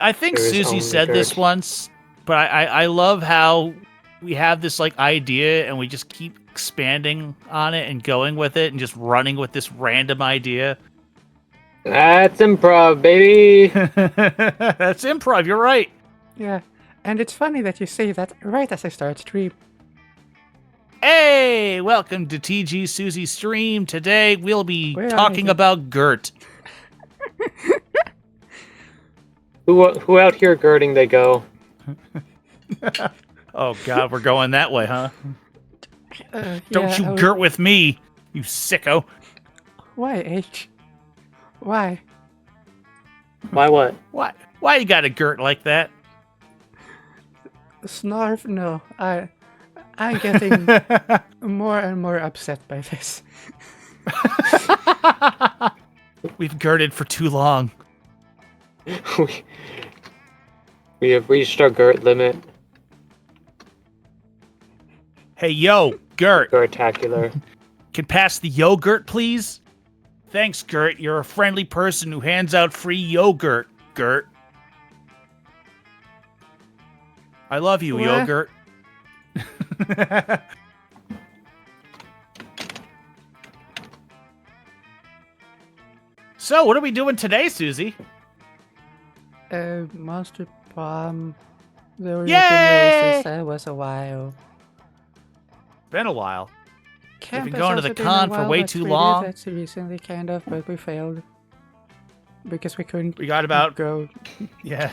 I think There is Susie only said this GURT. once, but I love how we have this like idea and we just keep expanding on it and going with it and just running with this random idea. That's improv, baby. That's improv. You're right. Yeah, and it's funny that you say that right as I start stream. Hey, welcome to TG Susie Stream. Today we'll be Where are talking you? about GURT. Who out here girding they go? Oh God, we're going that way, huh? Don't Yeah, you GURT with me, you sicko. Why, H? Why? Why what? Why? Why you got to GURT like that? Snarf? No, I'm getting more and more upset by this. We've GURTed for too long. we have reached our GURT limit. Hey, yo, GURT. GURTacular. Can pass the yogurt, please? Thanks, GURT. You're a friendly person who hands out free yogurt, GURT. I love you, What? yogurt. So, what are we doing today, Susie? Monster Prom. The Yay! original since that was a while. Been a while. Camp been has going to the also been a con for while, way but too we did long. That's recently, kind of, but we failed because we couldn't We got about go yeah.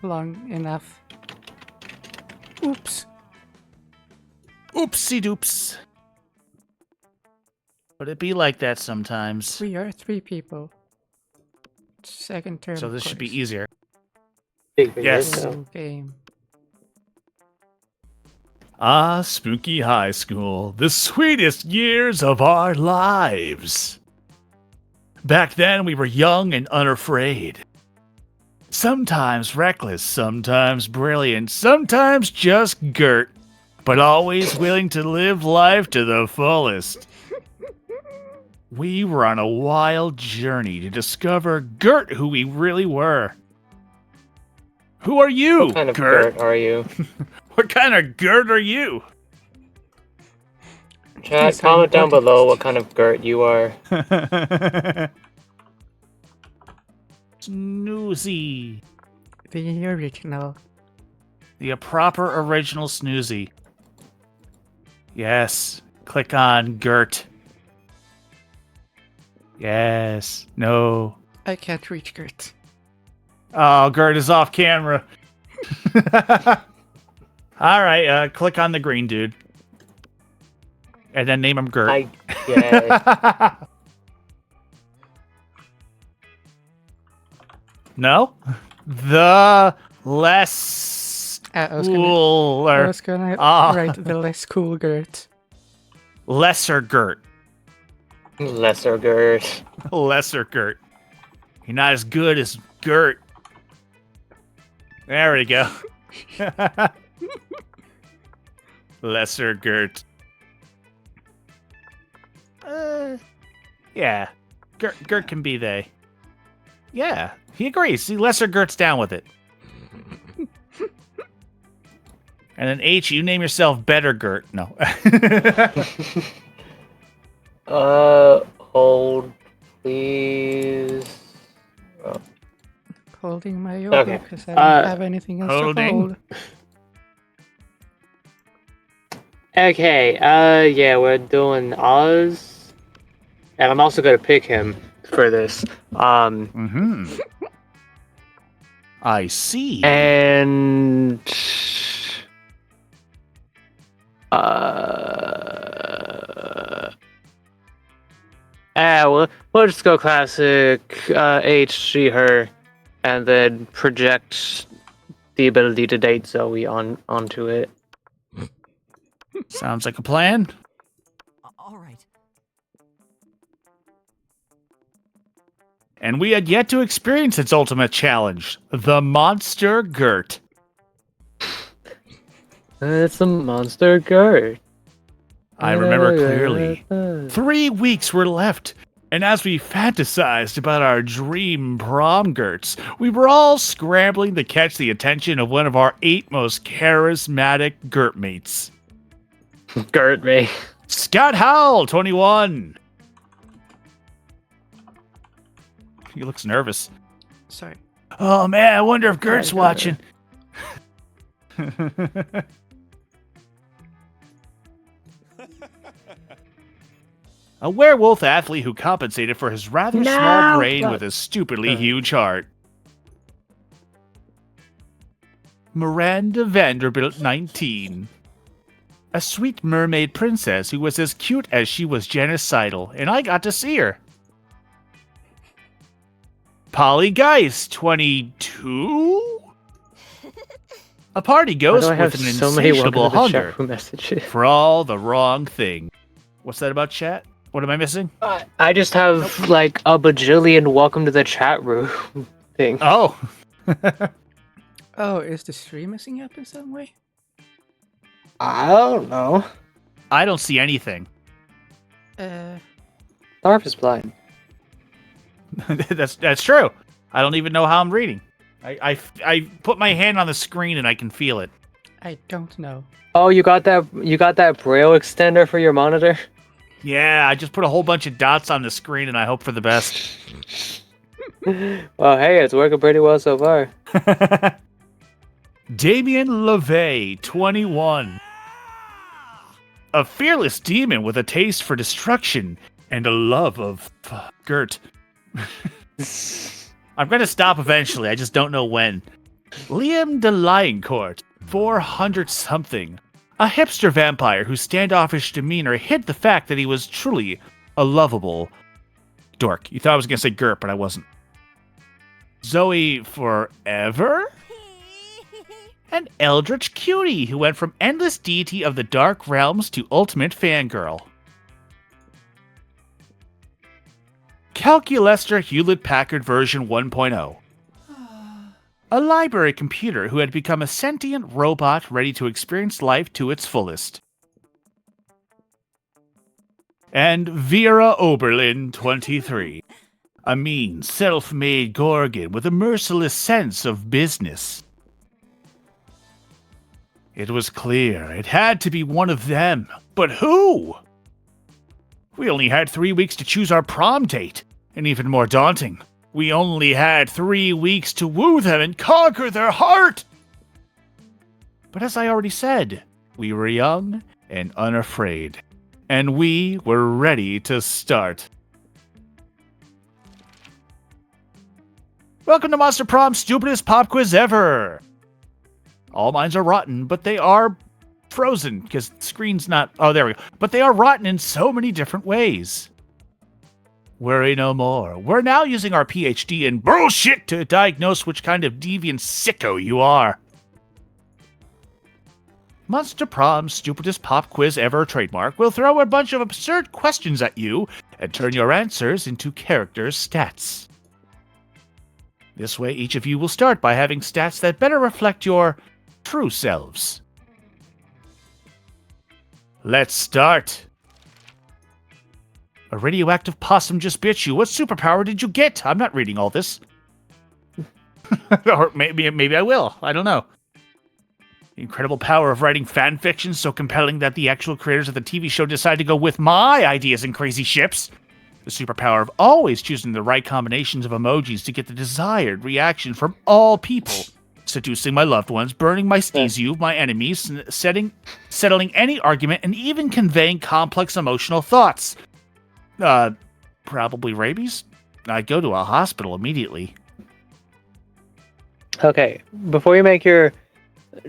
long enough. Oops. Oopsie doops. But it be like that sometimes. We are 3 people. Second term. So this should be easier. Big for Yes. yourself. Game. Ah, spooky high school, the sweetest years of our lives. Back then, we were young and unafraid. Sometimes reckless, sometimes brilliant, sometimes just GURT, but always willing to live life to the fullest. We were on a wild journey to discover GURT who we really were. Who are you, What kind of GURT? GURT are you? What kind of GURT are you? Chat, Please comment say down what below it what is. kind of GURT you are. Snoozy. The original. The proper original Snoozy. Yes. Click on GURT. Yes. No. I can't reach Gert. Oh, GURT is off camera. Alright, click on the green dude. And then name him GURT. I guess. No? The less I was cooler. gonna Ah. write the less cool Gert. Lesser GURT. Lesser GURT. Lesser GURT. You're not as good as GURT. There we go. Lesser GURT. Yeah. GURT can be they. Yeah, he agrees. See, Lesser GURT's down with it. And then H, you name yourself Better GURT. No. Hold, please. Oh. Holding my yoga Okay, because I don't have anything else holding. to hold. Okay, yeah, we're doing Oz. And I'm also gonna pick him for this. Mm-hmm. I see. And we'll just go classic H, she, her, and then project the ability to date Zoe onto it. Sounds like a plan. All right. And we had yet to experience its ultimate challenge, the Monster GURT. It's a monster GURT. I remember clearly. 3 weeks were left And as we fantasized about our dream prom GURTs, we were all scrambling to catch the attention of one of our 8 most charismatic GURT mates. GURT me. Scott Howell, 21. He looks nervous. Sorry. Oh man, I wonder if GURT's Yeah, watching. A werewolf athlete who compensated for his rather small brain with a stupidly huge heart. Miranda Vanderbilt, 19. A sweet mermaid princess who was as cute as she was genocidal, and I got to see her. Polly Geist, 22. A party ghost I have with an so many insatiable welcome to the hunger chat room messages? for all the wrong thing. What's that about chat? What am I missing? I just have like a bajillion welcome to the chat room thing. Oh. Oh, is the stream messing up in some way? I don't know. I don't see anything. Darf is blind. That's true. I don't even know how I'm reading. I put my hand on the screen and I can feel it. I don't know. Oh, you got that braille extender for your monitor? Yeah, I just put a whole bunch of dots on the screen and I hope for the best. Well, hey, it's working pretty well so far. Damien LeVay, 21. A fearless demon with a taste for destruction and a love of GURT. I'm going to stop eventually, I just don't know when. Liam de Lioncourt, 400-something. A hipster vampire whose standoffish demeanor hid the fact that he was truly a lovable dork. You thought I was going to say GURT, but I wasn't. Zoe Forever? An eldritch cutie who went from endless deity of the dark realms to ultimate fangirl. Calculester Hewlett-Packard version 1.0. A library computer who had become a sentient robot ready to experience life to its fullest. And Vera Oberlin, 23. A mean, self-made Gorgon with a merciless sense of business. It was clear it had to be one of them, but who? We only had 3 weeks to choose our prom date, and even more daunting, we only had 3 weeks to woo them and conquer their heart! But as I already said, we were young and unafraid, and we were ready to start. Welcome to Monster Prom's stupidest pop quiz ever! All minds are rotten, but they are frozen, because the screen's not... Oh, there we go. But they are rotten in so many different ways. Worry no more. We're now using our PhD in bullshit to diagnose which kind of deviant sicko you are. Monster Prom's stupidest pop quiz ever trademark will throw a bunch of absurd questions at you and turn your answers into character stats. This way, each of you will start by having stats that better reflect your true selves. Let's start. A radioactive possum just bit you. What superpower did you get? I'm not reading all this. Or maybe I will. I don't know. The incredible power of writing fan fiction so compelling that the actual creators of the TV show decided to go with my ideas and crazy ships. The superpower of always choosing the right combinations of emojis to get the desired reaction from all people. Seducing my loved ones, burning my Steezu, my enemies, settling any argument, and even conveying complex emotional thoughts. Probably rabies? I'd go to a hospital immediately. Okay, before you make your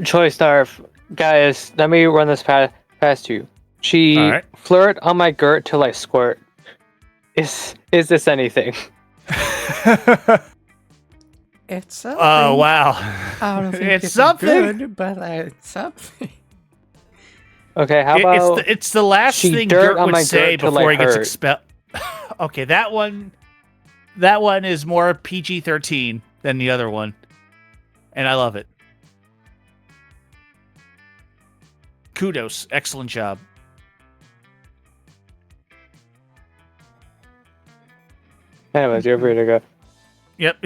choice, Darf, guys, let me run this past you. She All right. flirt on my GURT till I squirt. Is this anything? It's something. Oh, wow. I don't think It's it's something. good, but it's something. Okay, how about It's the last she thing dirt GURT on would my say GURT till before I he gets hurt. expelled. Okay, that one is more PG-13 than the other one. And I love it. Kudos. Excellent job. Anyways, you're free to go. Yep.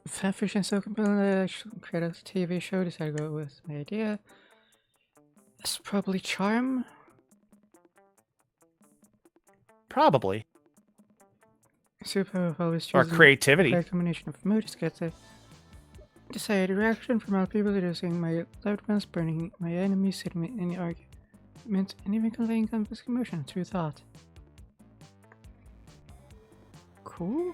Fanfiction so compelling that I should create a TV show. Decided to go with my idea. It's probably charm. Probably. Superpower of always Or choosing creativity. a combination of moods to get the desired reaction from other people, reducing my loved ones, burning my enemies, hitting me in the argument, and even conveying complex emotion through thought. Cool.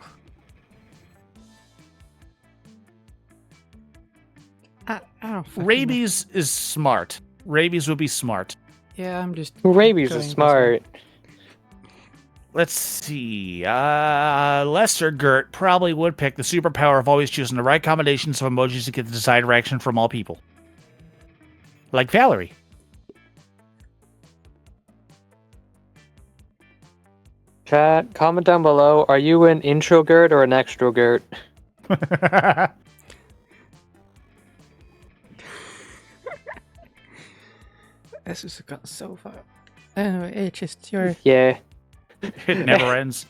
I don't fucking know. Rabies is smart. Rabies would be smart. Yeah, I'm just. Rabies going is this smart. Let's see. Lester Gurt probably would pick the superpower of always choosing the right combinations of emojis to get the desired reaction from all people. Like Valerie. Chat, comment down below. Are you an intro GURT or an extra GURT? This has gotten so far. Anyway, H, it's your. Yeah. It never ends.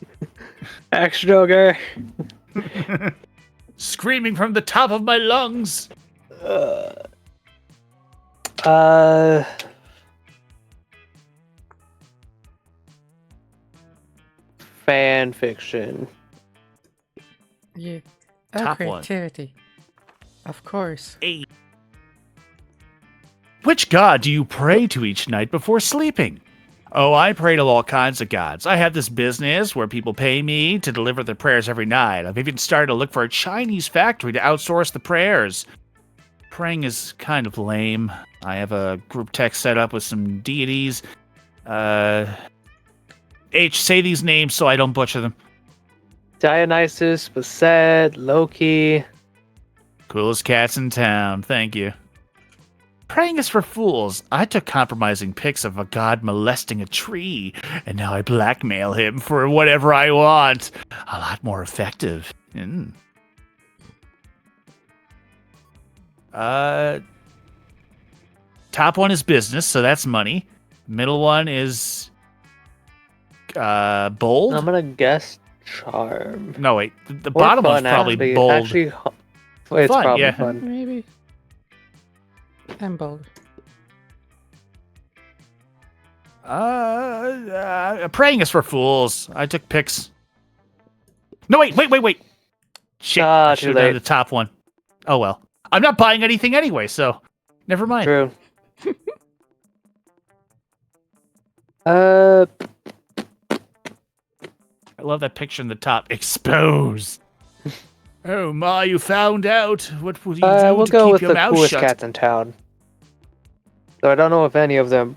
Extra GURT. Screaming from the top of my lungs. Fan fiction. Yeah. Top one. Creativity. Of course. Which god do you pray to each night before sleeping? Oh, I pray to all kinds of gods. I have this business where people pay me to deliver their prayers every night. I've even started to look for a Chinese factory to outsource the prayers. Praying is kind of lame. I have a group text set up with some deities. H, say these names so I don't butcher them. Dionysus, Based, Loki. Coolest cats in town, thank you. Praying is for fools. I took compromising pics of a god molesting a tree, and now I blackmail him for whatever I want. A lot more effective. Top one is business, so that's money. Middle one is bold. I'm gonna guess charm. No, wait. The Or bottom one's fun, probably actually. bold. Actually, it's Fun, probably yeah. fun. Maybe. I'm bold. Praying is for fools. I took pics. No, wait. Shit, I Ah, should too have done late. the top one. Oh well. I'm not buying anything anyway, so never mind. True. I love that picture in the top. Exposed. Oh my, you found out. What will you do We'll to go keep with your the mouth coolest shut? cats in town. So I don't know if any of them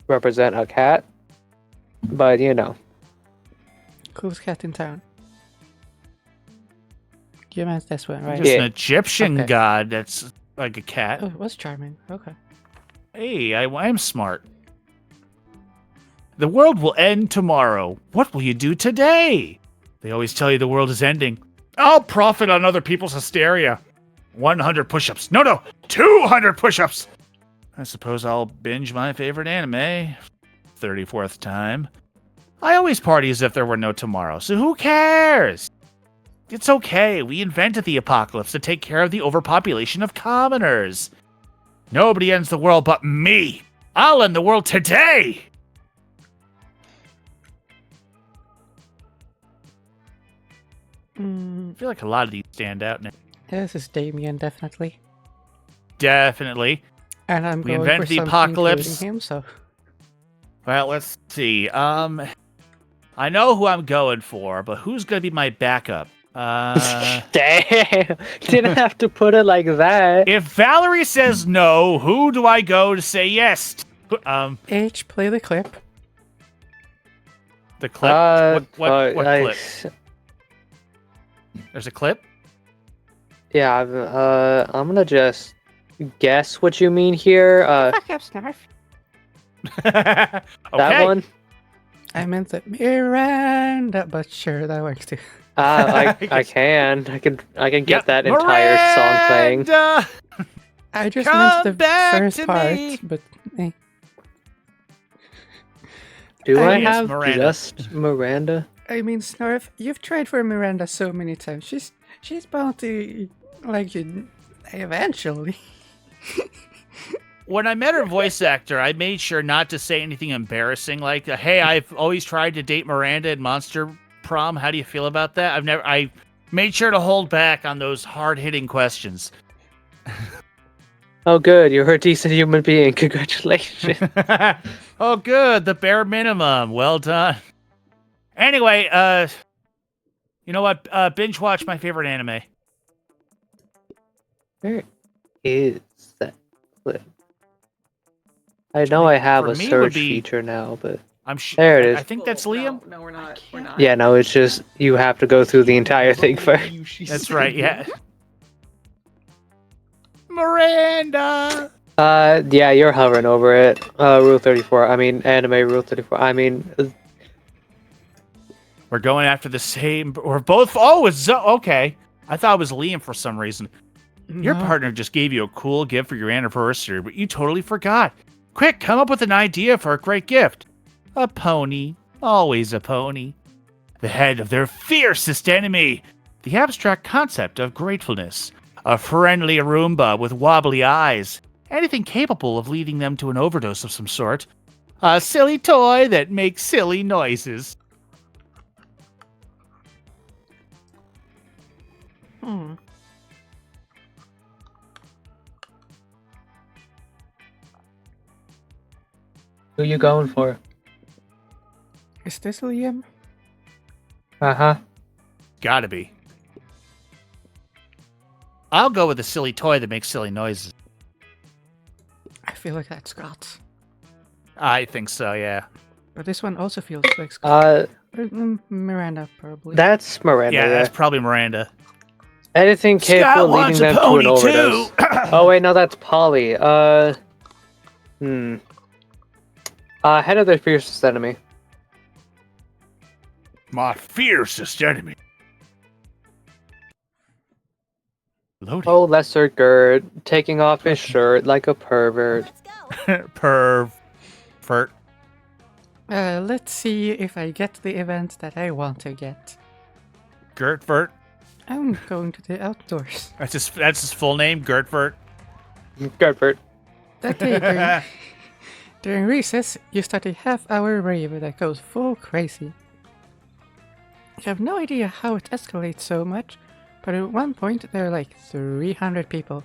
represent a cat, but you know. Coolest cat in town. You meant this one, right? Just Yeah. an Egyptian Okay. god that's like a cat. Oh, it was charming. Okay. Hey, I'm smart. The world will end tomorrow. What will you do today? They always tell you the world is ending. I'll profit on other people's hysteria. 100 push-ups. No, 200 push-ups. I suppose I'll binge my favorite anime. 34th time. I always party as if there were no tomorrow, so who cares? It's okay. We invented the apocalypse to take care of the overpopulation of commoners. Nobody ends the world but me. I'll end the world today. I feel like a lot of these stand out now. This is Damien, definitely. Definitely. And I'm We going invented for the something apocalypse. including him, so. Well, let's see. I know who I'm going for, but who's gonna be my backup? Damn! Didn't have to put it like that. If Valerie says no, who do I go to say yes? H, play the clip. The clip. What clip? There's a clip. Yeah, I'm gonna just guess what you mean here. Fuck up, Snarf. Okay. That one. I meant the Miranda, but sure, that works too. I can get Yep. that entire song playing. Miranda! I just Come meant the back first to part, me. but Do I Yes, have Miranda. just Miranda? I mean, Snarf, you've tried for Miranda so many times. She's bound to like you eventually. When I met her voice actor, I made sure not to say anything embarrassing like, "Hey, I've always tried to date Miranda in Monster Prom. How do you feel about that?" I made sure to hold back on those hard-hitting questions. Oh, good. You're a decent human being. Congratulations. Oh, good. The bare minimum. Well done. Anyway, you know what? Binge watch my favorite anime. Where is that clip? I know I have For a me, would search be- feature now, but I'm sure. There it I is. think that's Liam. No, we're not. We're not. yeah, no, it's just you have to go through the entire thing first. That's right. Yeah. Miranda. Yeah, you're hovering over it. Rule 34. I mean, anime rule 34. I mean, We're going after the same. We're both. Oh, it's okay. I thought it was Liam for some reason. Your No. partner just gave you a cool gift for your anniversary, but you totally forgot. Quick, come up with an idea for a great gift. A pony. Always a pony. The head of their fiercest enemy. The abstract concept of gratefulness. A friendly Roomba with wobbly eyes. Anything capable of leading them to an overdose of some sort. A silly toy that makes silly noises. Hmm. who you going for? Is this Liam? Uh-huh. Gotta be. I'll go with a silly toy that makes silly noises. I feel like that's Scott. I think so, yeah. But this one also feels like Scott. Miranda, probably. That's Miranda. Yeah, Yeah, that's probably Miranda. Anything capable of leading them to an overdose. Oh wait, no, that's Polly. Head of their fiercest enemy. My fiercest enemy. Loading. Oh, lesser GURT, taking off his shirt like a pervert. Pervert. Let's see if I get the event that I want to get. Gertvert. I'm going to the outdoors. That's his full name, Gertvert. GURT. That day, during recess, you start a half-hour rave that goes full crazy. You have no idea how it escalates so much, but at one point there are like 300 people.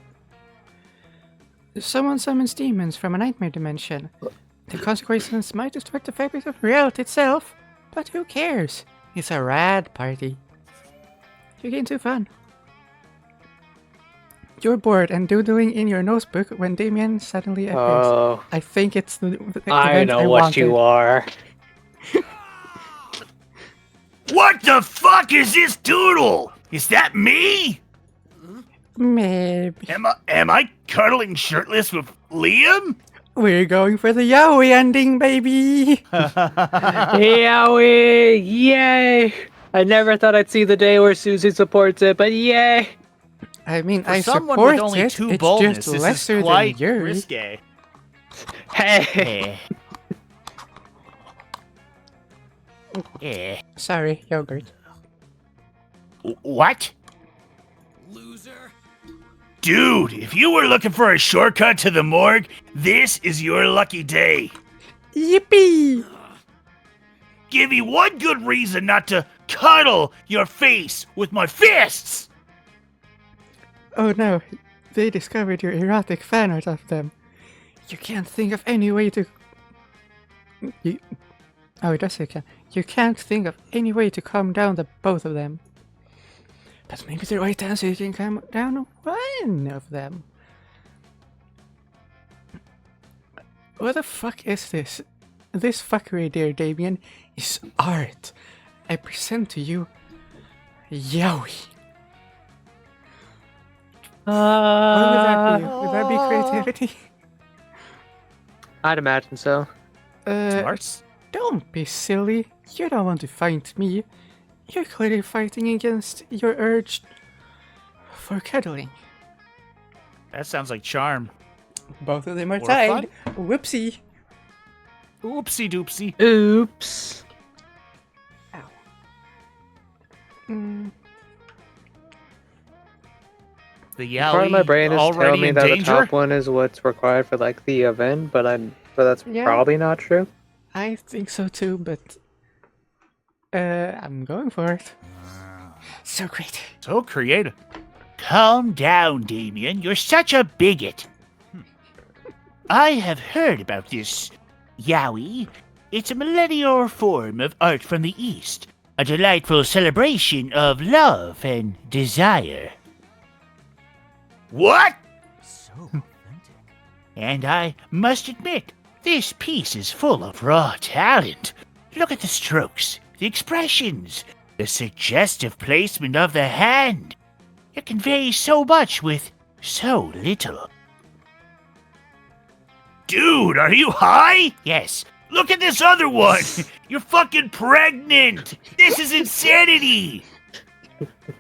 Someone summons demons from a nightmare dimension. The consequences might distort the fabric of reality itself, but who cares? It's a rad party. You get into fun. You're bored and doodling in your notebook when Damien suddenly appears. Oh, I think it's the I event know I what wanted. you are. What the fuck is this doodle? Is that me? Maybe. Am I cuddling shirtless with Liam? We're going for the yaoi ending, baby! Yowie! Yay! I never thought I'd see the day where Susie supports it, but yay! I mean, For I someone support with only it, two it's boldness, just this lesser is quite than Yuri. risque. Hey! Yeah. Sorry, yogurt. What? Loser. Dude, if you were looking for a shortcut to the morgue, this is your lucky day. Yippee! Give me one good reason not to cuddle your face with my fists. Oh no, they discovered your erotic fan art of them. You can't think of any way to... Oh, it does say can. You can't think of any way to calm down the both of them. But maybe the right answer you can calm down one of them. What the fuck is this? This fuckery, dear Damien, is art. I present to you yaoi. What would that be? Would that be creativity? I'd imagine so. Smarts? Don't be silly. You don't want to fight me. You're clearly fighting against your urge for cuddling. That sounds like charm. Both of them are Or tied. Whoopsie. Oopsie doopsie. Oops. Ow. The Part of my Yowie brain is telling already me in that the danger? top one is what's required for like the event, but that's Yeah. probably not true. I think so too, but I'm going for it. So great. So creative. Calm down, Damien. You're such a bigot. I have heard about this Yowie. It's a millennial form of art from the East, a delightful celebration of love and desire. What? So authentic. And I must admit, this piece is full of raw talent. Look at the strokes, the expressions, the suggestive placement of the hand. It conveys so much with so little. Dude, are you high? Yes, Look at this other one! You're fucking pregnant! This is insanity!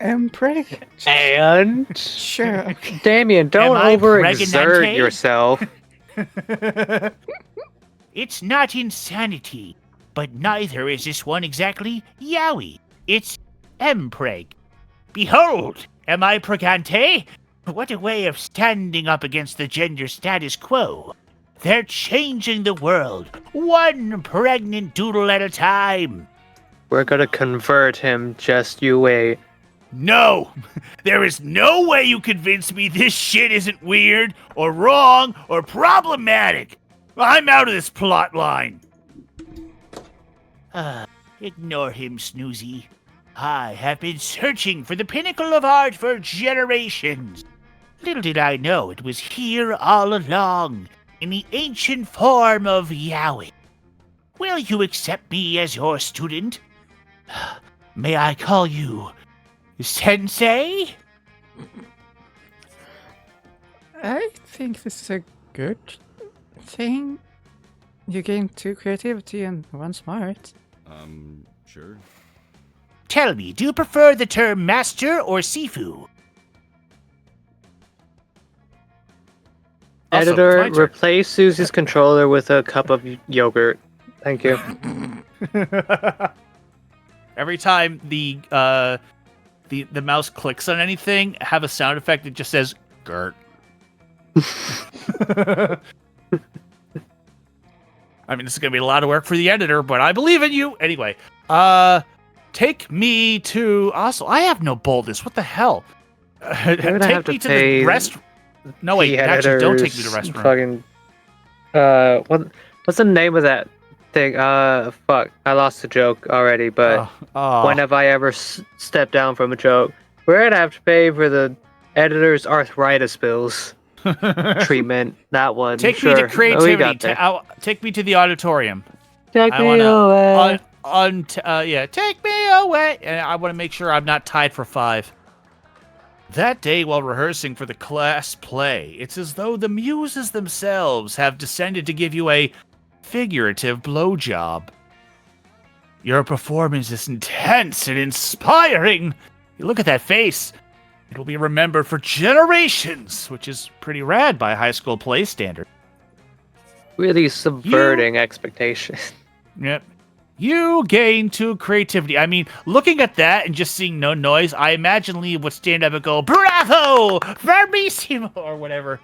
I'm pregnant. And Sure, okay. Damien, don't I overexert pregnante? yourself. it's not insanity, but neither is this one exactly Yowie. It's Mpreg. Behold, am I pregante? What a way of standing up against the gender status quo. They're changing the world, one pregnant doodle at a time. We're gonna convert him, just you wait. No! There is no way you convince me this shit isn't weird, or wrong, or problematic! I'm out of this plot line! Ignore him, Snoozy. I have been searching for the pinnacle of art for generations. Little did I know it was here all along, in the ancient form of Yowie. Will you accept me as your student? May I call you Sensei? I think this is a good thing. You gain 2 creativity and 1 smart. Sure. Tell me, do you prefer the term master or Sifu? Also, Editor, it's my turn. replace Susie's controller with a cup of yogurt. Thank you. Every time the mouse clicks on anything, have a sound effect that just says GURT. I mean, this is gonna be a lot of work for the editor, but I believe in you. Anyway, take me to also. I have no boldness. What the hell? gonna Take have to me to pay the rest. No wait, The actually, don't take me to the editor's restroom. Fucking, what's the name of that thing? Fuck, I lost the joke already. But when have I ever stepped down from a joke? We're gonna have to pay for the editor's arthritis bills treatment. That one. Take sure. me to We creativity. got there. Take me to the auditorium. Take I me wanna away. take me away. And I want to make sure I'm not tied for 5. That day, while rehearsing for the class play, it's as though the muses themselves have descended to give you a figurative blowjob. Your performance is intense and inspiring. You look at that face. It will be remembered for generations, which is pretty rad by high school play standard. Really subverting expectations. Yep. You gain 2 creativity. I mean, looking at that and just seeing no noise, I imagine Lee would stand up and go, "Bravo! Vermissimo!" or whatever.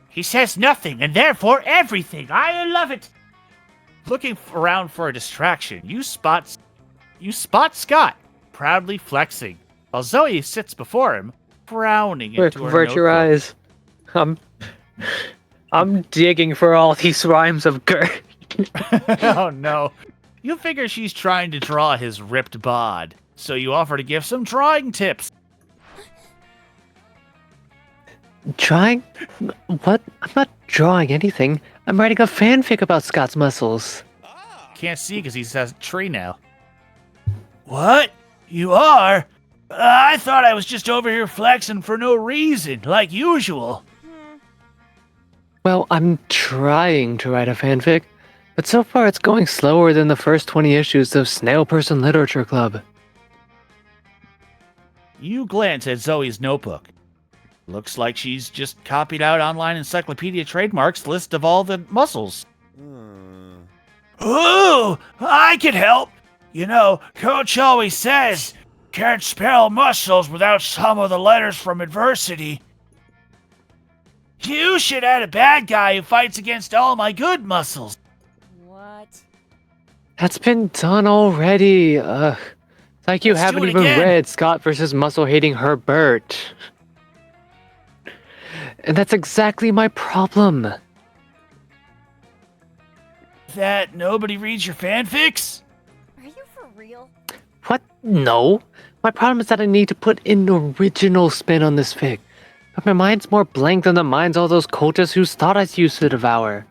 He says nothing, and therefore everything. I love it. Looking around for a distraction, you spot Scott, proudly flexing, while Zoe sits before him, frowning Quick, into her avert your notebook. eyes. I'm digging for all these rhymes of GURT. Oh no. You figure she's trying to draw his ripped bod, so you offer to give some drawing tips. Drawing? What? I'm not drawing anything. I'm writing a fanfic about Scott's muscles. Can't see because he says tree now. What? You are? I thought I was just over here flexing for no reason, like usual. Well, I'm trying to write a fanfic, but so far it's going slower than the first 20 issues of Snail Person Literature Club. You glance at Zoe's notebook. Looks like she's just copied out online encyclopedia trademarks list of all the muscles. Oh, I can help. You know, Coach always says, Can't spell muscles without some of the letters from adversity. You should add a bad guy who fights against all my good muscles. What? That's been done already. Ugh. It's like you Let's do haven't it even again. read Scott versus muscle-hating Herbert. And that's exactly my problem. That nobody reads your fanfics? Are you for real? What? No. My problem is that I need to put an original spin on this fic. But my mind's more blank than the minds of all those cultists whose thought I used to devour.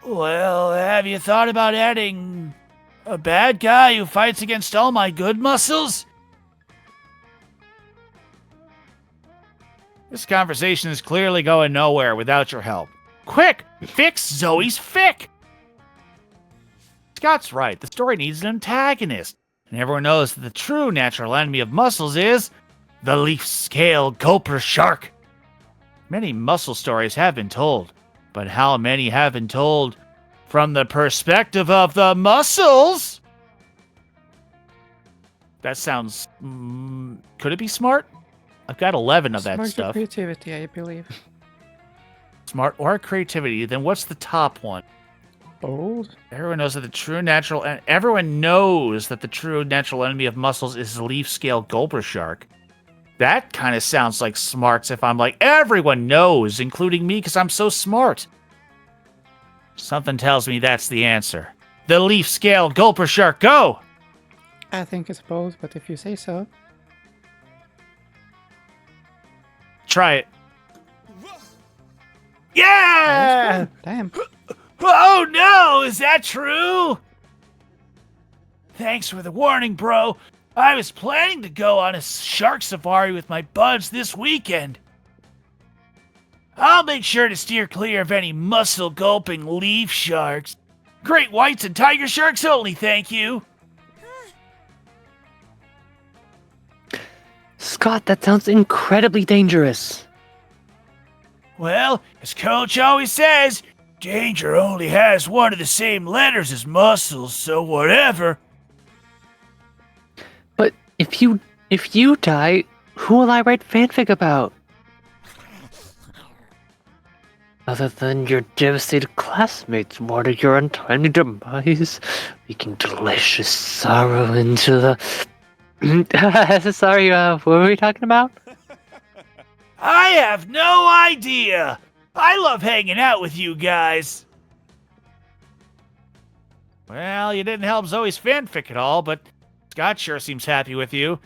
Well, have you thought about adding a bad guy who fights against all my good muscles? This conversation is clearly going nowhere without your help. Quick, fix Zoe's fic! Scott's right, the story needs an antagonist. And everyone knows that the true natural enemy of muscles is the leaf-scale gulper shark. Many muscle stories have been told, but how many have been told from the perspective of the muscles? That sounds... could it be smart? I've got 11 of that Smart stuff. creativity, I believe. Smart or creativity, then what's the top one? Bold? Everyone knows that the true natural... Everyone knows that the true natural enemy of muscles is the leaf-scale gulper shark. That kind of sounds like smarts if I'm like, everyone knows, including me, because I'm so smart. Something tells me that's the answer. The leaf-scale gulper shark, go! I think it's bold, but if you say so. Try it. Yeah! Damn. Oh no, is that true? Thanks for the warning, bro. I was planning to go on a shark safari with my buds this weekend. I'll make sure to steer clear of any muscle-gulping leaf sharks. Great whites and tiger sharks only, thank you. Scott, that sounds incredibly dangerous. Well, as Coach always says, danger only has one of the same letters as muscles, so whatever. But if you die, who will I write fanfic about? Other than your devastated classmates, more to your untimely demise, leaking delicious sorrow into the... Sorry, what were we talking about? I have no idea. I love hanging out with you guys. Well, you didn't help Zoe's fanfic at all, but Scott sure seems happy with you.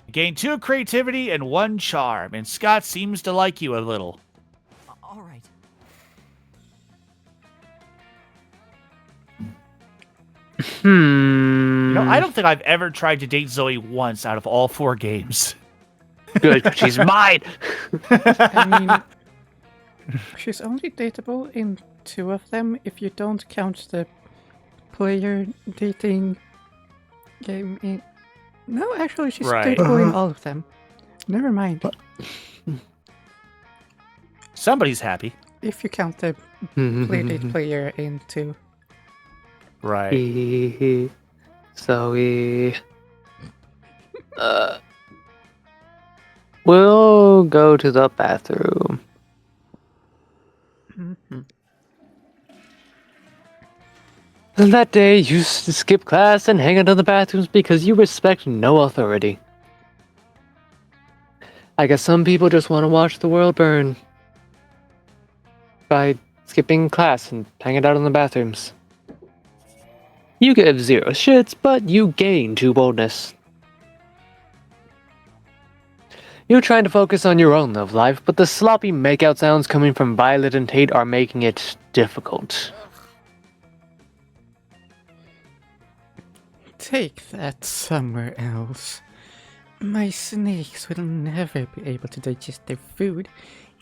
You gained 2 creativity and 1 charm, and Scott seems to like you a little. All right. You know, I don't think I've ever tried to date Zoe once out of all 4 games. Good, she's mine! I mean, she's only dateable in 2 of them if you don't count the player dating game in... No, actually, she's Right. dateable in all of them. Never mind. Somebody's happy. If you count the playdate player in 2. Right. Zoe... We'll go to the bathroom. Then that day, you used to skip class and hang out in the bathrooms because you respect no authority. I guess some people just want to watch the world burn by skipping class and hanging out in the bathrooms. You give 0 shits, but you gain 2 boldness. You're trying to focus on your own love life, but the sloppy makeout sounds coming from Violet and Tate are making it difficult. Take that somewhere else. My snakes will never be able to digest their food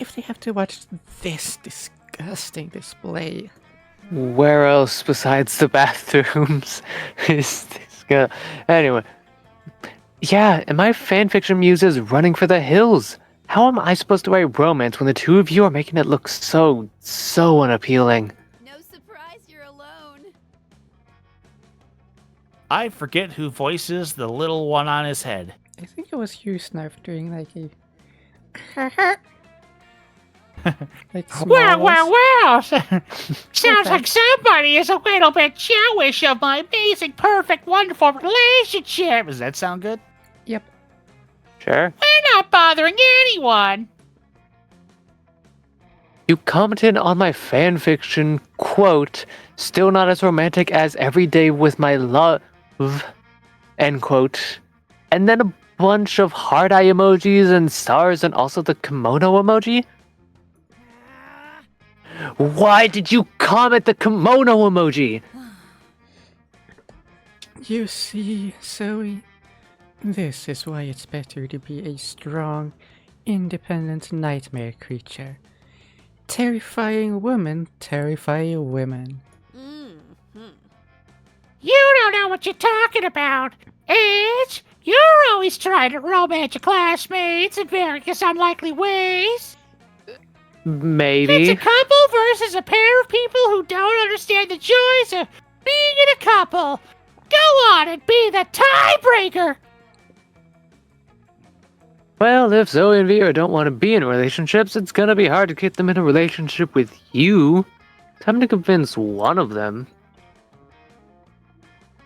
if they have to watch this disgusting display. Where else besides the bathrooms is this go? Anyway. Yeah, and my fanfiction muse is running for the hills. How am I supposed to write romance when the 2 of you are making it look so unappealing? No surprise you're alone. I forget who voices the little one on his head. I think it was you, Snarf, doing like a like small voice. Well. Sounds like somebody is a little bit jealous of my amazing, perfect, wonderful relationship. Does that sound good? Yep. Sure. We're not bothering anyone. You commented on my fanfiction, quote, still not as romantic as Every Day with My Love, end quote. And then a bunch of heart eye emojis and stars and also the kimono emoji? Why did you comment the kimono emoji? You see, Zoe, this is why it's better to be a strong, independent nightmare creature. Terrifying women terrify women. You don't know what you're talking about. It's you're always trying to romance your classmates in various unlikely ways. Maybe. It's a couple versus a pair of people who don't understand the joys of being in a couple. Go on and be the tiebreaker. Well, if Zoe and Vera don't want to be in relationships, it's gonna be hard to get them in a relationship with you. Time to convince one of them.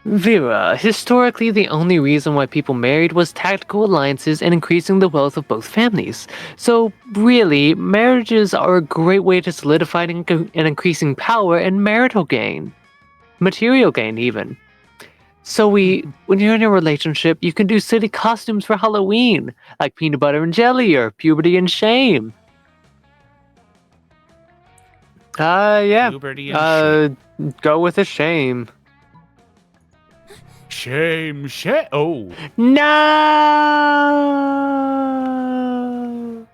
Vera, historically the only reason why people married was tactical alliances and increasing the wealth of both families. So, really, marriages are a great way to solidifying and increasing power and marital gain. Material gain, even. So when you're in a relationship, you can do silly costumes for Halloween, like peanut butter and jelly or puberty and shame. Yeah. Puberty and Go with a shame. shame. Oh. No!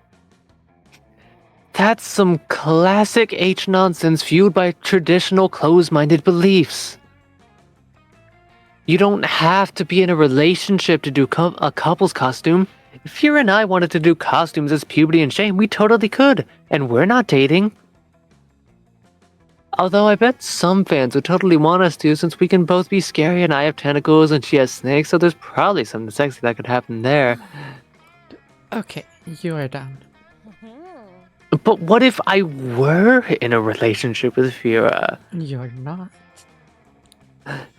That's some classic H nonsense fueled by traditional closed-minded beliefs. You don't have to be in a relationship to do a couple's costume. If you and I wanted to do costumes as puberty and shame, we totally could. And we're not dating. Although I bet some fans would totally want us to, since we can both be scary and I have tentacles and she has snakes, so there's probably something sexy that could happen there. Okay, you are done. But what if I were in a relationship with Vera? You're not.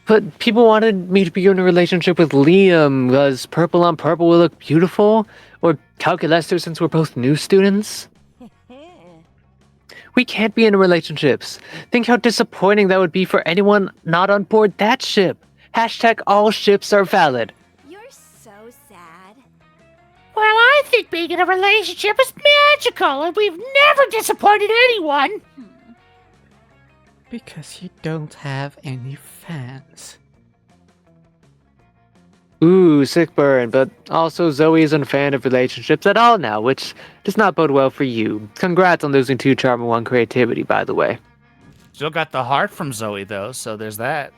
But people wanted me to be in a relationship with Liam, because purple on purple will look beautiful, or Calculester since we're both new students. We can't be in relationships. Think how disappointing that would be for anyone not on board that ship. Hashtag all ships are valid. You're so sad. Well, I think being in a relationship is magical, and we've never disappointed anyone. Because you don't have any fans. Ooh, sick burn, but also Zoe isn't a fan of relationships at all now, which does not bode well for you. Congrats on losing 2 charm and 1 creativity, by the way. Still got the heart from Zoe, though, so there's that.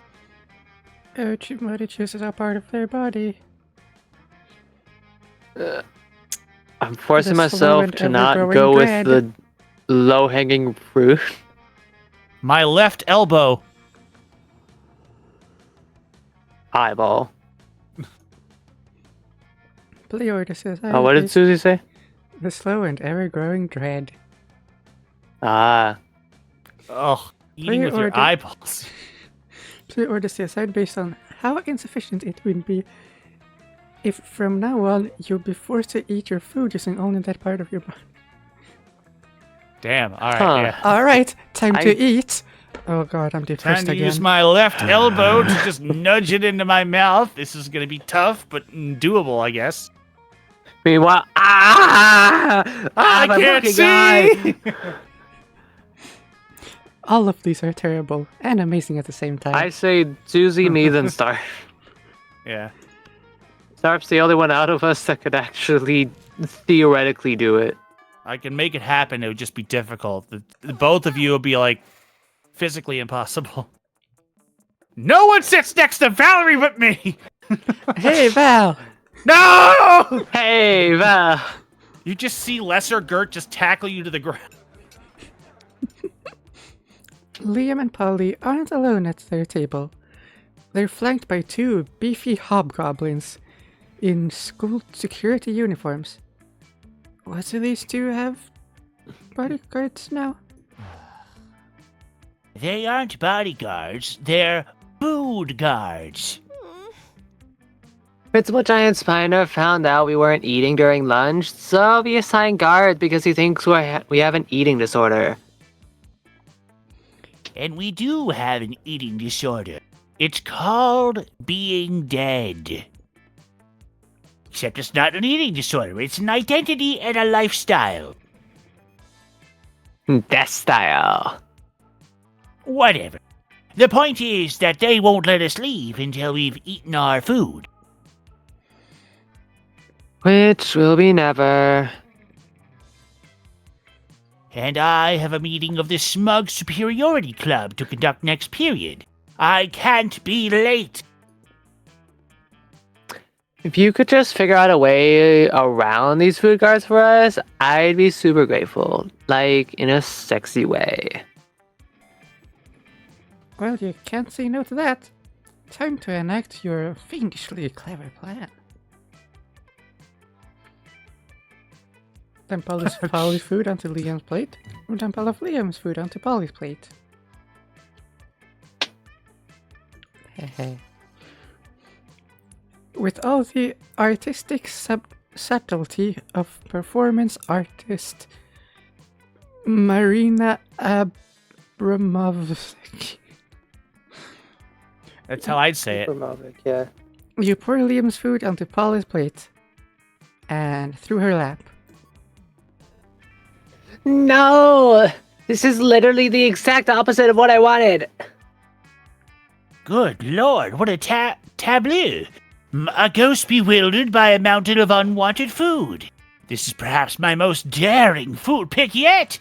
Body juices are part of their body. I'm forcing The slow myself and to not ever-growing go dread. with the low-hanging fruit. My left elbow. Eyeball. Pleorder says, Oh, what did Susie say? The slow and ever-growing dread. Ah. Ugh, eating with your Pre-order. eyeballs. Pleorder says, based on how insufficient it would be if from now on you'll be forced to eat your food using only that part of your body. Damn, alright, Huh. yeah. Alright, time to eat. Oh god, I'm Time depressed to again. use my left elbow to just nudge it into my mouth. This is gonna be tough, but doable, I guess. Meanwhile, I my can't lucky see! guy. All of these are terrible and amazing at the same time. I say Susie, me, then Star. Yeah. Star's the only one out of us that could actually theoretically do it. I can make it happen, it would just be difficult. The both of you would be, like, physically impossible. No one sits next to Valerie but me! Hey, Val! No! Hey, Val. You just see Lesser Gurt just tackle you to the ground. Liam and Polly aren't alone at their table. They're flanked by 2 beefy hobgoblins in school security uniforms. What do these 2 have bodyguards now? They aren't bodyguards, they're food guards. Principal Giant Spiner found out we weren't eating during lunch, so we assigned guards because he thinks we have an eating disorder. And we do have an eating disorder. It's called being dead. Except it's not an eating disorder, it's an identity and a lifestyle. Death style. Whatever. The point is that they won't let us leave until we've eaten our food. Which will be never. And I have a meeting of the Smug Superiority Club to conduct next period. I can't be late. If you could just figure out a way around these food guards for us, I'd be super grateful. Like, in a sexy way. Well, you can't say no to that. Time to enact your fiendishly clever plan. Then polish Polly's food onto Liam's plate, and then polish Liam's food onto Polly's plate. Hehe. With all the artistic subtlety of performance artist Marina Abramovic. That's how I'd say it. Abramovic, yeah. You pour Liam's food onto Polly's plate and through her lap. No! This is literally the exact opposite of what I wanted. Good lord, what a tableau. A ghost bewildered by a mountain of unwanted food. This is perhaps my most daring food pick yet.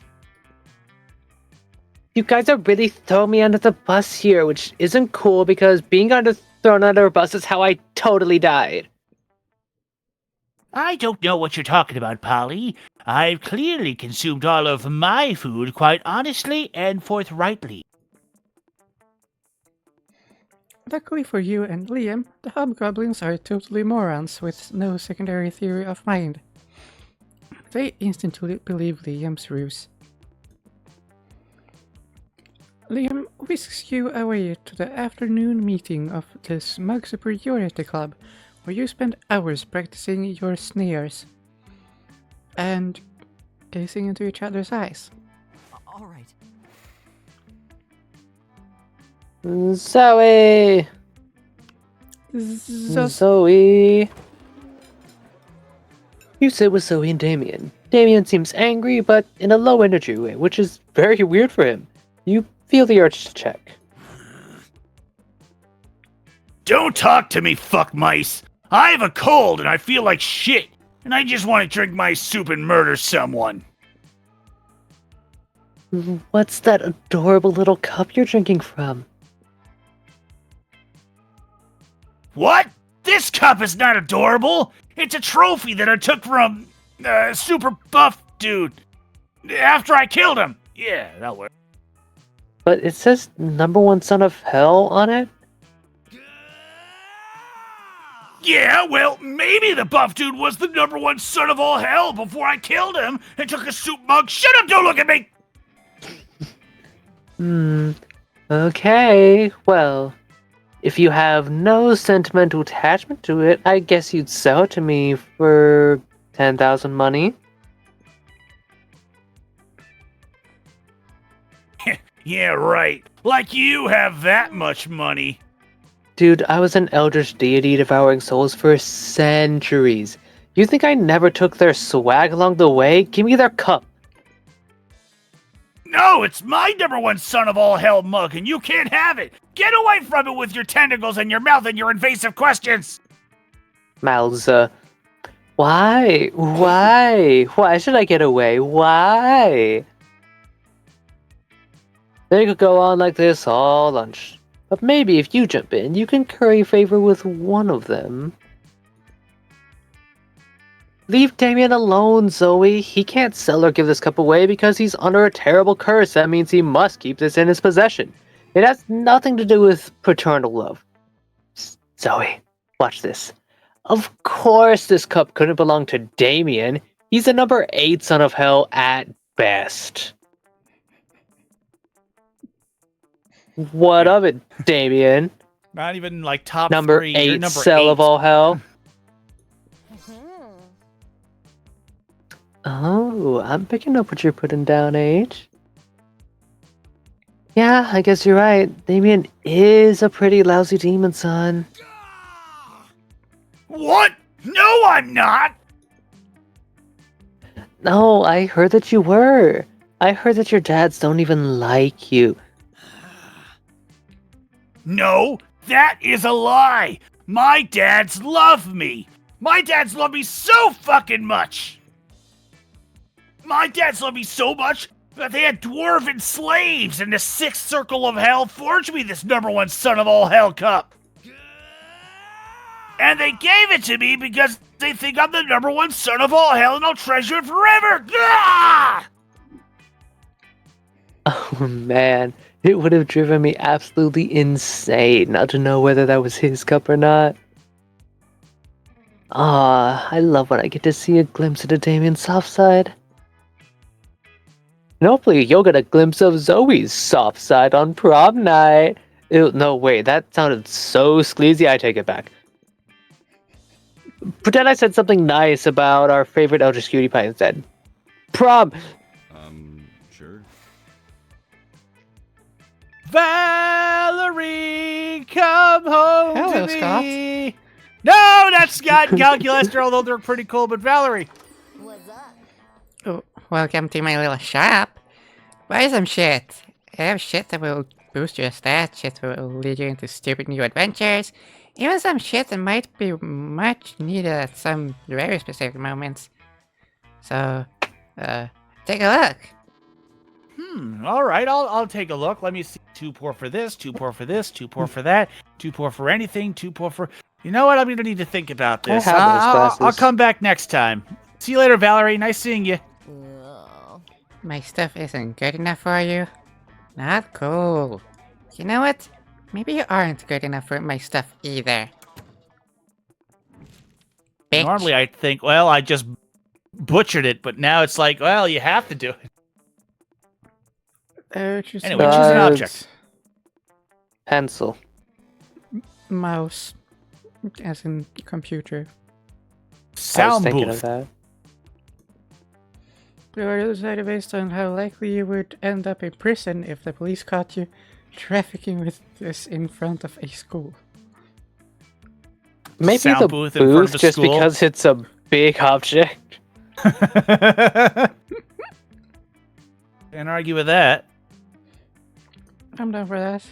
You guys are really throwing me under the bus here, which isn't cool because being thrown under a bus is how I totally died. I don't know what you're talking about, Polly. I've clearly consumed all of my food quite honestly and forthrightly. Luckily for you and Liam, the hobgoblins are totally morons with no secondary theory of mind. They instantly believe Liam's ruse. Liam whisks you away to the afternoon meeting of the Smug Superiority Club, where you spend hours practicing your snares and gazing into each other's eyes. All right. Zoe! Zoe! You sit with Zoe and Damien. Damien seems angry, but in a low energy way, which is very weird for him. You feel the urge to check. Don't talk to me, fuck mice. I have a cold and I feel like shit, and I just want to drink my soup and murder someone. What's that adorable little cup you're drinking from? What? This cup is not adorable. It's a trophy that I took from super buff dude after I killed him. Yeah, that worked. But it says #1 son of hell on it? Yeah, well, maybe the buff dude was the #1 son of all hell before I killed him and took a soup mug. Shut up, don't look at me! Okay, well, if you have no sentimental attachment to it, I guess you'd sell it to me for 10,000 money. Yeah, right. Like you have that much money. Dude, I was an eldritch deity devouring souls for centuries. You think I never took their swag along the way? Give me their cup. No, it's my #1 son of all hell mug, and you can't have it. Get away from it with your tentacles and your mouth and your invasive questions. Malza. Why? Why should I get away? Why? They could go on like this all lunch. But maybe if you jump in, you can curry favor with one of them. Leave Damien alone, Zoe. He can't sell or give this cup away because he's under a terrible curse. That means he must keep this in his possession. It has nothing to do with paternal love. Zoe, watch this. Of course this cup couldn't belong to Damien. He's a number 8 son of hell at best. What of it, Damien? Not even like top Number 3. You're 8 number cell 8. of all hell. Mhm. Oh, I'm picking up what you're putting down, H. Yeah, I guess you're right. Damien is a pretty lousy demon son. What? No, I'm not! No, I heard that you were. I heard that your dads don't even like you. No, that is a lie! My dads love me! My dads love me so fucking much! My dads love me so much that they had dwarven slaves in the 6th circle of hell forged me this number 1 son of all hell cup! And they gave it to me because they think I'm the number 1 son of all hell and I'll treasure it forever! Gah! Oh man, it would have driven me absolutely insane not to know whether that was his cup or not. Ah, I love when I get to see a glimpse of the Damien's soft side. And hopefully you'll get a glimpse of Zoe's soft side on prom night. Ew, no, wait, that sounded so sleazy, I take it back. Pretend I said something nice about our favorite Eldritch Cutie Pie instead. Prom! Sure. Valerie, come home Hello, to Scott. me. No, that's Scott and Calculester, although they're pretty cool. But Valerie, What's up? Oh, welcome to my little shop. Buy some shit. I have shit that will boost your stats, shit that will lead you into stupid new adventures, even some shit that might be much needed at some very specific moments. So, take a look. all right, I'll take a look. Let me see. 2 pour for this, 2 pour for this, 2 pour for that, 2 pour for anything, 2 pour for. You know what? I'm gonna need to think about this. I have those glasses. I'll come back next time. See you later, Valerie. Nice seeing you. Ugh. My stuff isn't good enough for you? Not cool. You know what? Maybe you aren't good enough for my stuff either. Bitch. Normally, I'd think, well, I just butchered it, but now it's like, well, you have to do it. Anyway, choose an object. Pencil. Mouse. As in computer. I was Sound thinking booth. of that. You were decided based on how likely you would end up in prison if the police caught you trafficking with this in front of a school. Maybe Sound the booth in front of booth a just school. because it's a big object. Can't argue with that. I'm down for that.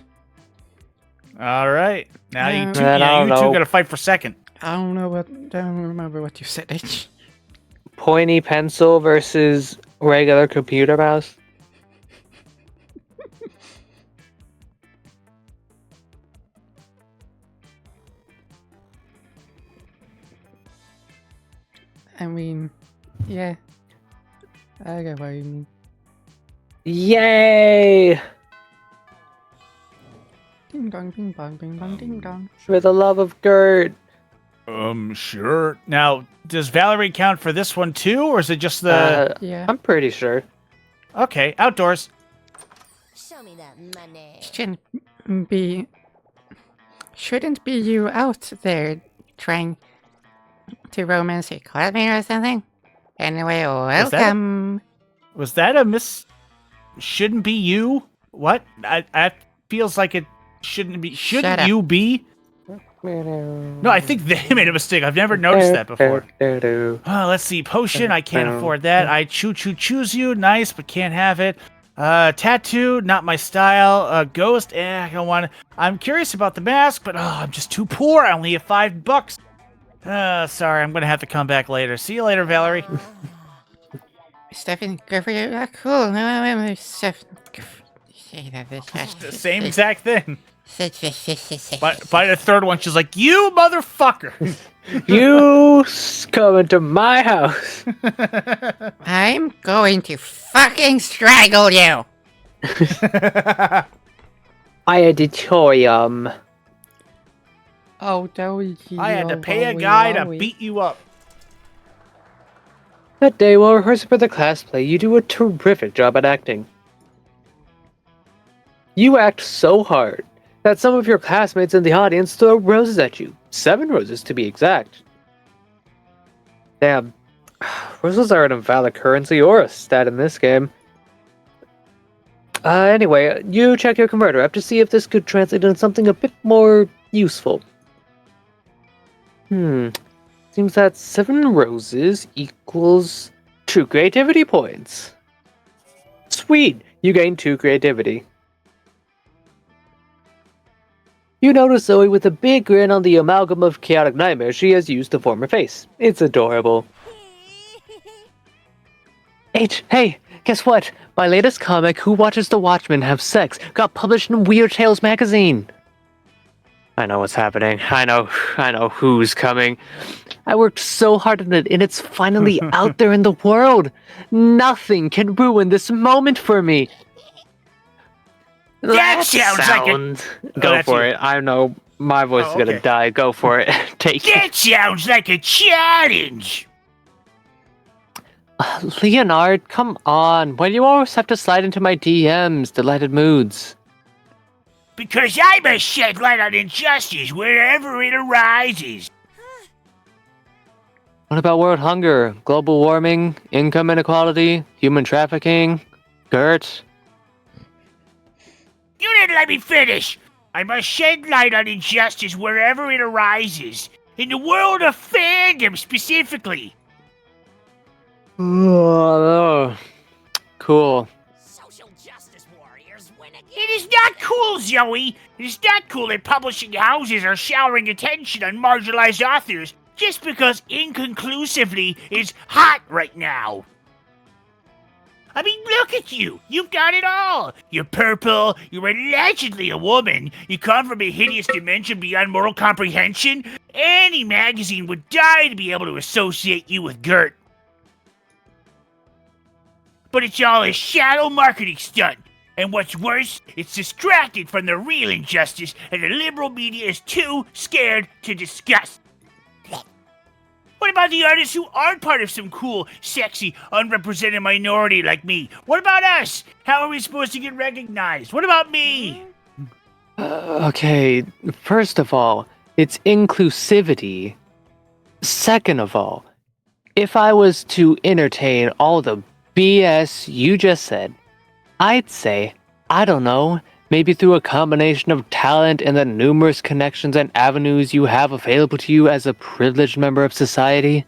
All right. Now you two, Man, I you don't two know. got to fight for second. I don't remember what you said, H. Pointy pencil versus regular computer mouse. I mean, yeah. I get what you mean. Yay! Ding dong, ding dong, ding dong, ding dong. For the love of GURT. Sure. Now, does Valerie count for this one too, or is it just the... Yeah. I'm pretty sure. Okay, outdoors. Show me that money. Shouldn't be you out there trying to romance a classmate or something? Anyway, welcome. Was that a miss... Shouldn't be you? What? I feels like it shouldn't be... Shut Shouldn't up. you be? No, I think they made a mistake. I've never noticed that before. Let's see. Potion, I can't afford that. I choose you. Nice, but can't have it. Tattoo, not my style. Ghost, I don't want it. I'm curious about the mask, but I'm just too poor. I only have $5. Sorry, I'm gonna have to come back later. See you later, Valerie. Stefan, go for you. Ah, cool. No, Stefan. The same exact thing. By the third one, she's like, "You motherfucker!" You come into my house. I'm going to fucking strangle you. Auditorium. Oh, Dowie. I had to pay a guy to beat you up. That day, while rehearsing for the class play, you do a terrific job at acting. You act so hard that some of your classmates in the audience throw roses at you. 7 roses, to be exact. Damn. Roses are an invalid currency or a stat in this game. Anyway, you check your converter app to see if this could translate into something a bit more useful. Seems that 7 roses equals 2 creativity points. Sweet! You gain 2 creativity. You notice Zoe with a big grin on the amalgam of chaotic nightmares she has used to form her face. It's adorable. Hey, guess what? My latest comic, Who Watches the Watchmen Have Sex, got published in Weird Tales magazine. I know what's happening. I know who's coming. I worked so hard on it, and it's finally out there in the world. Nothing can ruin this moment for me. That sounds like a... Go for it. I know my voice is gonna die. Go for it. Take it. That sounds like a challenge! Leonard, come on. Why do you always have to slide into my DMs, delighted moods? Because I must shed light on injustice wherever it arises. What about world hunger, global warming, income inequality, human trafficking, GURT? You didn't let me finish! I must shed light on injustice wherever it arises. In the world of fandom, specifically. Oh, cool. Social justice warriors win again. It is not cool, Zoe! It is not cool that publishing houses are showering attention on marginalized authors just because inconclusively is hot right now. I mean, look at you! You've got it all! You're purple, you're allegedly a woman, you come from a hideous dimension beyond moral comprehension. Any magazine would die to be able to associate you with GURT. But it's all a shadow marketing stunt. And what's worse, it's distracted from the real injustice, and the liberal media is too scared to discuss. What about the artists who aren't part of some cool, sexy, unrepresented minority like me? What about us? How are we supposed to get recognized? What about me? Okay, first of all, it's inclusivity. Second of all, if I was to entertain all the BS you just said, I'd say, I don't know, maybe through a combination of talent and the numerous connections and avenues you have available to you as a privileged member of society.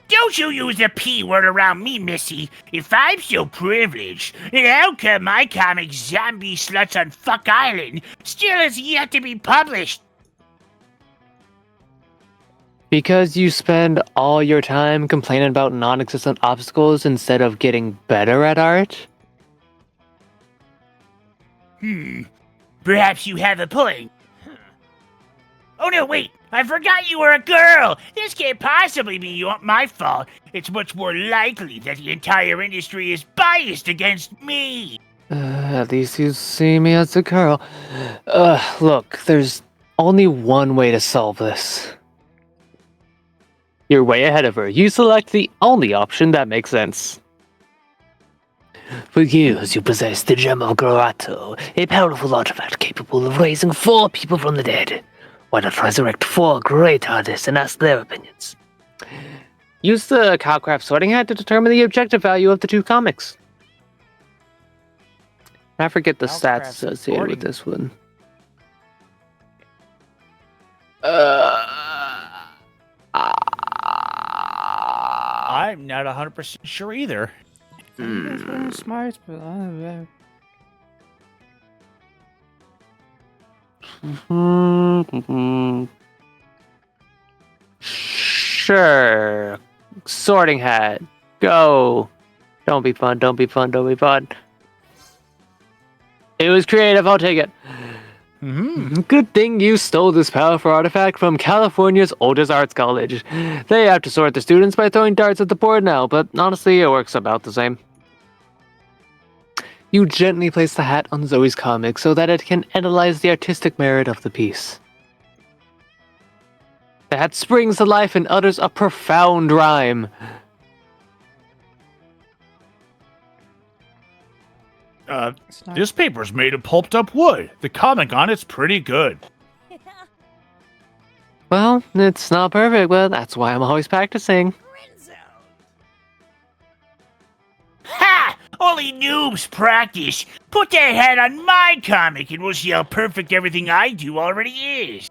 Don't you use the P word around me, Missy. If I'm so privileged, then how come my comic Zombie Sluts on Fuck Island still has yet to be published? Because you spend all your time complaining about non-existent obstacles instead of getting better at art? Perhaps you have a point. Oh no, wait! I forgot you were a girl! This can't possibly be my fault. It's much more likely that the entire industry is biased against me! At least you see me as a girl. Look, there's only one way to solve this. You're way ahead of her. You select the only option that makes sense. For years, you possessed the gem of GURT, a powerful artifact capable of raising 4 people from the dead. Why not resurrect 4 great artists and ask their opinions? Use the Cowcraft sorting hat to determine the objective value of the 2 comics. I forget the stats associated with this one. I'm not 100% sure either. That's very smart, but I don't know. Sure. Sorting hat. Go. Don't be fun, don't be fun, don't be fun. It was creative, I'll take it. Good thing you stole this powerful artifact from California's oldest arts college. They have to sort the students by throwing darts at the board now, but honestly, it works about the same. You gently place the hat on Zoe's comic so that it can analyze the artistic merit of the piece. The hat springs to life and utters a profound rhyme. This paper's made of pulped up wood. The comic on it's pretty good. Well, it's not perfect, but that's why I'm always practicing. Ha! Only noobs practice. Put that hat on my comic and we'll see how perfect everything I do already is.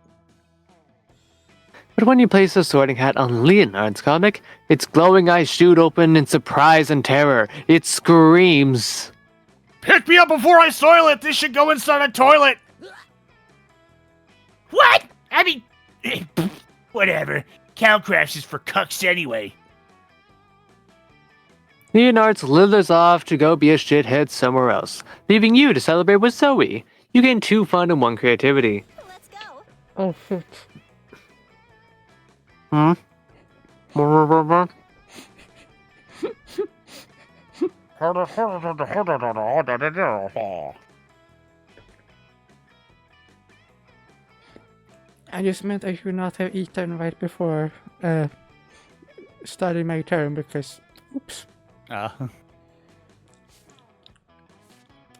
But when you place the sorting hat on Leonard's comic, its glowing eyes shoot open in surprise and terror. It screams. Pick me up before I soil it. This should go inside a toilet. What? I mean, whatever. Cowcrafts is for cucks anyway. Leonard slithers off to go be a shithead somewhere else, leaving you to celebrate with Zoe. You gain 2 fun and 1 creativity. Let's go. Oh shit. Hmm? I just meant I should not have eaten right before starting my turn because, oops. I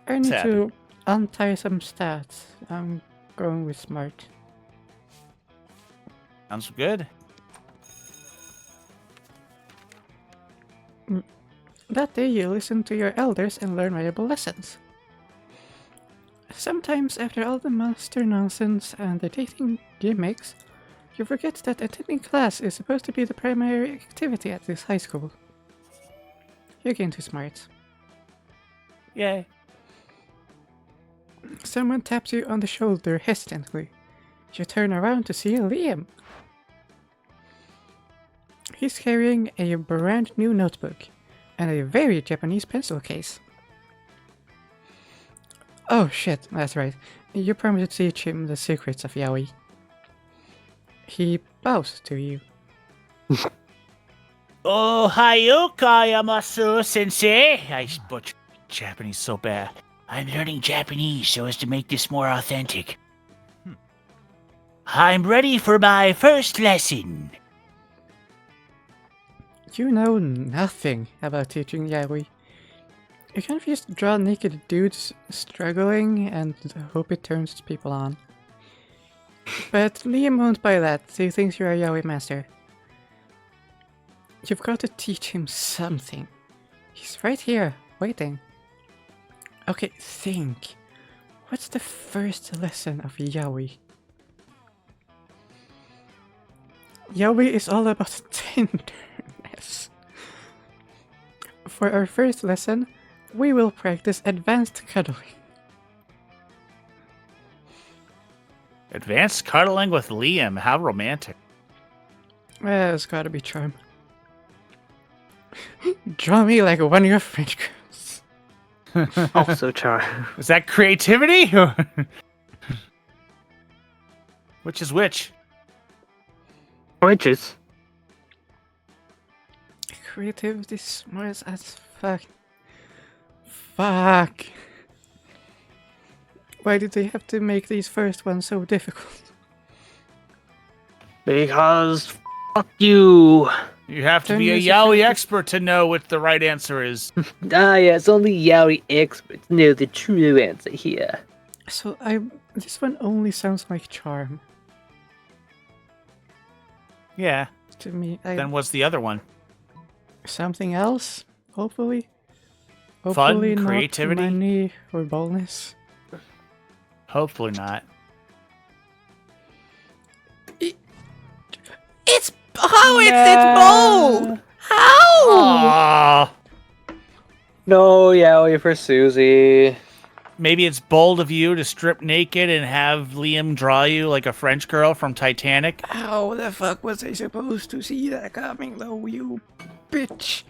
need Sad. to untie some stats. I'm going with smart. Sounds good. That day you listen to your elders and learn valuable lessons. Sometimes after all the monster nonsense and the dating gimmicks, you forget that attending class is supposed to be the primary activity at this high school. You gain 2 smarts. Yay. Someone taps you on the shoulder hesitantly. You turn around to see Liam. He's carrying a brand new notebook and a very Japanese pencil case. Oh shit, that's right. You promised to teach him the secrets of yaoi. He bows to you. Oh, hayoka yamasu sensei. I butchered Japanese so bad. I'm learning Japanese so as to make this more authentic. I'm ready for my first lesson. You know nothing about teaching yaoi. You can't just draw naked dudes struggling and hope it turns people on. But Liam won't buy that, he thinks you're a yaoi master. You've got to teach him something. He's right here, waiting. Okay, think. What's the first lesson of yaoi? Yaoi is all about tenderness. For our first lesson, we will practice advanced cuddling. Advanced cuddling with Liam. How romantic. It's gotta be charm. Draw me like one of your French girls. Also charm. Is that creativity? Which is which? Witches. Creativity smart as fuck. Fuck. Why did they have to make these first ones so difficult? Because fuck you. You have to Turn be a music yaoi up. expert to know what the right answer is. Yes, only yaoi experts know the true answer here. So this one only sounds like charm Yeah. to me. Then what's the other one? Something else, hopefully. Fun, Hopefully not creativity? money or boldness. Hopefully not. It's bold. How? Aww. No yaoi for Susie. Maybe it's bold of you to strip naked and have Liam draw you like a French girl from Titanic. How the fuck was I supposed to see that coming, though, you bitch?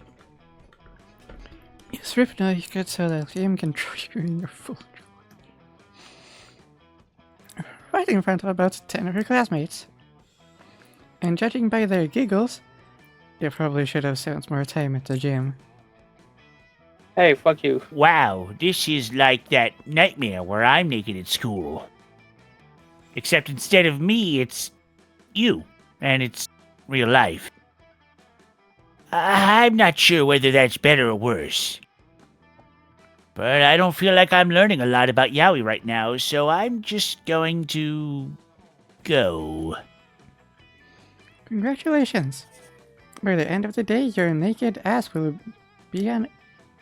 You strip naked so that Liam can draw you in your full drawing. Right in front of about 10 of your classmates. And judging by their giggles, you probably should have spent more time at the gym. Hey, fuck you. Wow, this is like that nightmare where I'm naked at school. Except instead of me, it's you. And it's real life. I'm not sure whether that's better or worse. But I don't feel like I'm learning a lot about yaoi right now, so I'm just going to go. Congratulations! By the end of the day, your naked ass will be an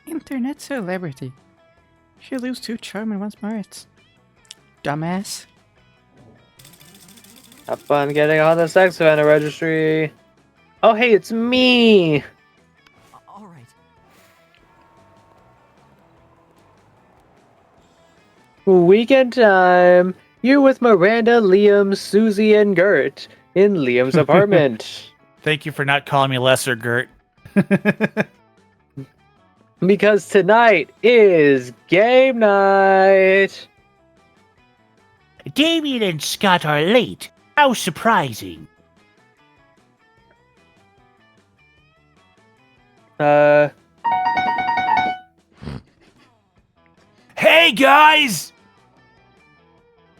internet celebrity. She lose to charming once more. It's dumbass. Have fun getting on the sex offender registry. Oh, hey, it's me! All right. Weekend time! You're with Miranda, Liam, Susie, and Gert in Liam's apartment. Thank you for not calling me lesser, Gert. Because tonight is game night! Damien and Scott are late. How surprising. Hey, guys!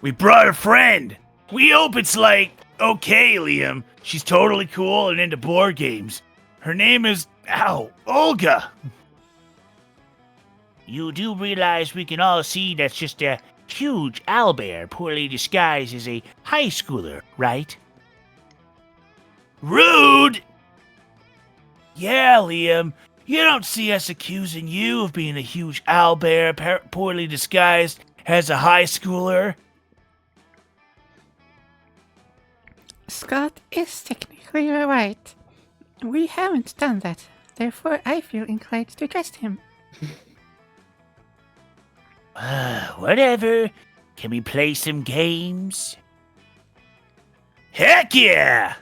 We brought a friend. We hope it's like, okay, Liam. She's totally cool and into board games. Her name is, Olga. You do realize we can all see that's just a huge owlbear poorly disguised as a high schooler, right? Rude! Yeah, Liam. You don't see us accusing you of being a huge owlbear poorly disguised as a high schooler. Scott is technically right. We haven't done that, therefore I feel inclined to trust him. Whatever. Can we play some games? Heck yeah!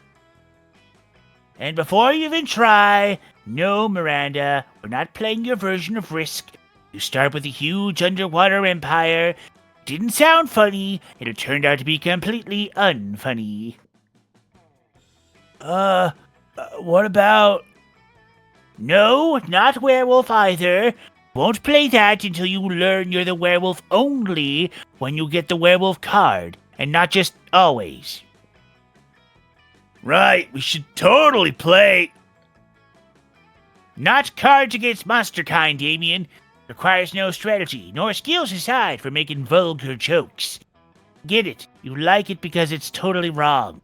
And before you even try, no, Miranda, we're not playing your version of Risk. You start with a huge underwater empire. Didn't sound funny, and it turned out to be completely unfunny. What about... No, not werewolf either. Won't play that until you learn you're the werewolf only when you get the werewolf card, and not just always. Right, we should totally play... Not Cards Against Monster kind, Damien. Requires no strategy, nor skills aside for making vulgar jokes. Get it. You like it because it's totally wrong.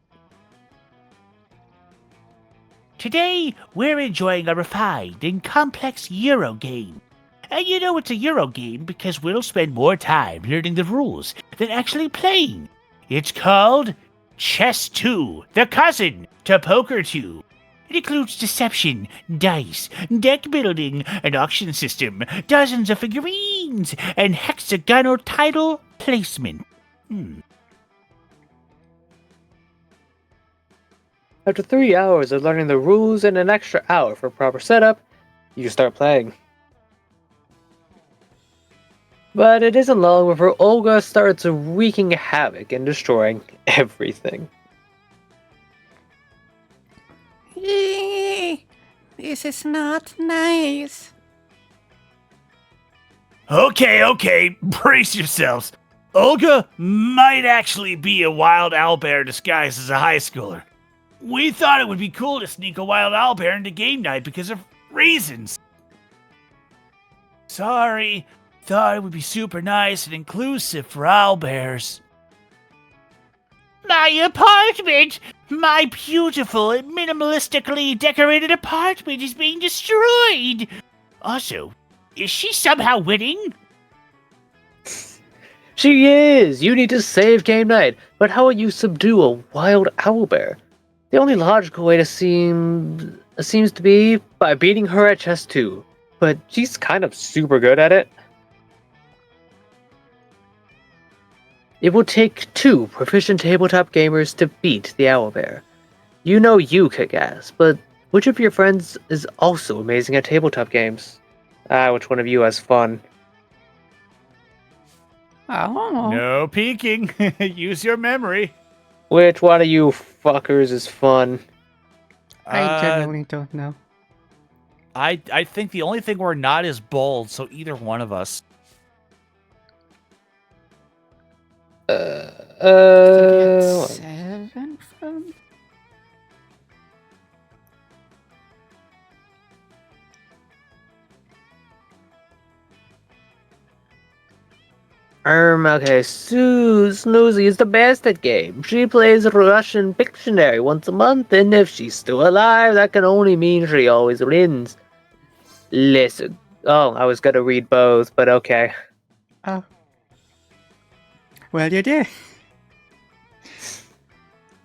Today, we're enjoying a refined and complex Euro game. And you know it's a Euro game because we'll spend more time learning the rules than actually playing. It's called Chess 2, the cousin to Poker 2. It includes deception, dice, deck building, an auction system, dozens of figurines, and hexagonal title placement. After 3 hours of learning the rules and an extra hour for proper setup, you start playing. But it isn't long before Olga starts wreaking havoc and destroying everything. This is not nice. Okay, brace yourselves. Olga might actually be a wild owlbear disguised as a high schooler. We thought it would be cool to sneak a wild owlbear into game night because of reasons. Sorry, thought it would be super nice and inclusive for owlbears. My apartment! My beautiful, minimalistically decorated apartment is being destroyed! Also, is she somehow winning? She is! You need to save game night, but how will you subdue a wild owlbear? The only logical way seems to be by beating her at chess 2, but she's kind of super good at it. It will take 2 proficient tabletop gamers to beat the owlbear. You know you kick ass, but which of your friends is also amazing at tabletop games? Which one of you has fun? Oh. No peeking. Use your memory. Which one of you fuckers is fun? I genuinely don't know. I think the only thing we're not is bold, so either one of us. Did you get 7 from? Okay, Snoozy is the best at games. She plays Russian Pictionary once a month, and if she's still alive, that can only mean she always wins. Listen. Oh, I was gonna read both, but okay. Oh. Well, you did.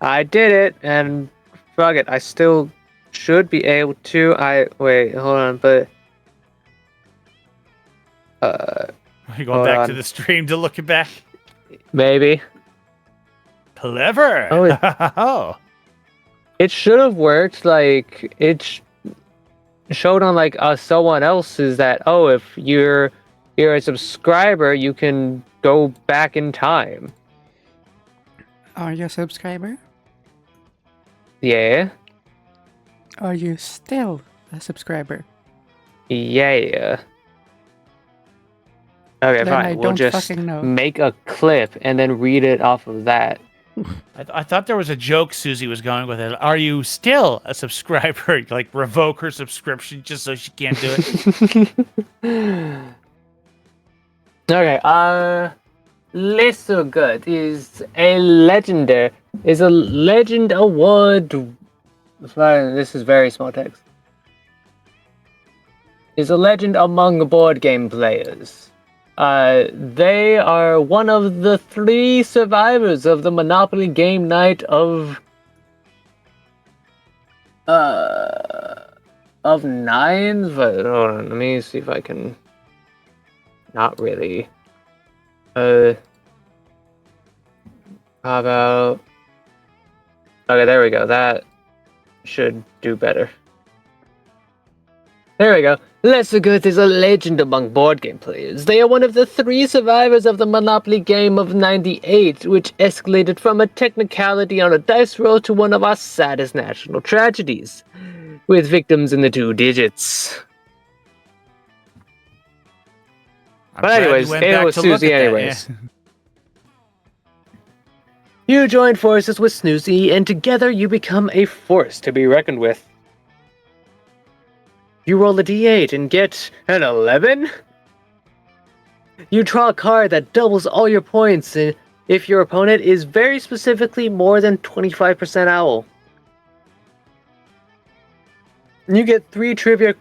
I did it, and fuck it, I still should be able to. Wait, hold on, but Are you going hold back on. to the stream to look it back? Maybe. Clever. Oh, it should have worked. Like it showed on like someone else's that if you're a subscriber, you can go back in time. Are you a subscriber? Yeah. Are you still a subscriber? Yeah. Okay, Then fine. I We'll don't just fucking know. make a clip and then read it off of that. I thought there was a joke Susie was going with it. Are you still a subscriber? Like, revoke her subscription just so she can't do it? Okay, Lesser Gut is a legend award. This is very small text. Is a legend among board game players. They are one of the 3 survivors of the Monopoly game night of 9. But hold on, let me see if I can. Not really. How about? Okay, there we go. That should do better. There we go. Lesser Gut is a legend among board game players. They are one of the 3 survivors of the Monopoly game of '98, which escalated from a technicality on a dice roll to one of our saddest national tragedies, with victims in the 2 digits. But anyways, it was Susie anyways. You join forces with Snoozy, and together you become a force to be reckoned with. You roll a d8 and get an 11? You draw a card that doubles all your points if your opponent is very specifically more than 25% owl. You get 3 trivia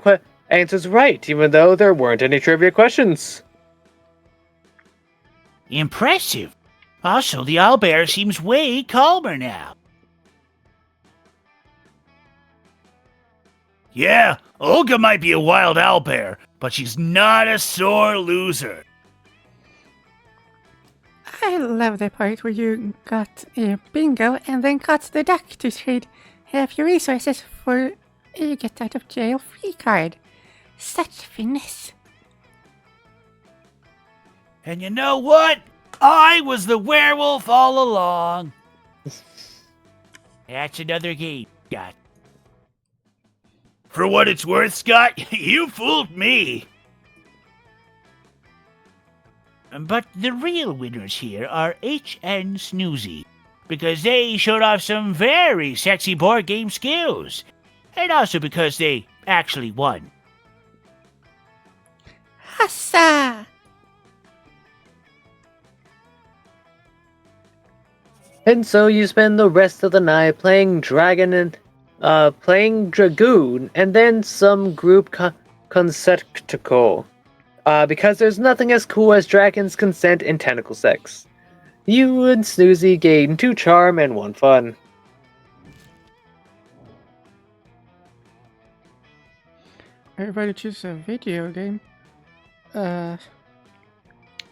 answers right, even though there weren't any trivia questions. Impressive. Also, the owlbear seems way calmer now. Yeah, Olga might be a wild owlbear, but she's not a sore loser. I love the part where you got a bingo and then got the duck to trade half your resources for a get out of jail free card. Such finesse. And you know what? I was the werewolf all along. That's another game, Scott. For what it's worth, Scott, you fooled me. But the real winners here are H and Snoozy, because they showed off some very sexy board game skills, and also because they actually won. Hassa! And so you spend the rest of the night playing Dragoon, and then some group concertico. Because there's nothing as cool as dragons, consent, and tentacle sex. You and Snoozy gain 2 charm and 1 fun. Everybody choose a video game.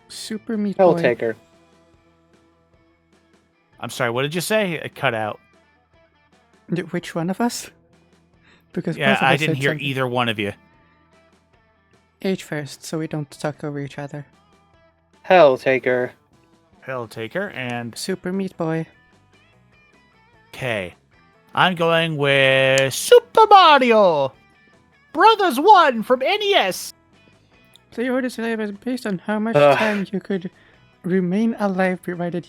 Super Meat Hell Boy. Taker. I'm sorry, what did you say? It cut out. Which one of us? Because Yeah, both of I us didn't said hear something. either one of you. H first, so we don't talk over each other. Hell Taker. Hell Taker and Super Meat Boy. K. I'm going with Super Mario. Brothers 1 from NES. The order delay was based on how much Ugh. time you could remain alive, provided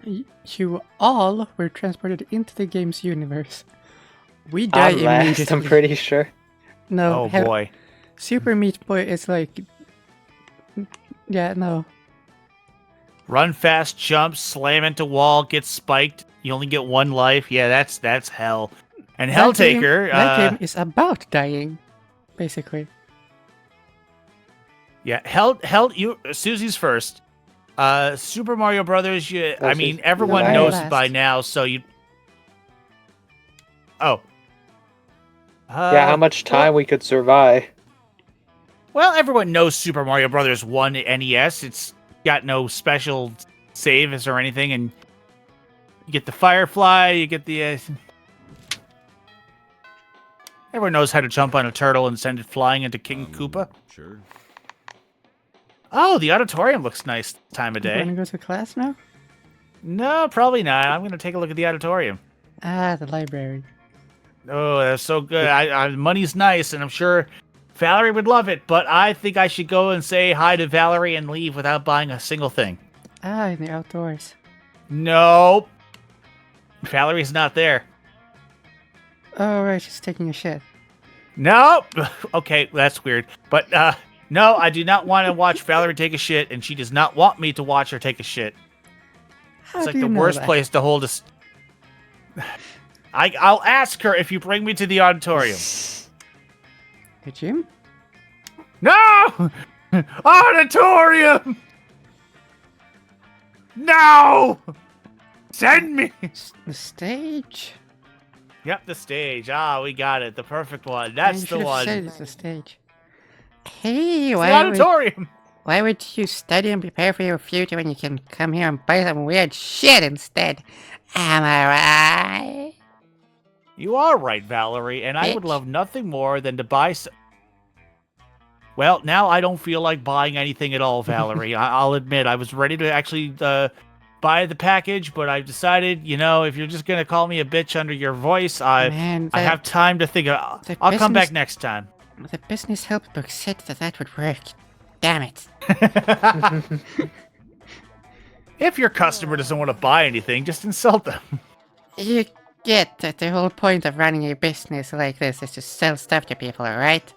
you all were transported into the game's universe. We die I'm last, immediately. I'm pretty sure. No. Oh boy. Super Meat Boy is like... Yeah, no. Run fast, jump, slam into wall, get spiked. You only get 1 life. Yeah, that's hell. And Helltaker. That game is about dying, basically. Yeah, Susie's first. Super Mario Brothers. I mean, everyone Mario knows last. by now. So you. Oh. Yeah, how much time we could survive. Well, everyone knows Super Mario Brothers 1 NES. It's got no special saves or anything, and you get the Firefly. You get the. Everyone knows how to jump on a turtle and send it flying into King Koopa. Sure. Oh, the auditorium looks nice this time of You day. wanna go to class now? No, probably not. I'm going to take a look at the auditorium. Ah, the library. Oh, that's so good. Money's nice, and I'm sure Valerie would love it, but I think I should go and say hi to Valerie and leave without buying a single thing. Ah, in the outdoors. Nope. Valerie's not there. Oh, right, she's taking a shit. Nope. Okay, that's weird. But, no, I do not want to watch Valerie take a shit, and she does not want me to watch her take a shit. How It's like do you the know worst that? place to hold us. I'll ask her if you bring me to the auditorium. The gym? No! Auditorium! No! Send me! The stage? Yep, the stage. Ah, we got it. The perfect one. You That's the should have one. said It's it's the stage. Hey, the why would you study and prepare for your future when you can come here and buy some weird shit instead? Am I right? You are right, Valerie, and I would Bitch. love nothing more than to buy some... Well, now I don't feel like buying anything at all, Valerie. I'll admit, I was ready to actually buy the package, but I've decided, if you're just going to call me a bitch under your voice, Man, I have time to think. I'll come back next time. The business help book said that would work. Damn it. If your customer doesn't want to buy anything, just insult them. You get that the whole point of running a business like this is to sell stuff to people, alright?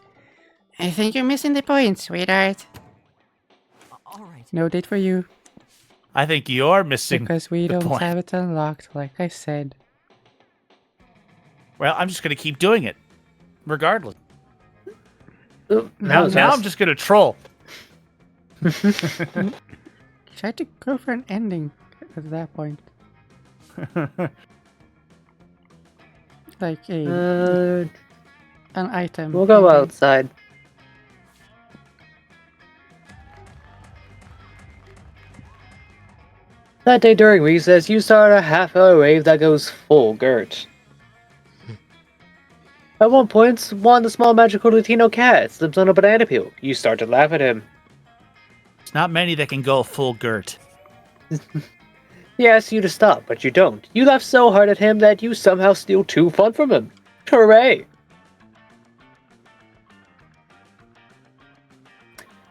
I think you're missing the point, sweetheart. All right. No date for you, I think you're missing because we the don't point. have it unlocked, like I said. Well, I'm just going to keep doing it, regardless. Oop, that Now was I'm fast. just going to troll. Try to go for an ending at that point. Like an item. We'll go ending. outside. That day during recess, you start a half-hour rave that goes full GURT. At one point, one the small magical Latino cat slips on a banana peel. You start to laugh at him. It's not many that can go full GURT. He asks you to stop, but you don't. You laugh so hard at him that you somehow steal 2 fun from him. Hooray!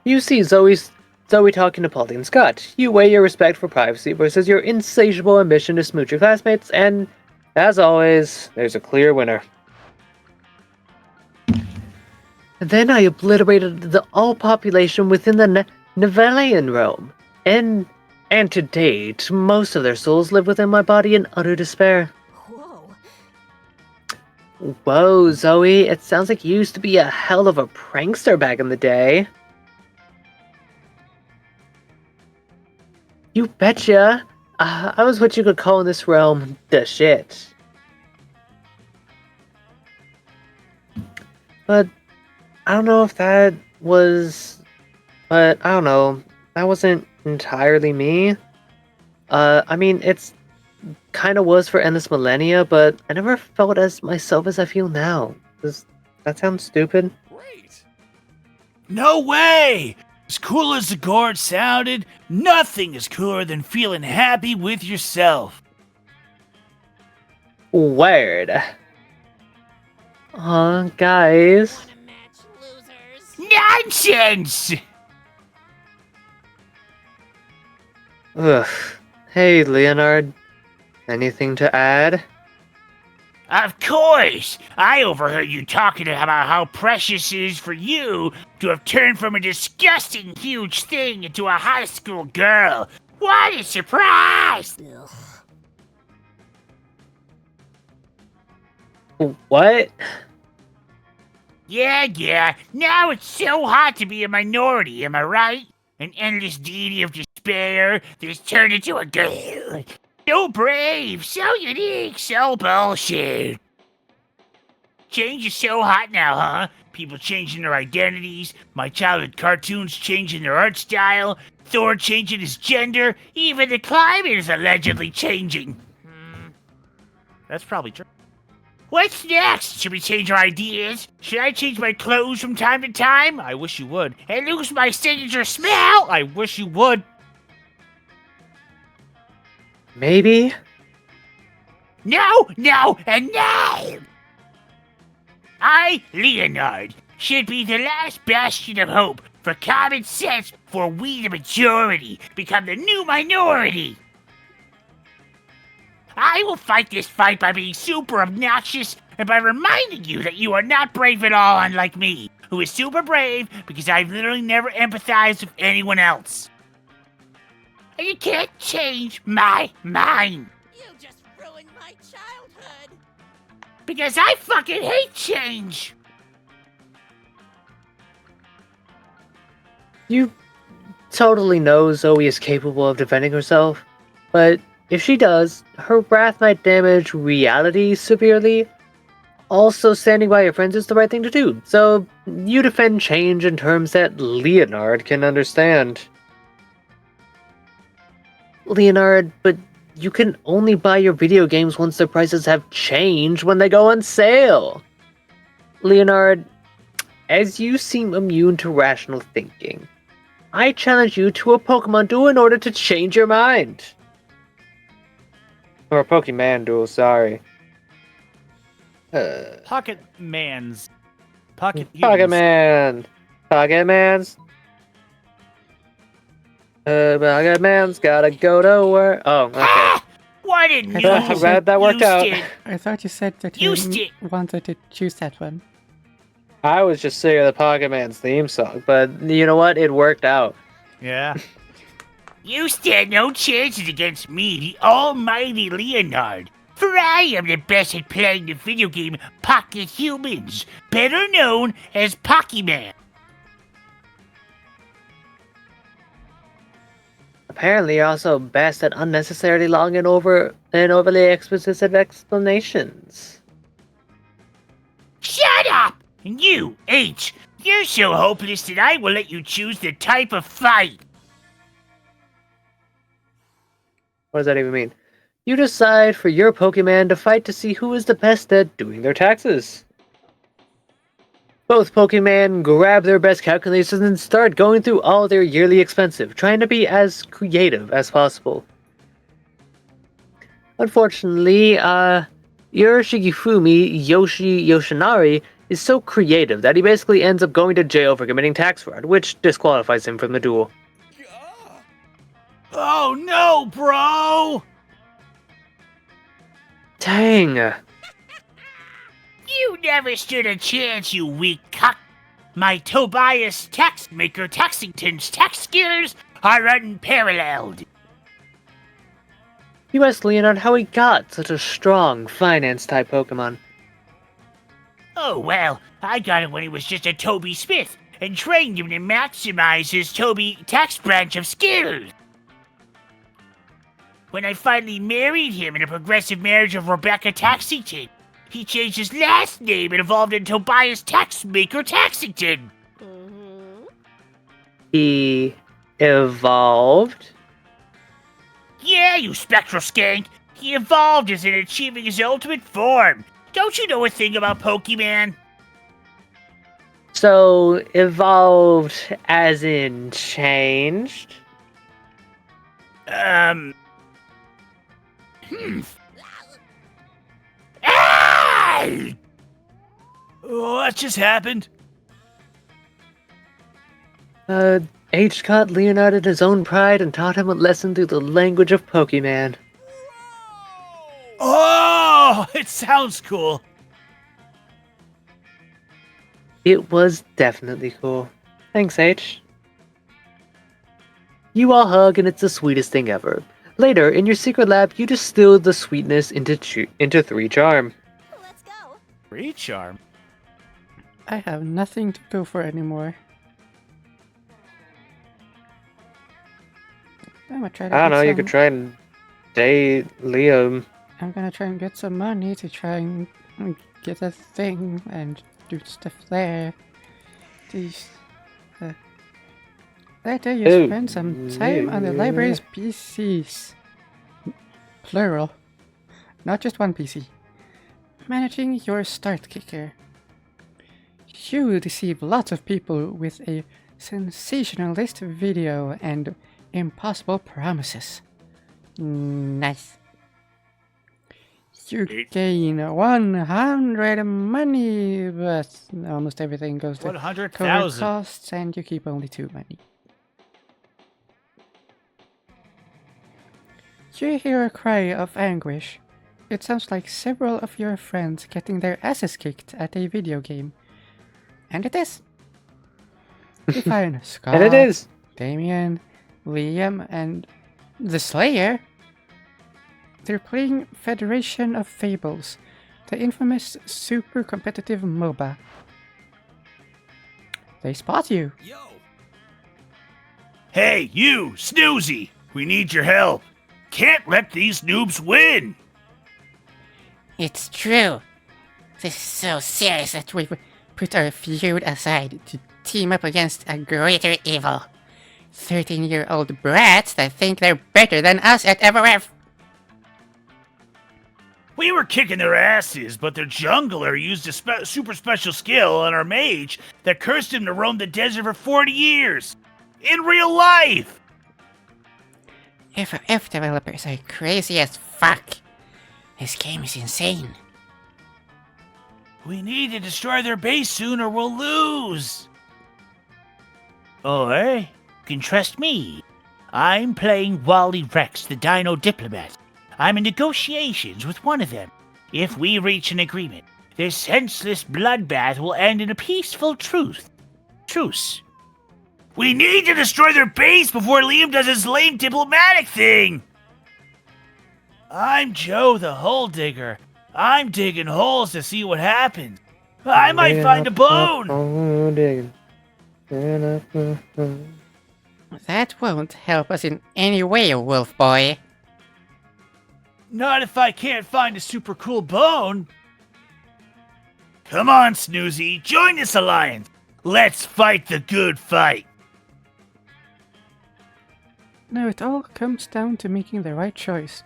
You see Zoe talking to Polly and Scott. You weigh your respect for privacy versus your insatiable ambition to smooch your classmates, and, as always, there's a clear winner. Then I obliterated the all population within the Nevellian realm, and to date, most of their souls live within my body in utter despair. Whoa. Whoa, Zoe, it sounds like you used to be a hell of a prankster back in the day. You betcha. I was what you could call in this realm the shit. But I don't know if that was... But I don't know. That wasn't entirely me. I mean, it's kind of was for endless millennia, but I never felt as myself as I feel now. Does that sound stupid? Great. No way! As cool as the GURT sounded, nothing is cooler than feeling happy with yourself. Word. Guys. nonsense! Ugh. Hey, Leonard. Anything to add? Of course! I overheard you talking about how precious it is for you to have turned from a disgusting huge thing into a high school girl. What a surprise! What? Yeah. Now it's so hot to be a minority, am I right? An endless deity of despair that's turned into a girl. So brave, so unique, so bullshit. Change is so hot now, huh? People changing their identities, my childhood cartoons changing their art style, Thor changing his gender, even the climate is allegedly changing. That's probably true. What's next? Should we change our ideas? Should I change my clothes from time to time? I wish you would. And lose my signature smell? I wish you would. Maybe? No, and no! I, Leonard, should be the last bastion of hope for common sense for we the majority become the new minority. I will fight this fight by being super obnoxious and by reminding you that you are not brave at all, unlike me, who is super brave because I've literally never empathized with anyone else. And you can't change my mind. You just ruined my childhood. Because I fucking hate change. You totally know Zoe is capable of defending herself, but if she does, her wrath might damage reality severely. Also, standing by your friends is the right thing to do, so you defend change in terms that Leonard can understand. Leonard, but you can only buy your video games once their prices have changed when they go on sale. Leonard, as you seem immune to rational thinking, I challenge you to a Pokemon duel in order to change your mind. Or a Pokemon duel, sorry. Pocket Mans. Pocket Pocketman! Pocketman's. Pocketman's gotta go to work. Oh, okay. Ah! What a I thought you new said- that worked out. Houston. I thought you said that You you sti- wanted to choose that one. I was just sick of the Pocketman's theme song, but you know what? It worked out. Yeah. You stand no chances against me, the almighty Leonard. For I am the best at playing the video game Pocket Humans, better known as Pokemon. Apparently, you're also best at unnecessarily long and overly expositive explanations. Shut up! And you, H, you're so hopeless that I will let you choose the type of fight. What does that even mean? You decide for your Pokemon to fight to see who is the best at doing their taxes. Both Pokemon grab their best calculators and start going through all their yearly expenses, trying to be as creative as possible. Unfortunately, your Shigifumi Yoshinari is so creative that he basically ends up going to jail for committing tax fraud, which disqualifies him from the duel. Oh no, bro! Dang. You never stood a chance, you weak cuck. My Tobias Taxmaker Taxington's tax skills are unparalleled. You asked Leonard how he got such a strong finance-type Pokemon. Oh, well, I got it when he was just a Toby Smith and trained him to maximize his Toby tax branch of skills. When I finally married him in a progressive marriage of Rebecca Taxington, he changed his last name and evolved into Tobias Taxmaker Taxington. He evolved? Yeah, you spectral skank. He evolved as in achieving his ultimate form. Don't you know a thing about Pokemon? So, evolved as in changed? Ah! What just happened? H caught Leonard in his own pride and taught him a lesson through the language of Pokemon. Oh, it sounds cool. It was definitely cool. Thanks, H. You all hug and it's the sweetest thing ever. Later, in your secret lab, you distill the sweetness into 3 charm. Let's go. Free charm. I have nothing to go for anymore. I'm gonna try to I don't get know, you some- could try and date Liam. I'm gonna try and get some money to try and get a thing and do stuff there. These, later you Oh, spend some time on the library's PCs. Plural. Not just one PC. Managing your start kicker. You will deceive lots of people with a sensationalist video and impossible promises. Nice. You gain 100 money, but almost everything goes to cover 100,000. costs and you keep only 2 money. You hear a cry of anguish. It sounds like several of your friends getting their asses kicked at a video game. And it is. You find Scott, And it is. Damien, Liam, and the Slayer. They're playing Federation of Fables, the infamous super competitive MOBA. They spot you. Yo! Hey, you, Snoozy! We need your help. Can't let these noobs win. It's true. This is so serious that we've put our feud aside to team up against a greater evil. 13-year-old brats that think they're better than us at everywhere. We were kicking their asses, but their jungler used a super special skill on our mage that cursed him to roam the desert for 40 years. In real life! FF developers are crazy as fuck. This game is insane. We need to destroy their base soon or we'll lose. Or, you can trust me. I'm playing Wally Rex, the Dino Diplomat. I'm in negotiations with one of them. If we reach an agreement, this senseless bloodbath will end in a peaceful truce. We need to destroy their base before Liam does his lame diplomatic thing! I'm Joe the Hole Digger. I'm digging holes to see what happens. I might find a bone! That won't help us in any way, Wolf Boy. Not if I can't find a super cool bone. Come on, Snoozy, join this alliance. Let's fight the good fight. Now it all comes down to making the right choice.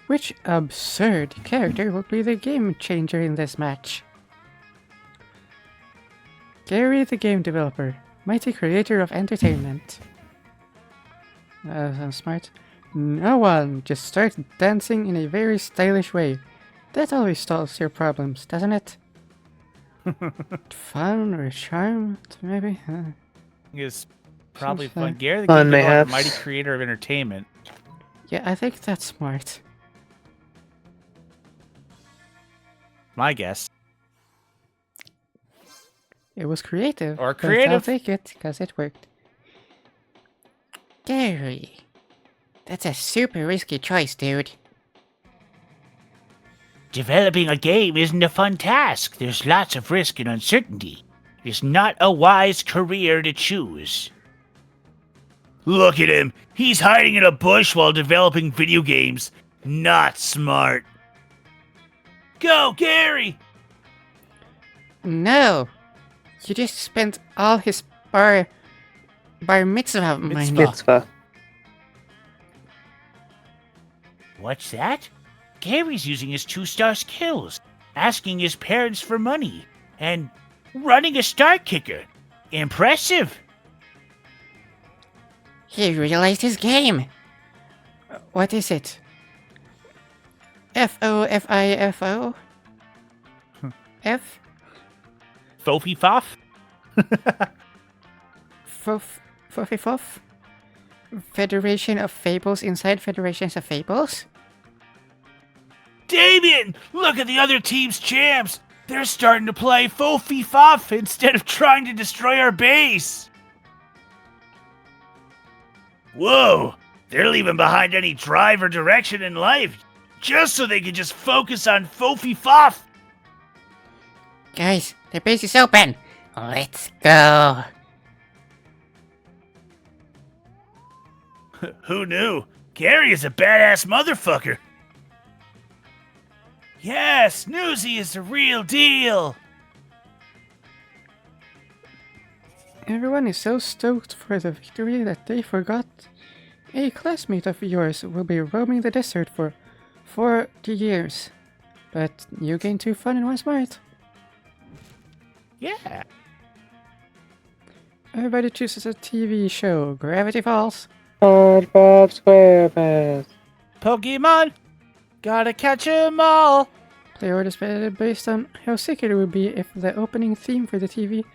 Which absurd character will be the game changer in this match? Gary the game developer, mighty creator of entertainment. I'm smart. No one, just start dancing in a very stylish way. That always solves your problems, doesn't it? Fun or charm, maybe? Is probably Seems fun. like- Gary the Fun, Game Developer, mayhaps. mighty creator of entertainment. Yeah, I think that's smart. My guess. It was creative. Or but I'll creative. take it, because it worked. Gary. That's a super risky choice, dude. Developing a game isn't a fun task. There's lots of risk and uncertainty. It's not a wise career to choose. Look at him. He's hiding in a bush while developing video games. Not smart. Go, Gary! No. You just spent all his bar mitzvah money. Mitzvah. What's that? Gary's using his 2-star skills, asking his parents for money, and running a start kicker. Impressive. He realized his game. What is it? FOFIFO? F? Fofi Foff? Fofifof? Federation of Fables inside Federations of Fables? Damien, look at the other team's champs. They're starting to play fo-fi-fof instead of trying to destroy our base. Whoa, they're leaving behind any drive or direction in life just so they can just focus on fo-fi-fof. Guys, their base is open. Let's go. Who knew? Gary is a badass motherfucker. Yes, Newsy is the real deal. Everyone is so stoked for the victory that they forgot a classmate of yours will be roaming the desert for 40 years. But you gain 2 fun and 1 smart. Yeah. Everybody chooses a TV show. Gravity Falls. SpongeBob SquarePants. Pokemon, gotta catch 'em all. Play orders based on how sick it would be if the opening theme for the TV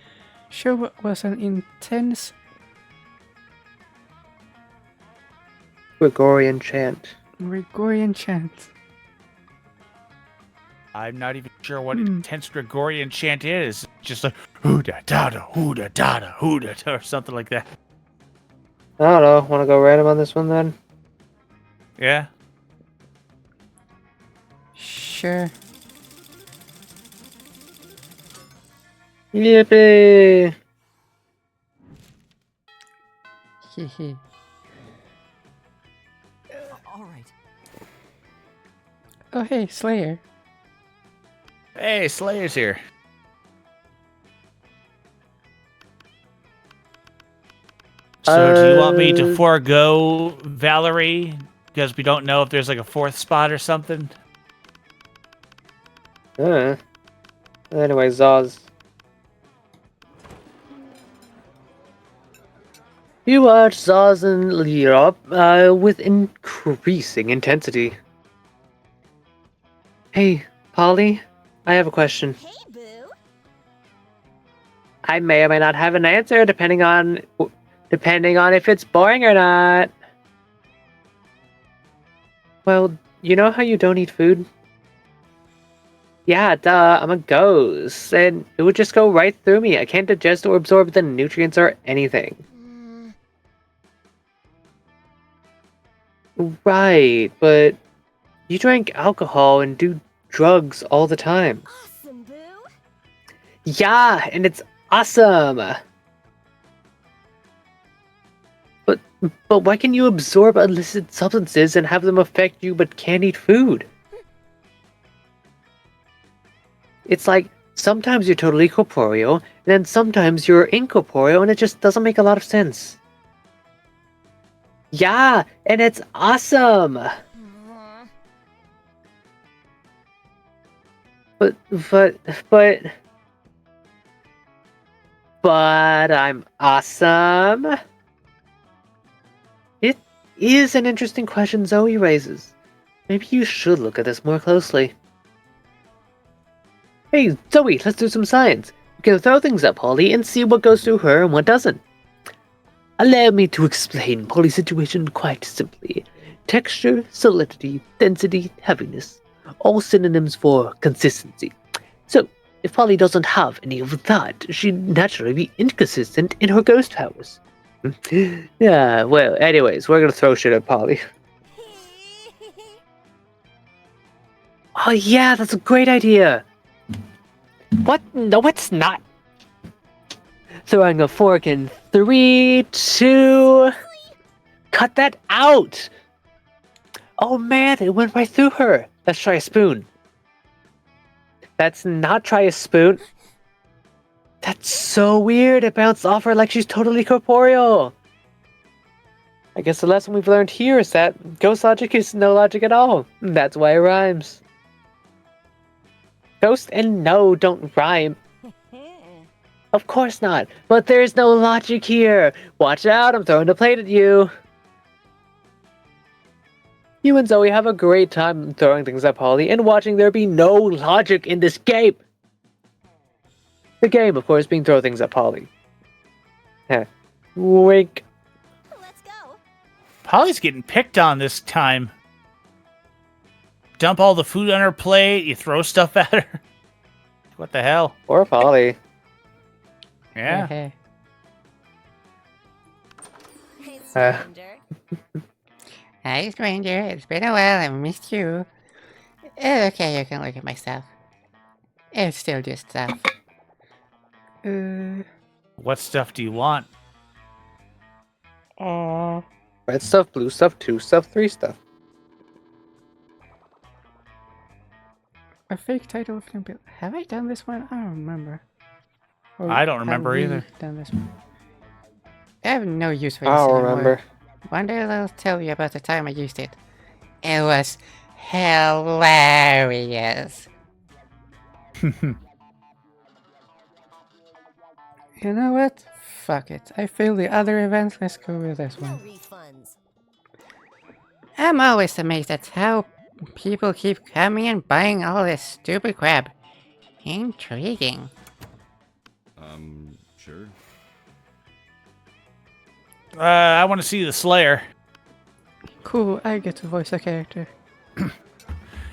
show was an intense Gregorian chant. Gregorian chant. I'm not even sure what intense Gregorian chant is. Just like hoo-da-da-da, or something like that. I don't know. Want to go random on this one then? Yeah. Sure. Yippee! Hehe. All right. Oh hey, Slayer. Hey, Slayer's here. So do you want me to forego Valerie? Because we don't know if there's like a 4th spot or something? Anyway, Zaz. You watch Zaz and Europe with increasing intensity. Hey, Polly, I have a question. Hey, Boo. I may or may not have an answer depending on if it's boring or not. Well, you know how you don't eat food? Yeah, duh, I'm a ghost, and it would just go right through me. I can't digest or absorb the nutrients or anything. Right, but you drink alcohol and do drugs all the time. Awesome, Boo. Yeah, and it's awesome! But why can you absorb illicit substances and have them affect you but can't eat food? It's like, sometimes you're totally corporeal, and then sometimes you're incorporeal, and it just doesn't make a lot of sense. Yeah, and it's awesome! But I'm awesome? It is an interesting question Zoe raises. Maybe you should look at this more closely. Hey, Zoe, let's do some science. We can throw things at Polly and see what goes through her and what doesn't. Allow me to explain Polly's situation quite simply. Texture, solidity, density, heaviness. All synonyms for consistency. So, if Polly doesn't have any of that, she'd naturally be inconsistent in her ghost powers. Yeah, well, anyways, we're gonna throw shit at Polly. Oh yeah, that's a great idea! What? No, it's not! Throwing a fork in 3, 2... Cut that out! Oh man, it went right through her! Let's try a spoon. That's not try a spoon. That's so weird, it bounced off her like she's totally corporeal! I guess the lesson we've learned here is that ghost logic is no logic at all. That's why it rhymes. Ghost and no don't rhyme. Of course not, but there's no logic here. Watch out, I'm throwing a plate at you. You and Zoe have a great time throwing things at Polly and watching there be no logic in this game. The game, of course, being throw things at Polly. Wink. Let's go. Polly's getting picked on this time. Dump all the food on her plate, you throw stuff at her. What the hell? Poor Polly. Yeah. Hey. Hey, stranger. Hi, stranger. It's been a while. I missed you. Okay, you can look at my stuff. It's still just stuff. What stuff do you want? Red stuff, blue stuff, 2 stuff, 3 stuff. A fake title of Olympic. Have I done this one? I don't remember. Or I don't have remember we either. Done this one? I have no use for this I don't anymore. remember. One day I'll tell you about the time I used it. It was hilarious. You know what? Fuck it. I failed the other events. Let's go with this No one. refunds. I'm always amazed at how people keep coming and buying all this stupid crap. Intriguing. Sure. I want to see the Slayer. Cool, I get to voice a character.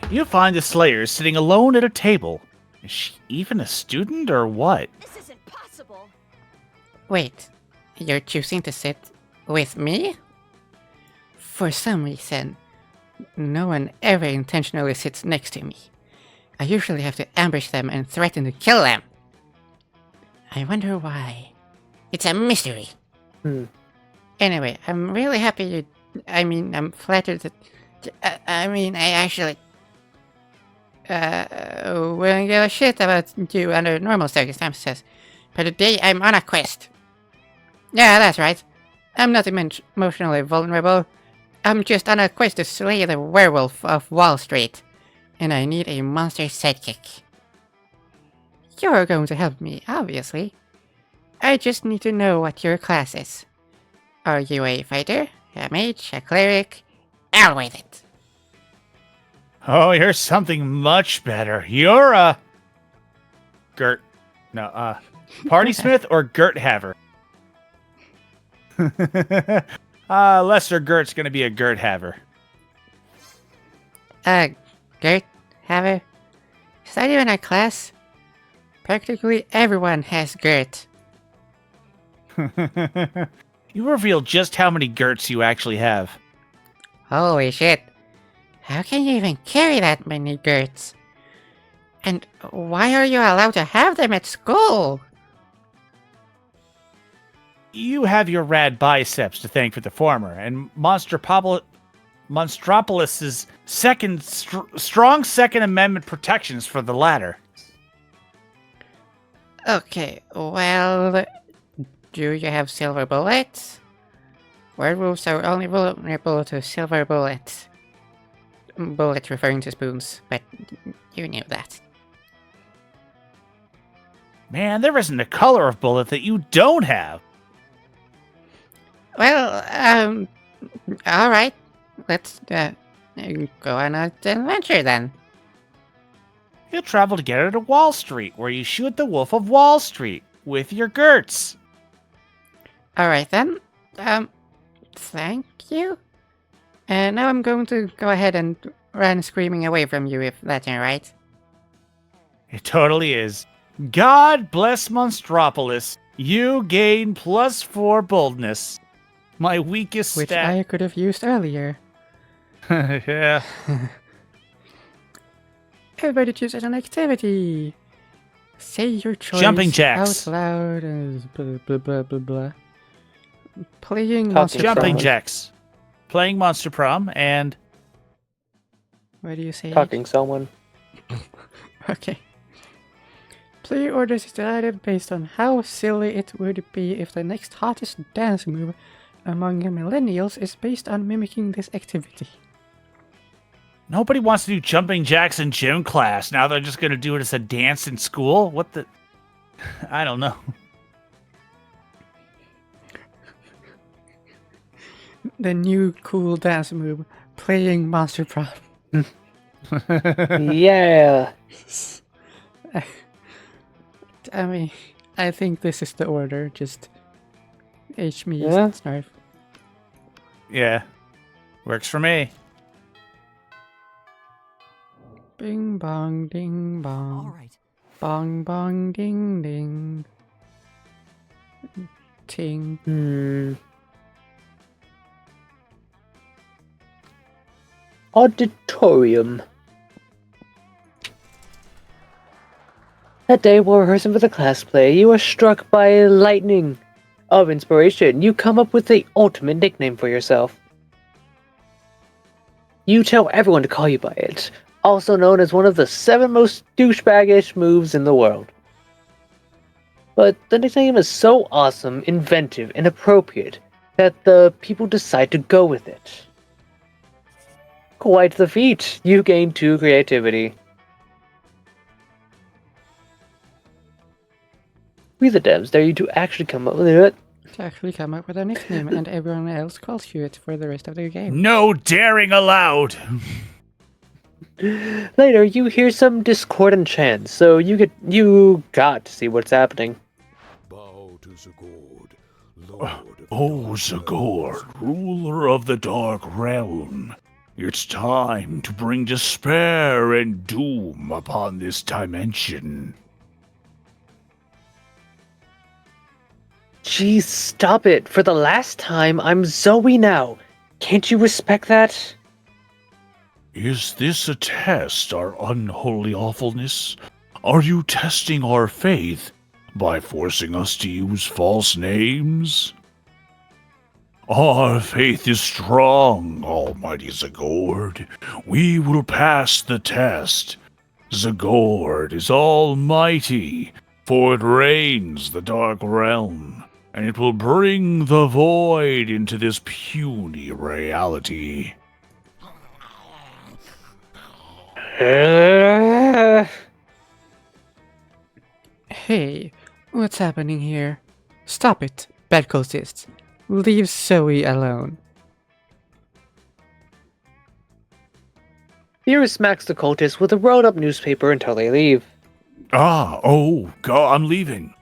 You find the Slayer sitting alone at a table. Is she even a student or what? This isn't possible. Wait, you're choosing to sit with me? For some reason, no one ever intentionally sits next to me. I usually have to ambush them and threaten to kill them. I wonder why. It's a mystery. Anyway, I'm really happy you... I'm flattered that... I actually... wouldn't give a shit about you under normal circumstances. But today I'm on a quest. Yeah, that's right. I'm not emotionally vulnerable. I'm just on a quest to slay the werewolf of Wall Street. And I need a monster sidekick. You're going to help me, obviously. I just need to know what your class is. Are you a fighter, a mage, a cleric? I'll wait it. Oh, you're something much better. You're a... GURT. No, Party Smith or GURT Haver? Lesser GURT's gonna be a GURT Haver. GURT, Haver? Is that even a class? Practically everyone has GURT. You reveal just how many GURTs you actually have. Holy shit. How can you even carry that many GURTs? And why are you allowed to have them at school? You have your rad biceps to thank for the former, and Monstropolis's strong Second Amendment protections for the latter. Okay, well... Do you have silver bullets? Werewolves are only vulnerable to silver bullets. Bullets referring to spoons, but you knew that. Man, there isn't a color of bullet that you don't have. Well, alright. Let's, go on an adventure then. You'll travel together to Wall Street, where you shoot the Wolf of Wall Street with your GURTs. Alright then. Thank you. And now I'm going to go ahead and run screaming away from you, if that's alright. It totally is. God bless Monstropolis. You gain +4 boldness. My weakest Which stat. I could have used earlier. Yeah. Everybody chooses an activity. Say your choice Jumping jacks. out loud and blah blah blah blah blah. Playing Talking Monster Jumping Prom. jacks. Playing Monster Prom and... What do you say? Talking someone. Okay. Player orders is decided based on how silly it would be if the next hottest dance move among millennials is based on mimicking this activity. Nobody wants to do jumping jacks in gym class. Now they're just going to do it as a dance in school? What the... I don't know. The new cool dance move, playing Monster Prom. Yeah. I mean, I think this is the order, just HME Yeah. Snarf. Yeah. Works for me. Bing bong ding bong. All right. Bong bong ding ding. Ting. Auditorium. That day, while rehearsing for the class play, you were struck by lightning of inspiration. You come up with the ultimate nickname for yourself. You tell everyone to call you by it, also known as one of the 7 most douchebaggish moves in the world. But the nickname is so awesome, inventive, and appropriate that the people decide to go with it. Quite the feat. You gain 2 creativity. We the devs dare you to actually come up with it. To actually come up with a nickname, and everyone else calls you it for the rest of the game. No daring allowed. Later, you hear some discordant chants, so you got to see what's happening. Bow to the god, Lord of Oh, Zagor, ruler of the Dark Realm. It's time to bring despair and doom upon this dimension. Jeez, stop it. For the last time, I'm Zoe now. Can't you respect that? Is this a test, our unholy awfulness? Are you testing our faith by forcing us to use false names? Our faith is strong, almighty Zagord. We will pass the test. Zagord is almighty, for it reigns the Dark Realm, and it will bring the void into this puny reality. Hey, what's happening here? Stop it, bad cultists. Leave Zoe alone. Beerus smacks the cultist with a rolled up newspaper until they leave. Oh, God, I'm leaving.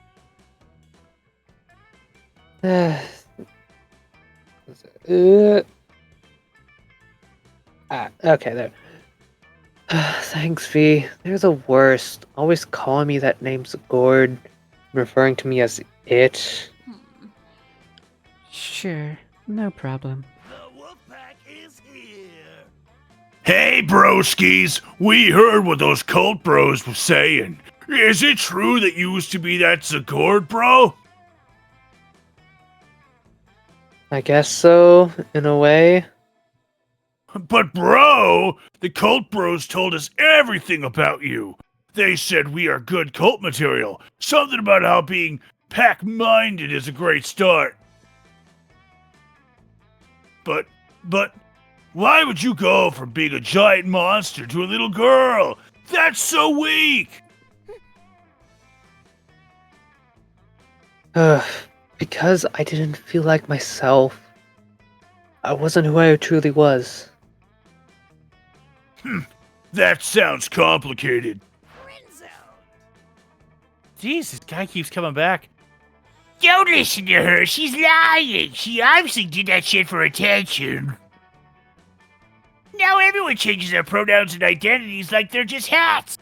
Okay, there. Thanks, V. They're the worst. Always calling me that name's Gord, referring to me as it. Sure, no problem. The Wolfpack is here. Hey, broskies! We heard what those cult bros were saying. Is it true that you used to be that Zagord bro? I guess so, in a way. But bro, the cult bros told us everything about you. They said we are good cult material. Something about how being pack-minded is a great start. But, why would you go from being a giant monster to a little girl? That's so weak! Because I didn't feel like myself. I wasn't who I truly was. That sounds complicated. Jeez, this guy keeps coming back. Don't listen to her. She's lying. She obviously did that shit for attention. Now everyone changes their pronouns and identities like they're just hats.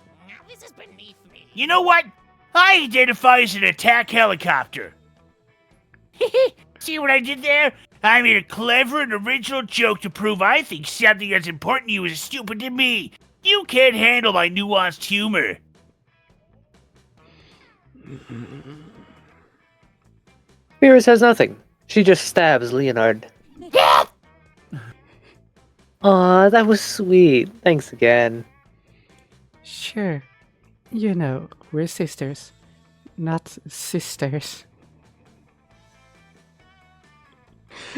This is beneath me. You know what? I identify as an attack helicopter. See what I did there? I made a clever and original joke to prove I think something as important to you is as stupid to me. You can't handle my nuanced humor. Beerus says nothing. She just stabs Leonard. Aw, that was sweet. Thanks again. Sure. You know, we're sisters. Not sisters.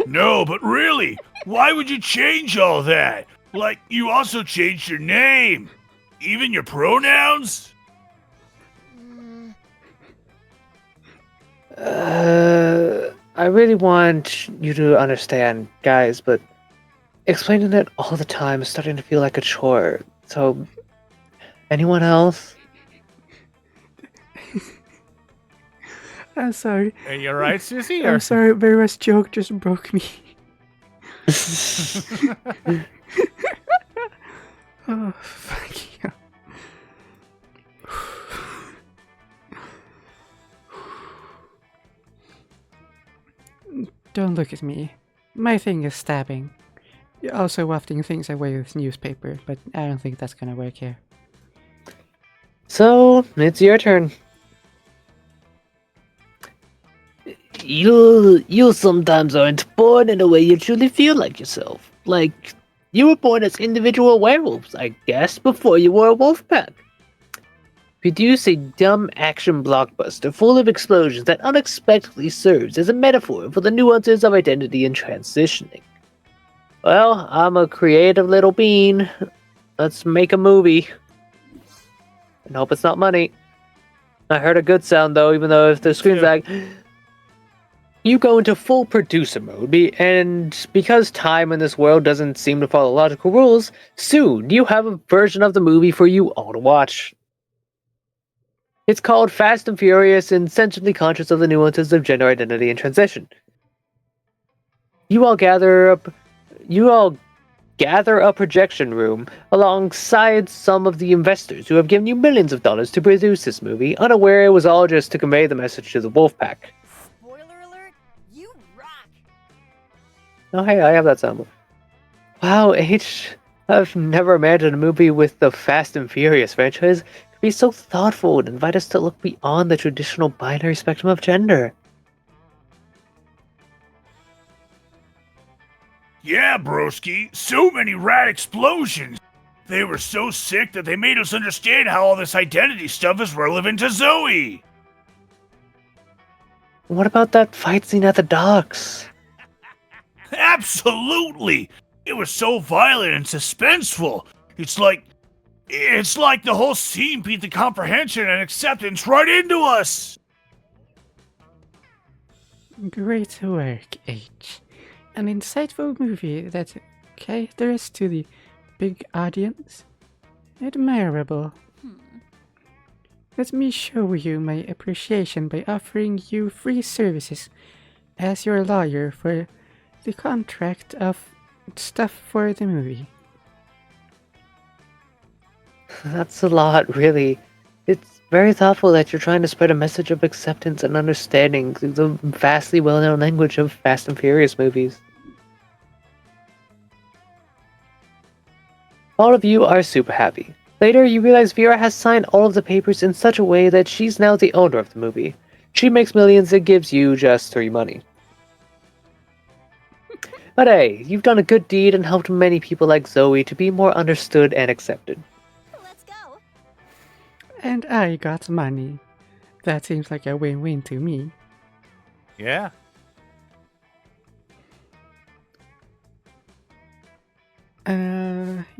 No, but really, why would you change all that? Like, you also changed your name. Even your pronouns? I really want you to understand, guys, but explaining it all the time is starting to feel like a chore. So, anyone else? I'm sorry. Are you alright, Sissy? I'm sorry, Vera's joke just broke me. Oh, fuck you. Don't look at me. My thing is stabbing. You're also wafting things away with newspaper, but I don't think that's gonna work here. So, it's your turn. You sometimes aren't born in a way you truly feel like yourself. Like, you were born as individual werewolves, I guess, before you were a wolf pack. Produce a dumb action blockbuster full of explosions that unexpectedly serves as a metaphor for the nuances of identity and transitioning. Well, I'm a creative little bean. Let's make a movie. And hope it's not money. I heard a good sound though, even though if the screen's like... You go into full producer mode, and because time in this world doesn't seem to follow logical rules, soon you have a version of the movie for you all to watch. It's called Fast and Furious and sensibly conscious of the nuances of gender identity and transition. You all gather a projection room alongside some of the investors who have given you millions of dollars to produce this movie, unaware it was all just to convey the message to the Wolfpack. Spoiler alert, you rock! Oh hey, I have that sound. Wow, H, I've never imagined a movie with the Fast and Furious franchise could be so thoughtful and invite us to look beyond the traditional binary spectrum of gender. Yeah, broski, so many rad explosions. They were so sick that they made us understand how all this identity stuff is relevant to Zoe. What about that fight scene at the docks? Absolutely. It was so violent and suspenseful. It's like the whole scene beat the comprehension and acceptance right into us. Great work, H. An insightful movie that caters to the big audience. Admirable. Let me show you my appreciation by offering you free services as your lawyer for the contract of stuff for the movie. That's a lot, really. It's very thoughtful that you're trying to spread a message of acceptance and understanding through the vastly well-known language of Fast and Furious movies. All of you are super happy. Later, you realize Vera has signed all of the papers in such a way that she's now the owner of the movie. She makes millions and gives you just free money. But hey, you've done a good deed and helped many people like Zoe to be more understood and accepted. Let's go! And I got money. That seems like a win-win to me. Yeah.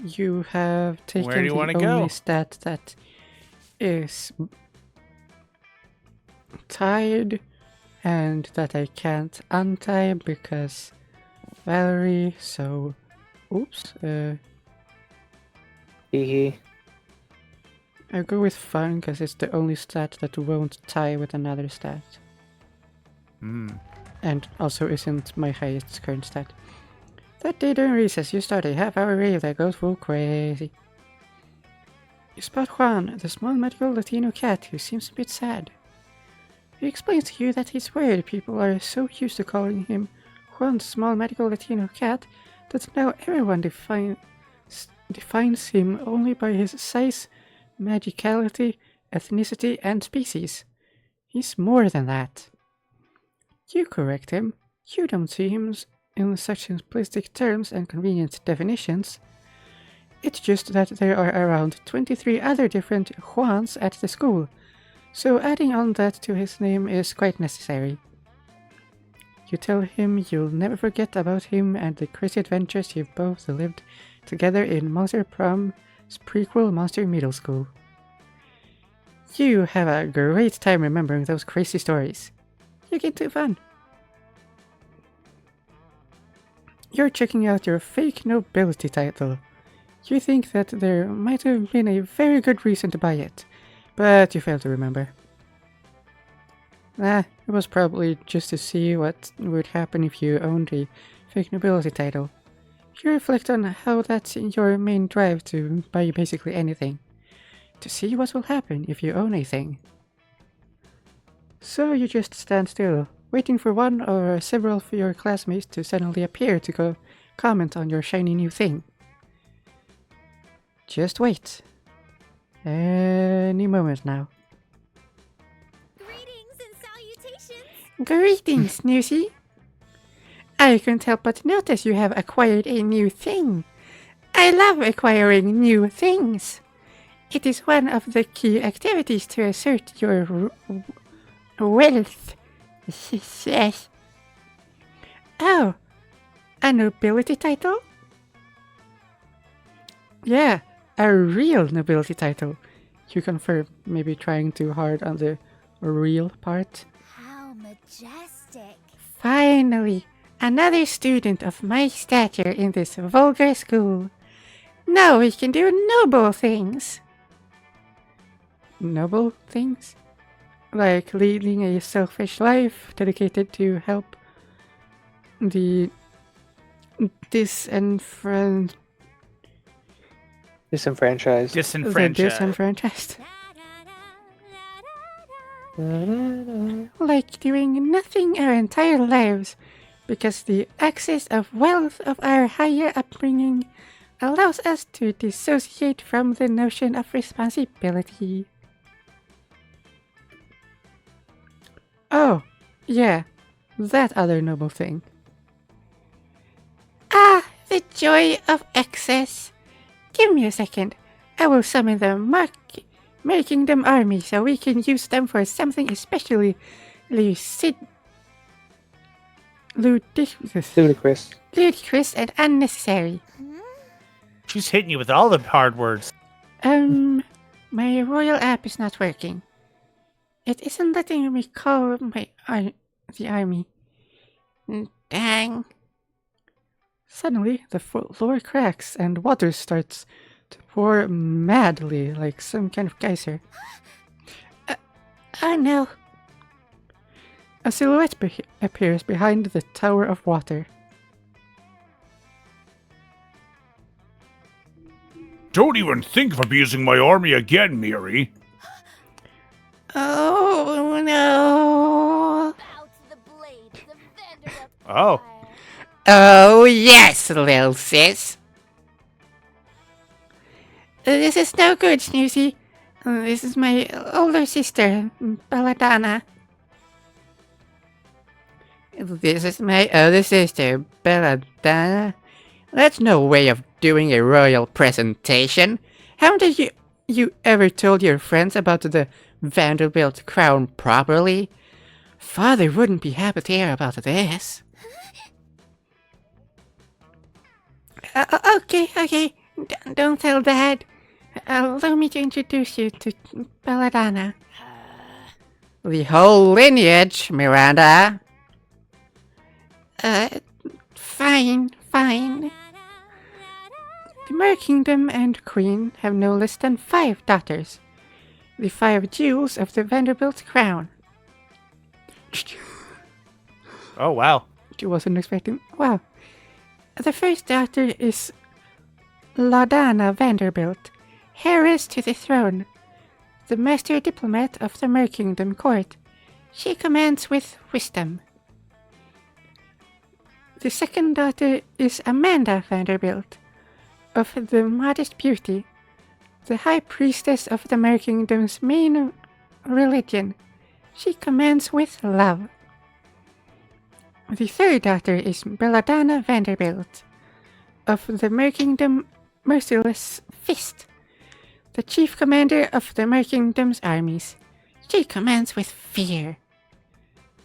You have taken Where do you the wanna only go? stat that is tied and that I can't untie because Valerie, so oops, Hehe. I'll go with fun because it's the only stat that won't tie with another stat. And also isn't my highest current stat. That day during recess, you start a half-hour rave that goes full crazy. You spot Juan, the small medical Latino cat who seems a bit sad. He explains to you that he's worried people are so used to calling him Juan the small medical Latino cat that now everyone defines him only by his size, magicality, ethnicity, and species. He's more than that. You correct him. You don't see him in such simplistic terms and convenient definitions. It's just that there are around 23 other different Juans at the school, so adding on that to his name is quite necessary. You tell him you'll never forget about him and the crazy adventures you've both lived together in Monster Prom's prequel Monster Middle School. You have a great time remembering those crazy stories. You get to fun. You're checking out your fake nobility title. You think that there might have been a very good reason to buy it, but you fail to remember. It was probably just to see what would happen if you owned a fake nobility title. You reflect on how that's your main drive to buy basically anything. To see what will happen if you own a thing. So you just stand still, waiting for one or several of your classmates to suddenly appear to comment on your shiny new thing. Just wait. Any moment now. Greetings and salutations. Greetings, Newsy. I can't help but notice you have acquired a new thing. I love acquiring new things. It is one of the key activities to assert your wealth. Yes. Oh, a nobility title? Yeah, a real nobility title. You confirm, maybe trying too hard on the real part. How majestic. Finally, another student of my stature in this vulgar school. Now we can do noble things. Noble things? Like leading a selfish life dedicated to help the Disenfranchised. Disenfranchised. disenfranchised. Like doing nothing our entire lives, because the excess of wealth of our higher upbringing allows us to dissociate from the notion of responsibility. Oh, yeah, that other noble thing. Ah, the joy of excess. Give me a second. I will summon the making them army so we can use them for something especially Ludicrous. ludicrous and unnecessary. She's hitting you with all the hard words. My royal app is not working. It isn't letting me call the army. Dang. Suddenly, the floor cracks and water starts to pour madly like some kind of geyser. Oh no. A silhouette appears behind the tower of water. Don't even think of abusing my army again, Miri. Oh no. Bow to the blade, the Vanderbilt Oh. fire. Oh yes, little sis. This is no good, Snoozy. This is my older sister, Belladonna. This is my other sister, Belladonna. That's no way of doing a royal presentation. Haven't you ever told your friends about the Vanderbilt crown properly? Father wouldn't be happy to hear about this. Okay. Don't tell Dad. Allow me to introduce you to Belladonna. The whole lineage, Miranda. Fine. The Mer Kingdom and Queen have no less than 5 daughters. The 5 jewels of the Vanderbilt crown. Oh, wow. You wasn't expecting. Wow. The first daughter is Laudana Vanderbilt, heiress to the throne, the master diplomat of the Mer Kingdom court. She commands with wisdom. The second daughter is Amanda Vanderbilt, of the modest beauty, the high priestess of the Mer Kingdom's main religion. She commands with love. The third daughter is Belladonna Vanderbilt, of the Mer Kingdom Merciless Fist, the chief commander of the Mer Kingdom's armies. She commands with fear.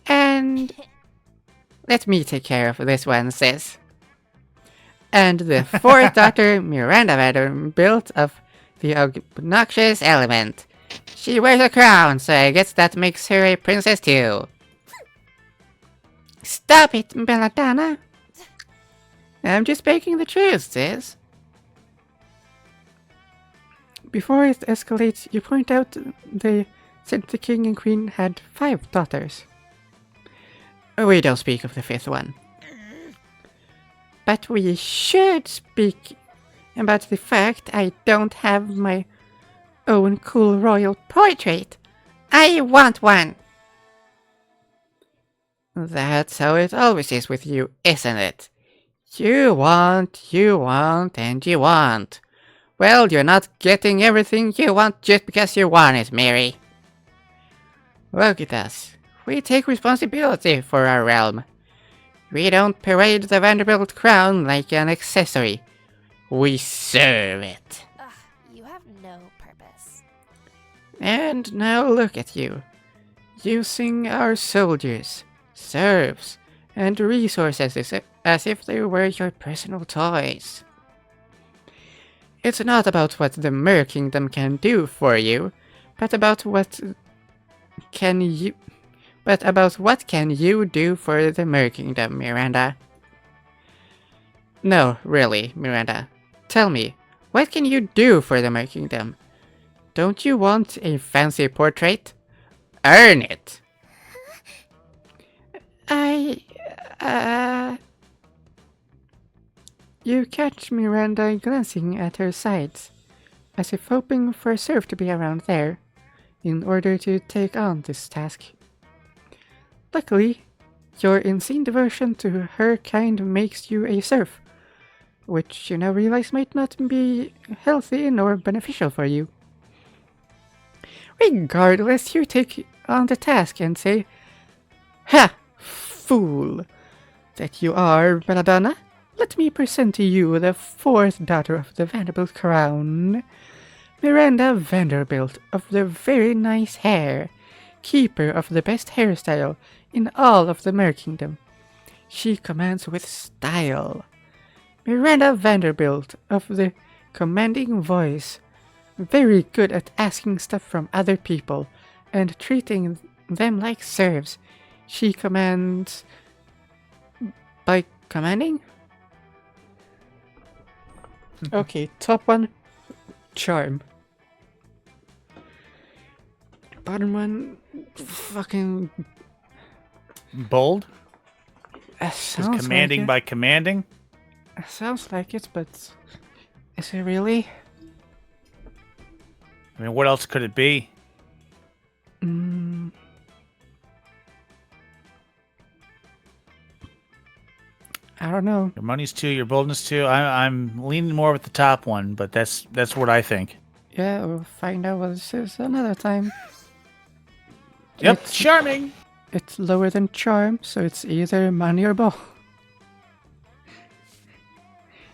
And let me take care of this one, sis. And the fourth daughter, Miranda Vanderbilt, of the obnoxious element. She wears a crown, so I guess that makes her a princess too. Stop it, Belladonna. I'm just speaking the truth, sis. Before it escalates, you point out the since the king and queen had 5 daughters. We don't speak of the 5th one. But we should speak about the fact I don't have my own cool royal portrait. I want one! That's how it always is with you, isn't it? You want, and you want. Well, you're not getting everything you want just because you want it, Mary. Look at us. We take responsibility for our realm. We don't parade the Vanderbilt crown like an accessory. We serve it. Ugh, you have no purpose. And now look at you. Using our soldiers, serfs, and resources as if they were your personal toys. It's not about what the Mer Kingdom can do for you, but about what can you do for the Mer Kingdom, Miranda. No, really, Miranda. Tell me, what can you do for the Mer Kingdom? Don't you want a fancy portrait? Earn it! You catch Miranda glancing at her sides, as if hoping for a serf to be around there, in order to take on this task. Luckily, your insane devotion to her kind makes you a serf, which you now realize might not be healthy nor beneficial for you. Regardless, you take on the task and say, "Ha! Fool that you are, Belladonna! Let me present to you the 4th daughter of the Vanderbilt crown, Miranda Vanderbilt of the very nice hair, keeper of the best hairstyle in all of the Mer Kingdom. She commands with style. Miranda Vanderbilt of the commanding voice, very good at asking stuff from other people and treating them like serfs. She commands by commanding?" Okay, top one, charm. Bottom one, fucking Bold? Is sounds commanding like by commanding? it. Sounds like it, but is it really? I mean, what else could it be? I don't know. Your money's 2, your boldness 2. I'm leaning more with the top one, but that's what I think. Yeah, we'll find out what this is another time. Yep, It's- charming. It's lower than charm, so it's either money or ball.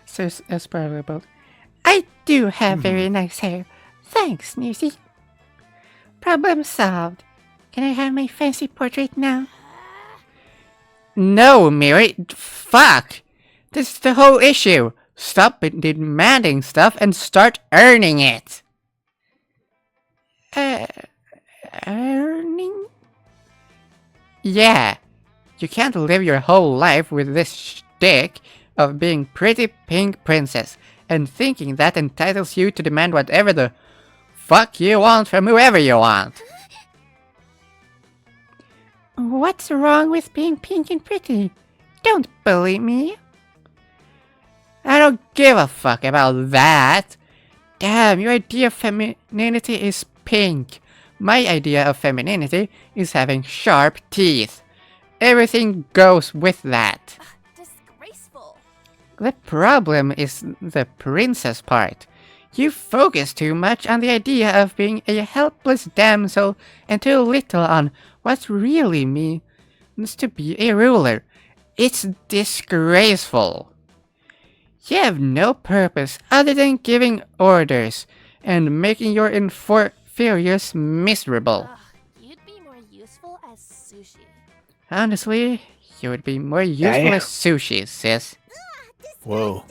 Says Esparra about. I do have very nice hair. Thanks, Newsy. Problem solved. Can I have my fancy portrait now? No, Mary. Fuck! This is the whole issue. Stop demanding stuff and start earning it. Earning? Yeah. You can't live your whole life with this shtick of being pretty pink princess and thinking that entitles you to demand whatever the fuck you want from whoever you want. What's wrong with being pink and pretty? Don't bully me. I don't give a fuck about that. Damn, your idea of femininity is pink. My idea of femininity is having sharp teeth. Everything goes with that. Disgraceful. The problem is the princess part. You focus too much on the idea of being a helpless damsel and too little on what really means to be a ruler. It's disgraceful. You have no purpose other than giving orders and making your inferiors miserable. Ugh, you'd be more useful as sushi. Honestly, you would be more useful as sushi, sis. Whoa.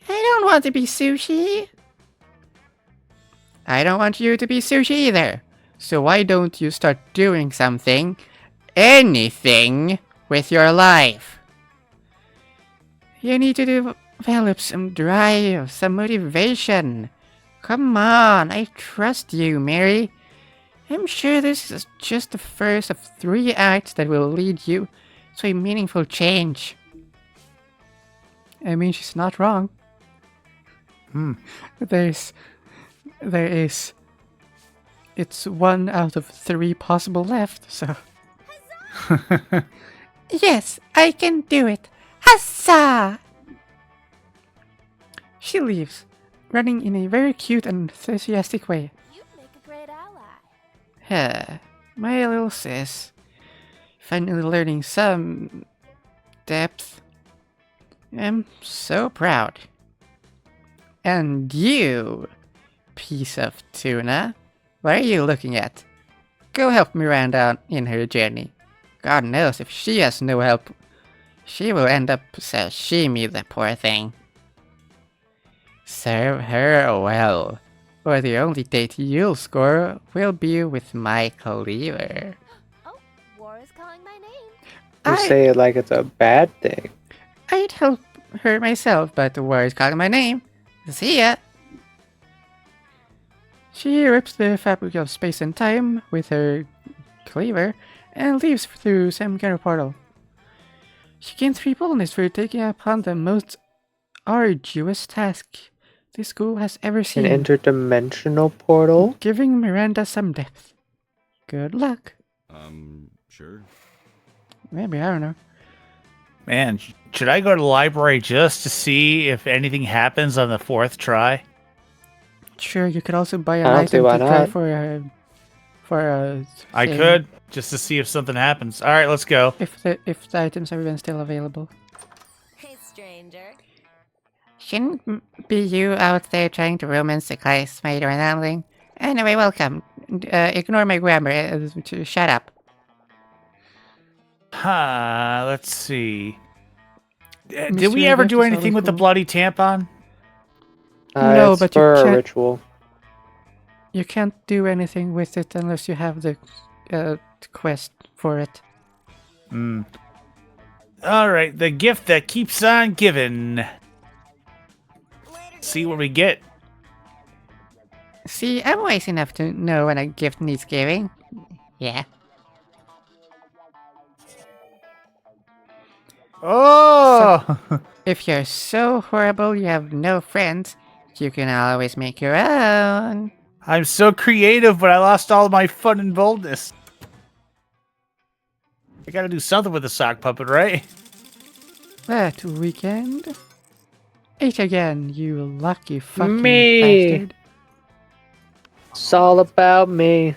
I don't want to be sushi. I don't want you to be sushi either. So why don't you start doing something, anything, with your life? You need to develop some drive, some motivation. Come on, I trust you, Mary. I'm sure this is just the first of 3 acts that will lead you to a meaningful change. I mean, she's not wrong. There is. It's 1 out of 3 possible left, so. Yes, I can do it. Huzzah! She leaves, running in a very cute and enthusiastic way. You'd make a great ally. My little sis. Finally learning some depth. I'm so proud. And you, piece of tuna, what are you looking at? Go help Miranda out in her journey. God knows if she has no help, she will end up sashimi, the poor thing. Serve her well, or the only date you'll score will be with my cleaver. Oh, War is calling my name. You say it like it's a bad thing. I'd help her myself, but the war is calling my name. See ya! She rips the fabric of space and time with her cleaver and leaves through some kind of portal. She gains 3 bonus for taking upon the most arduous task this school has ever seen. An interdimensional portal? Giving Miranda some depth. Good luck. Sure. Maybe, I don't know. Man, should I go to the library just to see if anything happens on the 4th try? Sure, you could also buy an I don't see item why to try not. for a I thing, could, just to see if something happens. All right, let's go. if the items are even still available. Hey, stranger. Shouldn't be you out there trying to romance the classmate or something. Anyway, welcome. Ignore my grammar. Shut up. Let's see. Did Mr. we ever Gift do is anything always with the cool. bloody tampon? No, It's but you for a can't- ritual. You can't do anything with it unless you have the quest for it. All right, the gift that keeps on giving. See what we get. See, I'm wise enough to know when a gift needs giving. Yeah. Oh! If you're so horrible you have no friends, you can always make your own. I'm so creative, but I lost all of my fun and boldness. I gotta do something with the sock puppet, right? That weekend. 8 again, you lucky fucking Me. bastard. It's all about me.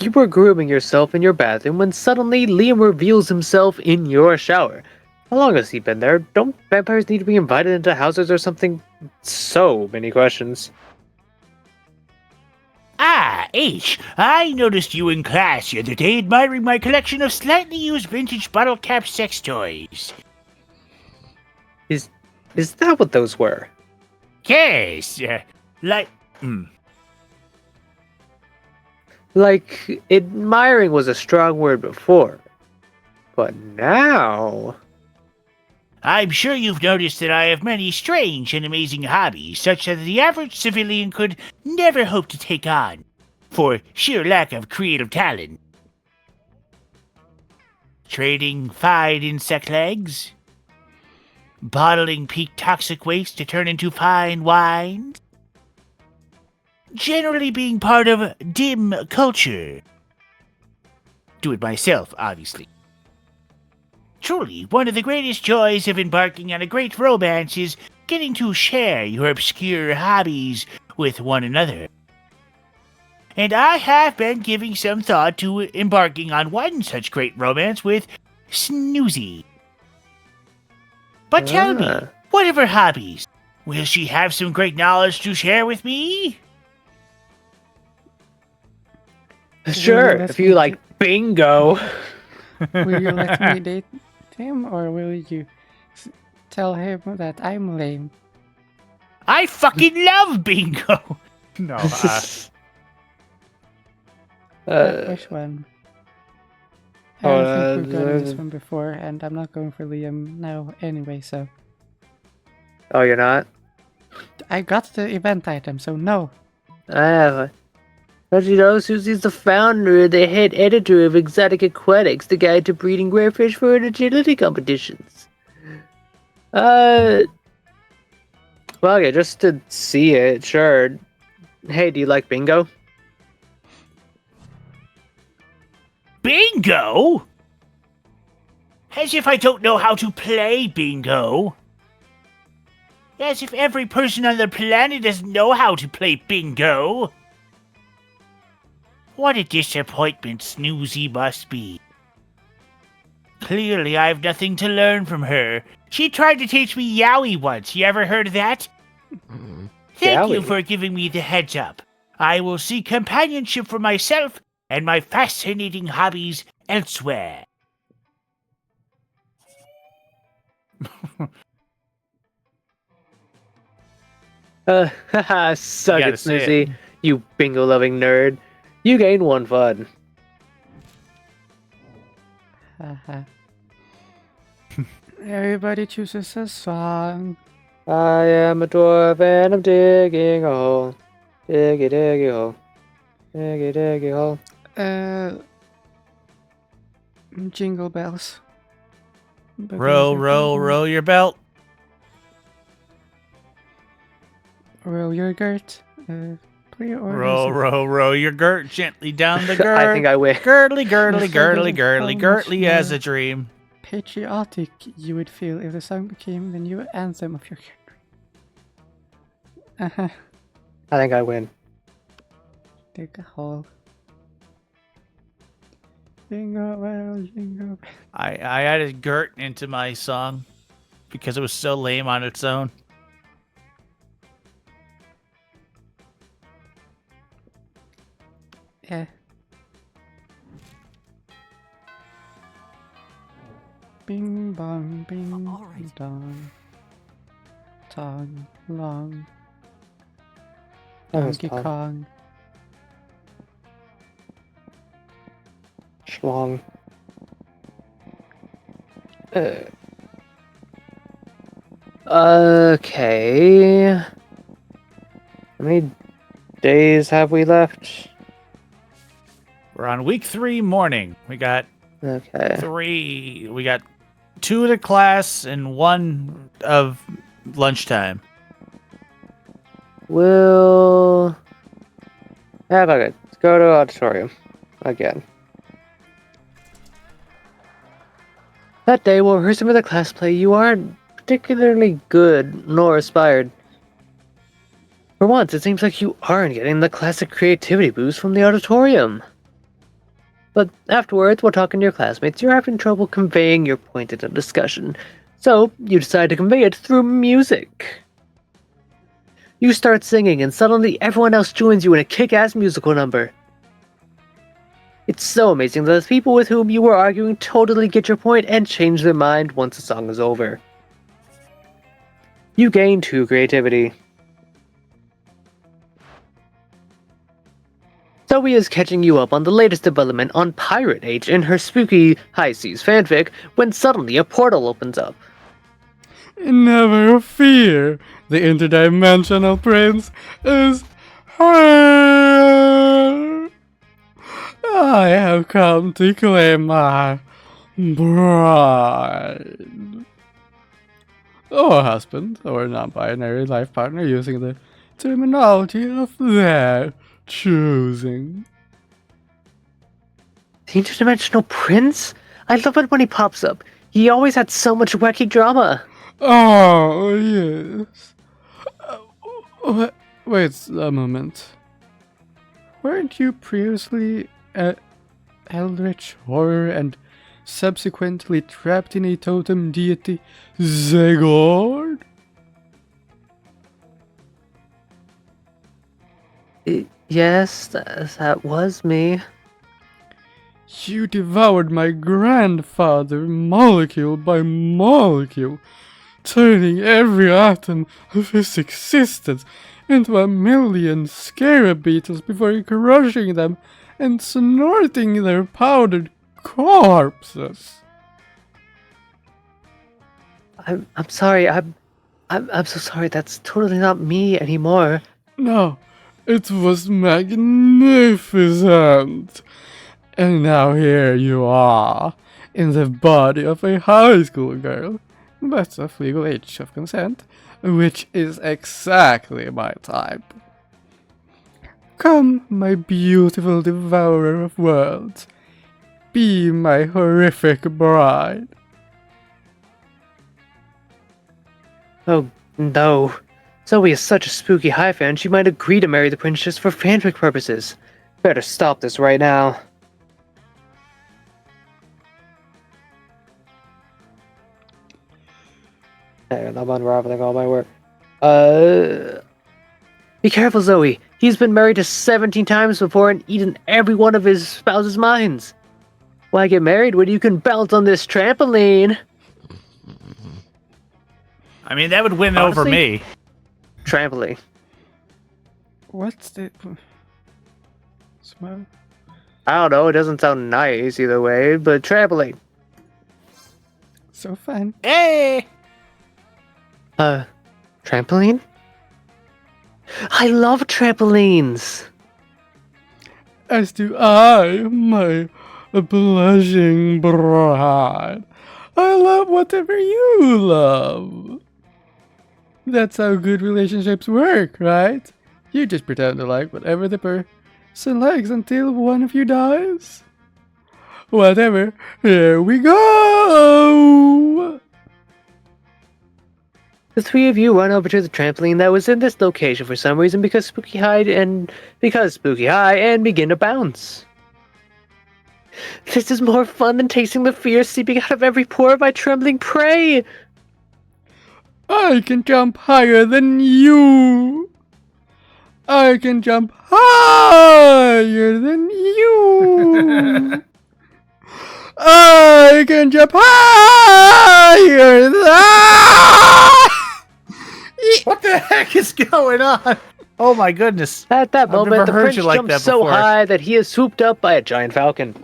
You were grooming yourself in your bathroom when suddenly Liam reveals himself in your shower. How long has he been there? Don't vampires need to be invited into houses or something? So many questions. Ah, H, I noticed you in class the other day admiring my collection of slightly used vintage bottle cap sex toys. Is that what those were? Yes, like, Like, admiring was a strong word before. But now... I'm sure you've noticed that I have many strange and amazing hobbies, such that the average civilian could never hope to take on, for sheer lack of creative talent. Trading fine insect legs, bottling peak toxic waste to turn into fine wines, generally being part of dim culture. Do it myself, obviously. Truly, one of the greatest joys of embarking on a great romance is getting to share your obscure hobbies with one another. And I have been giving some thought to embarking on one such great romance with Snoozy. But tell me, what of her hobbies? Will she have some great knowledge to share with me? Sure, let's if you like bingo. Will you let me date him, or will you tell him that I'm lame? I fucking love bingo! No, Which one? I don't think we've done this one before, and I'm not going for Liam now anyway, so... Oh, you're not? I got the event item, so no. But you know, Susie's the founder, the head editor of Exotic Aquatics, the guide to breeding rare fish for agility competitions. Well, yeah, just to see it, sure. Hey, do you like bingo? Bingo? As if I don't know how to play bingo. As if every person on the planet doesn't know how to play bingo. What a disappointment Snoozy must be. Clearly, I have nothing to learn from her. She tried to teach me Yowie once. You ever heard of that? Thank you Yowie? for giving me the heads up. I will seek companionship for myself and my fascinating hobbies elsewhere. Haha, suck gotta it, say Snoozy. it. You bingo-loving nerd. You gained 1 fun. Haha. Everybody chooses a song. I am a dwarf and I'm digging a hole. Diggy, diggy hole. Diggy, diggy hole. Jingle bells. Row, row, row your belt. Row your GURT. Play or Row, row, row your GURT gently down the GURT. I think I win. Girdly, girdly, Yes, I girdly, did. girdly, How girdly much as more? a dream. Patriotic you would feel if the song became the new anthem of your country. I think I win. Dig a hole. Jingle bell, jingle bell. I added GURT into my song because it was so lame on its own. Yeah. Bing bong, bing dong. Tong long. That was Donkey Tom. Kong. Schlong. Okay. How many days have we left? We're on week 3 morning. We got Okay. we got 2 to class and 1 of lunchtime. We'll... How about it? Let's go to auditorium. Again. That day, while rehearsing for the class play, you aren't particularly good nor inspired. For once, it seems like you aren't getting the classic creativity boost from the auditorium. But afterwards, while talking to your classmates, you're having trouble conveying your point in a discussion. So, you decide to convey it through music. You start singing, and suddenly everyone else joins you in a kick-ass musical number. It's so amazing that the people with whom you were arguing totally get your point and change their mind once the song is over. You gain 2 creativity. Zoe is catching you up on the latest development on Pirate Age in her spooky High Seas fanfic when suddenly a portal opens up. Never fear, the interdimensional prince is here. I have come to claim my bride. Or husband, or non-binary life partner using the terminology of their choosing. The interdimensional prince? I love it when he pops up. He always had so much wacky drama. Oh, yes. Wait a moment. Weren't you previously eldritch horror and subsequently trapped in a totem deity, Zegord? Yes, that was me. You devoured my grandfather molecule by molecule, turning every atom of his existence into a million scarab beetles before crushing them and snorting their powdered corpses. I'm sorry. I'm so sorry. That's totally not me anymore. No, It was magnificent. And now here you are, in the body of a high school girl, but of legal age of consent, which is exactly my type. Come, my beautiful devourer of worlds, be my horrific bride. Oh, no. Zoe is such a spooky high fan, she might agree to marry the prince just for fanfic purposes. Better stop this right now. I'm unraveling all my work. Be careful, Zoe. He's been married to 17 times before and eaten every one of his spouse's minds. Why get married when you can bounce on this trampoline? I mean, that would win Honestly, over me. Trampoline. What's the... Smell? I don't know, it doesn't sound nice either way, but trampoline. So fun. Hey! Trampoline? I love trampolines! As do I, my blushing bride. I love whatever you love. That's how good relationships work, right? You just pretend to like whatever the person likes until one of you dies. Whatever, here we go! The three of you run over to the trampoline that was in this location for some reason because Spooky High and begin to bounce. This is more fun than tasting the fear seeping out of every pore of my trembling prey! I can jump higher than you! I can jump higher than you! I can jump higher than... What the heck is going on? Oh my goodness. At that I've moment, never the heard prince you like jumps that so before. high that he is swooped up by a giant falcon.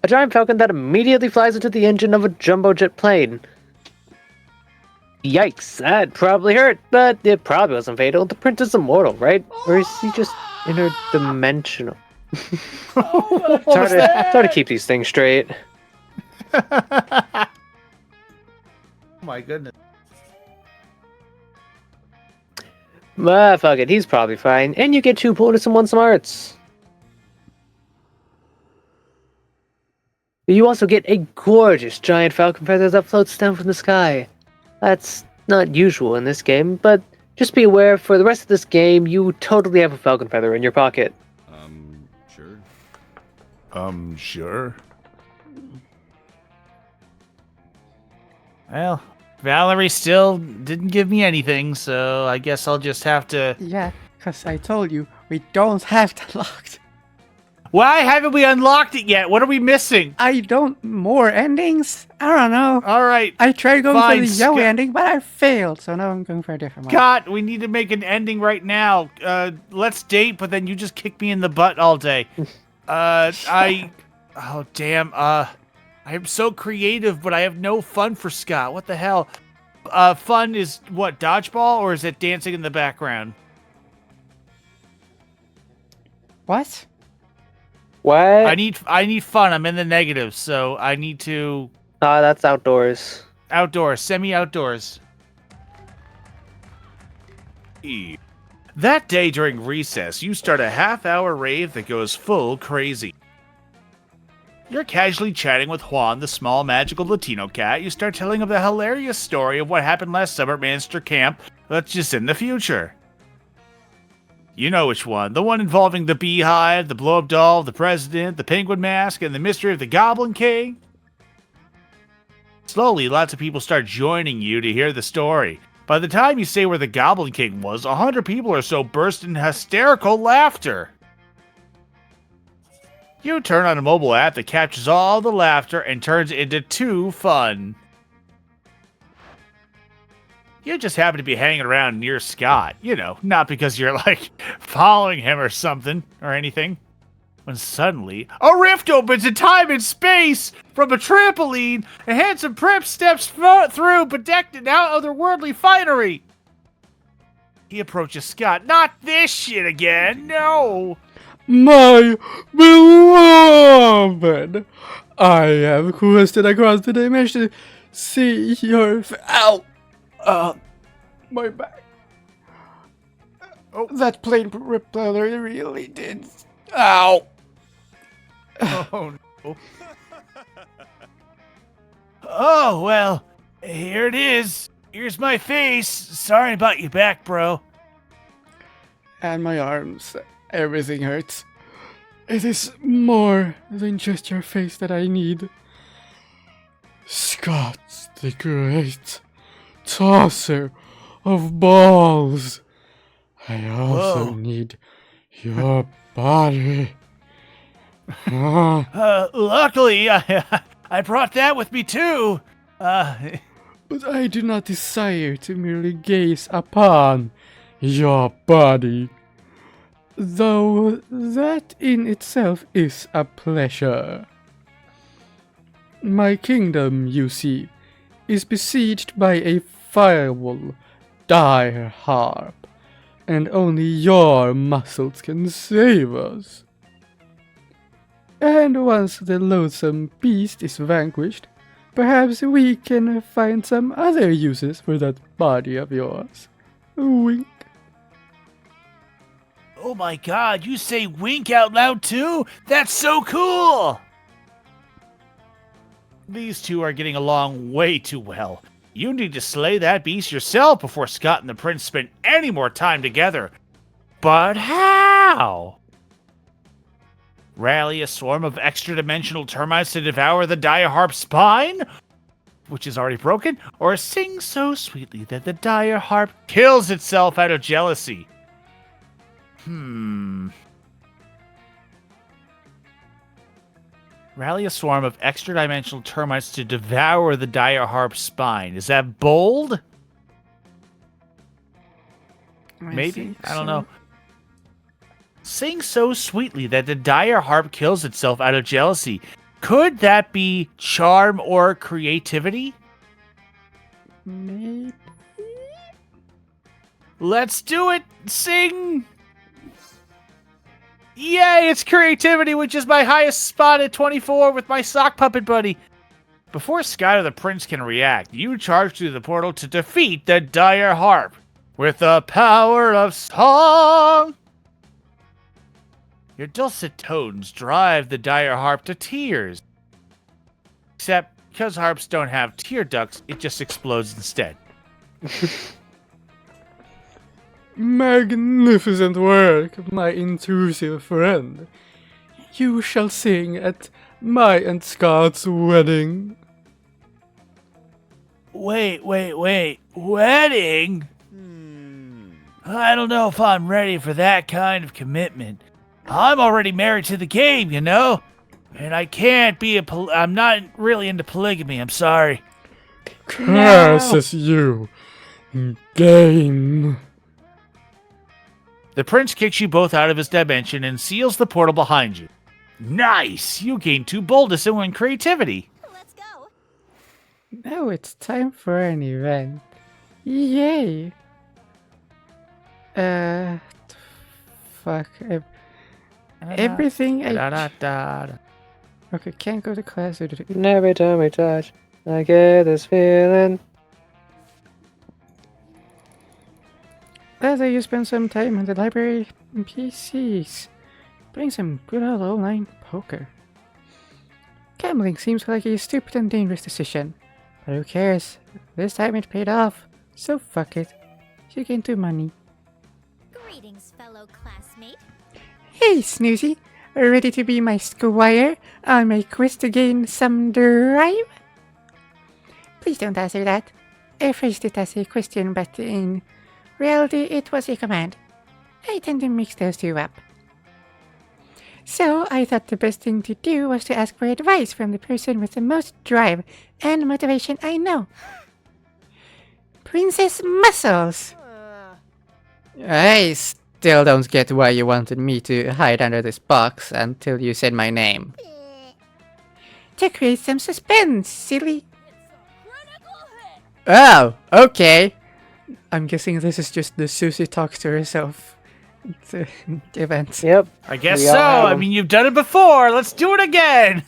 A giant falcon that immediately flies into the engine of a jumbo jet plane. Yikes, that probably hurt, but it probably wasn't fatal. The prince is immortal, right? Or is he just interdimensional? It's hard to keep these things straight. Oh my goodness. Fuck it, he's probably fine. And you get 2 bonus and 1 smarts. You also get a gorgeous giant falcon feather that floats down from the sky. That's not usual in this game, but just be aware for the rest of this game, you totally have a falcon feather in your pocket. Sure. Sure. Well, Valerie still didn't give me anything, so I guess I'll just have to... Yeah, because I told you, we don't have that locked. Why haven't we unlocked it yet? What are we missing? More endings? I don't know. All right. I tried going fine, for the Yowie ending, but I failed, so now I'm going for a different one. Scott, we need to make an ending right now. Let's date, but then you just kick me in the butt all day. Oh, damn. I am so creative, but I have no fun for Scott. What the hell? Fun is what, dodgeball, or is it dancing in the background? What? What? I need fun. I'm in the negative, so I need to... That's outdoors. Outdoors. Semi-outdoors. That day during recess, you start a half-hour rave that goes full crazy. You're casually chatting with Juan, the small magical Latino cat. You start telling him the hilarious story of what happened last summer at Manchester Camp, that's just in the future. You know which one. The one involving the beehive, the blow-up doll, the president, the penguin mask, and the mystery of the Goblin King. Slowly, lots of people start joining you to hear the story. By the time you say where the Goblin King was, 100 people or so burst into hysterical laughter. You turn on a mobile app that captures all the laughter and turns it into 2 fun. You just happen to be hanging around near Scott. You know, not because you're, like, following him or something, or anything. When suddenly, a rift opens in time and space! From a trampoline, a handsome prince steps through, bedecked in otherworldly finery! He approaches Scott. Not this shit again. No. My beloved! I have quested across the dimension. See your ow! My back. Oh, that plane repeller really did. Ow! Oh no. Oh, well, here it is. Here's my face. Sorry about your back, bro. And my arms. Everything hurts. It is more than just your face that I need. Scott the Great, tosser of balls. I also Whoa. need your body. Luckily, I brought that with me too. But I do not desire to merely gaze upon your body, though that in itself is a pleasure. My kingdom, you see, is besieged by a firewall dire harp, and only your muscles can save us. And once the loathsome beast is vanquished, perhaps we can find some other uses for that body of yours. Wink. Oh my god, you say wink out loud too? That's so cool! These two are getting along way too well. You need to slay that beast yourself before Scott and the prince spend any more time together. But how? Rally a swarm of extra-dimensional termites to devour the dire harp's spine, which is already broken, or sing so sweetly that the dire harp kills itself out of jealousy. Rally a swarm of extra-dimensional termites to devour the dire harp's spine. Is that bold? Maybe? I don't know. Sing so sweetly that the dire harp kills itself out of jealousy. Could that be charm or creativity? Maybe. Let's do it! Sing! Yay, it's creativity, which is my highest spot at 24 with my sock puppet buddy. Before Scott or the prince can react, you charge through the portal to defeat the dire harp with the power of song. Your dulcet tones drive the dire harp to tears. Except, because harps don't have tear ducts, it just explodes instead. Magnificent work, my intrusive friend. You shall sing at my and Scott's wedding. Wait. Wedding? I don't know if I'm ready for that kind of commitment. I'm already married to the game, you know? And I can't be I'm not really into polygamy, I'm sorry. Curses you, game. The prince kicks you both out of his dimension and seals the portal behind you. Nice! You gained 2 boldness and 1 creativity. Let's go. Now it's time for an event. Yay! Fuck. Everything Okay, can't go to class. Every time we touch, I get this feeling. Rather you spend some time in the library and PCs. Playing some good old online poker. Gambling seems like a stupid and dangerous decision. But who cares? This time it paid off. So fuck it. You gain 2 money. Greetings, fellow classmate. Hey, Snoozy. Ready to be my squire on my quest to gain some drive? Please don't answer that. I phrased it as a question, but in reality it was a command. I tend to mix those two up. So I thought the best thing to do was to ask for advice from the person with the most drive and motivation I know. Princess Muscles! I still don't get why you wanted me to hide under this box until you said my name. To create some suspense, silly. Oh, okay. I'm guessing this is just the Susie talks to herself event. Yep. I guess We so. all have I 'em. mean, you've done it before. Let's do it again.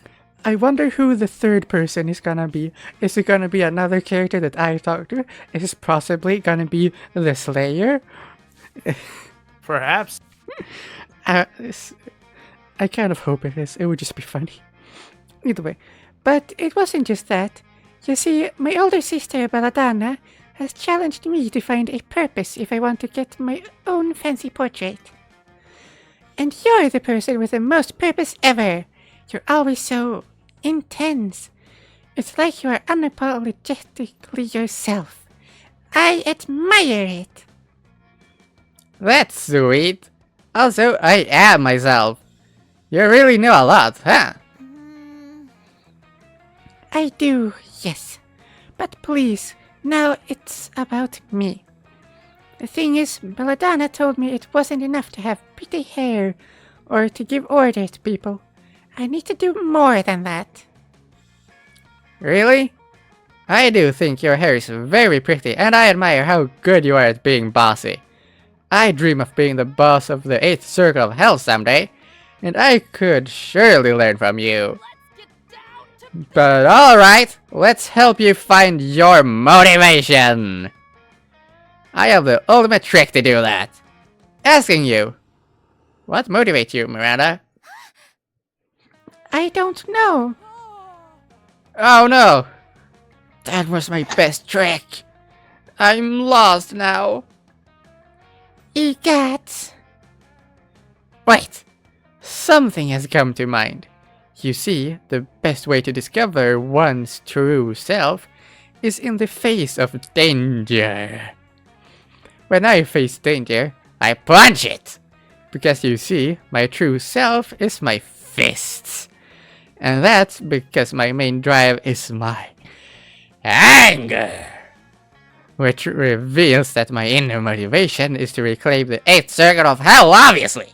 I wonder who the third person is gonna be. Is it gonna be another character that I talked to? Is it possibly gonna be the Slayer? Perhaps. I kind of hope it is. It would just be funny. Either way. But it wasn't just that. You see, my older sister, Belladonna, has challenged me to find a purpose if I want to get my own fancy portrait. And you're the person with the most purpose ever. You're always so intense. It's like you are unapologetically yourself. I admire it. That's sweet. Also, I am myself. You really know a lot, huh? I do, yes. But please, now it's about me. The thing is, Belladonna told me it wasn't enough to have pretty hair or to give orders to people. I need to do more than that. Really? I do think your hair is very pretty, and I admire how good you are at being bossy. I dream of being the boss of the 8th Circle of Hell someday, and I could surely learn from you. But alright, let's help you find your motivation. I have the ultimate trick to do that. Asking you, what motivates you, Miranda? I don't know. Oh no! That was my best trick. I'm lost now. EGAT. Wait! Something has come to mind. You see, the best way to discover one's true self is in the face of danger. When I face danger, I punch it! Because you see, my true self is my fists. And that's because my main drive is my anger. Which reveals that my inner motivation is to reclaim the 8th Circle of Hell, obviously!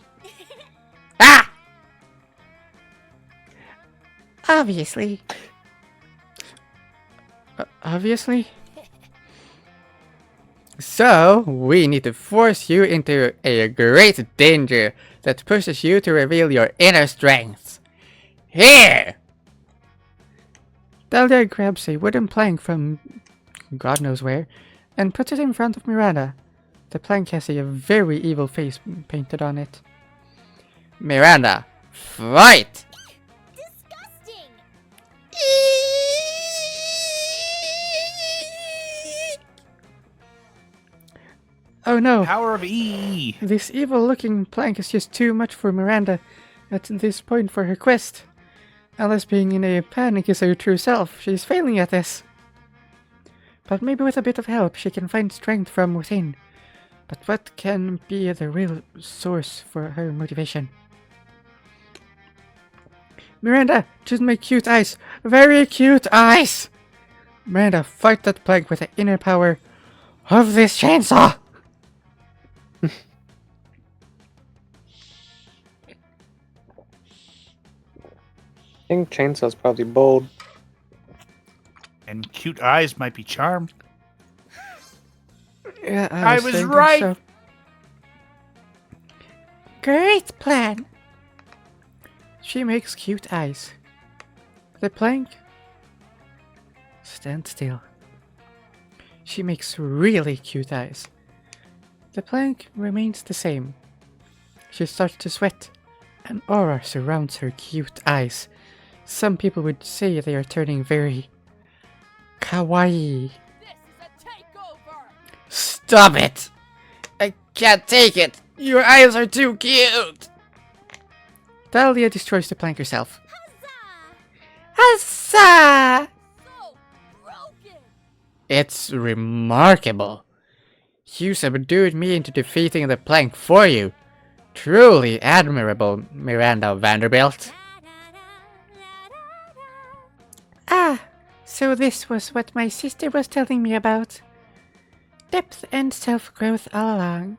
Ah! Obviously. Obviously? So, we need to force you into a great danger that pushes you to reveal your inner strengths. Here! Dahlia grabs a wooden plank from God knows where and puts it in front of Miranda. The plank has a very evil face painted on it. Miranda, fight! Disgusting! Oh no! Power of E. This evil-looking plank is just too much for Miranda at this point for her quest. Unless being in a panic is her true self, she's failing at this. But maybe with a bit of help, she can find strength from within. But what can be the real source for her motivation? Miranda, just make cute eyes. Very cute eyes! Miranda, fight that plank with the inner power of this chainsaw! I think Chainsaw's probably bold. And cute eyes might be charm. Yeah, I was thinking right. so. Great plan. She makes cute eyes. The plank stand still. She makes really cute eyes. The plank remains the same. She starts to sweat. An aura surrounds her cute eyes. Some people would say they are turning very kawaii. Stop it! I can't take it! Your eyes are too cute! Dahlia destroys the plank herself. Huzzah! So broken! It's remarkable. You subdued me into defeating the plank for you. Truly admirable, Miranda Vanderbilt. Ah, so this was what my sister was telling me about. Depth and self-growth all along.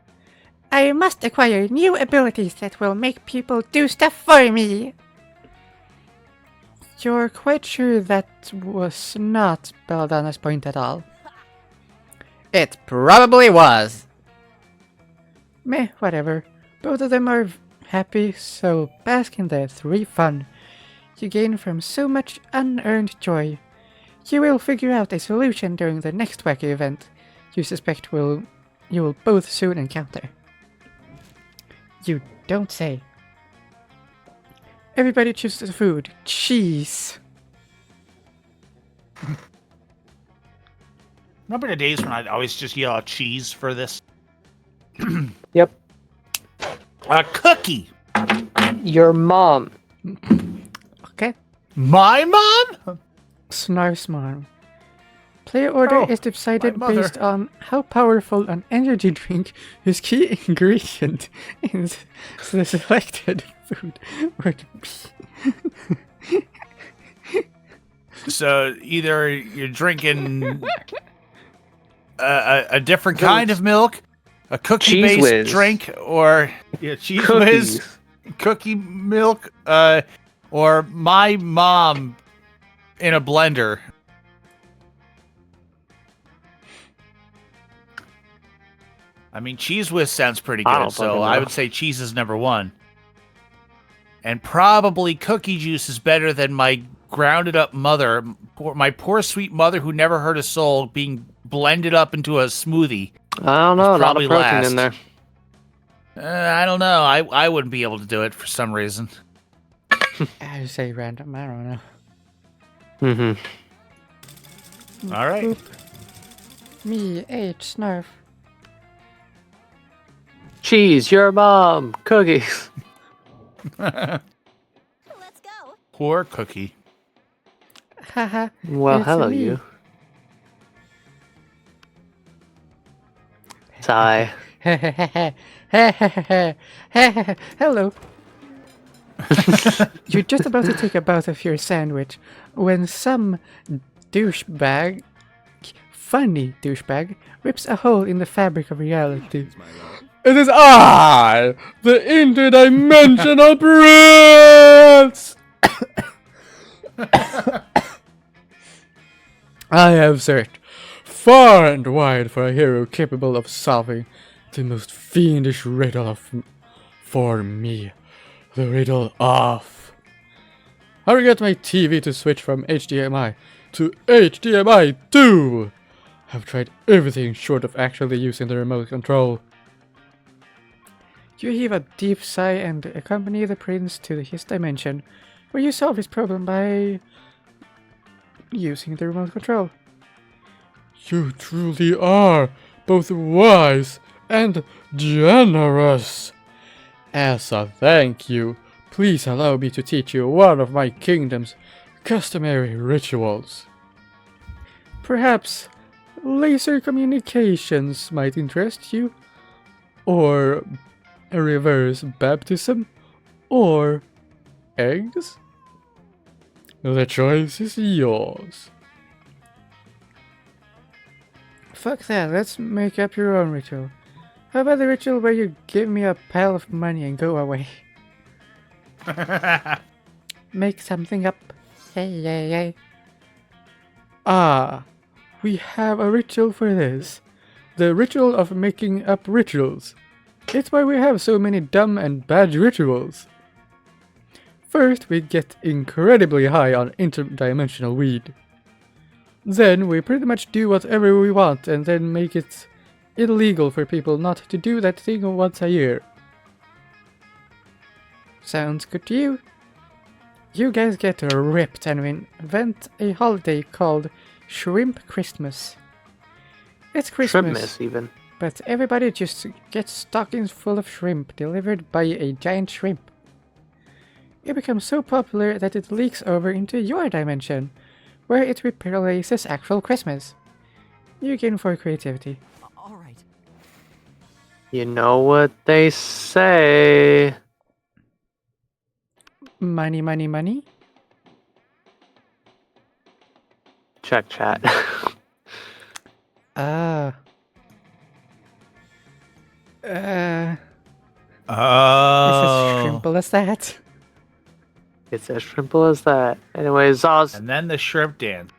I must acquire new abilities that will make people do stuff for me. You're quite sure that was not Belladonna's point at all? It probably was. Meh, whatever. Both of them are happy, so bask in the 3 fun you gain from so much unearned joy. You will figure out a solution during the next wacky event you suspect you will both soon encounter. You don't say. Everybody chooses food. Cheese. Remember the days when I'd always just yell out cheese for this? Yep. A cookie! Your mom. Okay. My mom? Snarf's mom. Player order Oh, is decided my mother. based on how powerful an energy drink whose key ingredient is the selected food would be. So either you're drinking a different kind of milk, a cookie-based Cheese Whiz. drink, or cheese Cookies. whiz, cookie milk, or my mom in a blender. I mean, cheese whiz sounds pretty I good, don't so fucking I know. would say cheese is number 1. And probably cookie juice is better than my grounded up mother, my poor sweet mother who never hurt a soul, being blended up into a smoothie. I don't know. A lot probably of protein last. in there. I don't know. I wouldn't be able to do it for some reason. I say random, I don't know. Mm-hmm. All right. Me, H, Snarf. Cheese. Your mom. Cookies. Let's go. Poor cookie. Haha. Well, It's hello, me. you. Sigh. Hello. You're just about to take a bite of your sandwich when some douchebag, funny douchebag, rips a hole in the fabric of reality. It is I, the interdimensional prince! I have searched far and wide for a hero capable of solving the most fiendish riddle for me. The riddle of how to get my TV to switch from HDMI to HDMI 2. I've tried everything short of actually using the remote control. You heave a deep sigh and accompany the prince to his dimension, where you solve his problem by using the remote control. You truly are both wise and generous. As a thank you, please allow me to teach you one of my kingdom's customary rituals. Perhaps laser communications might interest you, Or a reverse baptism, or eggs? The choice is yours. fuck that, let's make up your own ritual. How about the ritual where you give me a pile of money and go away? Make something up. Yay. Ah, we have a ritual for this. The ritual of making up rituals. It's why we have so many dumb and bad rituals. First, we get incredibly high on interdimensional weed. Then, we pretty much do whatever we want and then make it illegal for people not to do that thing once a year. Sounds good to you? You guys get ripped and we invent a holiday called Shrimp Christmas. It's Christmas, Shrimpmas, even. but everybody just gets stockings full of shrimp delivered by a giant shrimp. It becomes so popular that it leaks over into your dimension, where it replaces actual Christmas. You gain 4 creativity. All right. You know what they say. Money, money, money? Check chat. Ah. It's as Oh. simple as that. It's as simple as that. Anyways, Oz. And then the shrimp dance.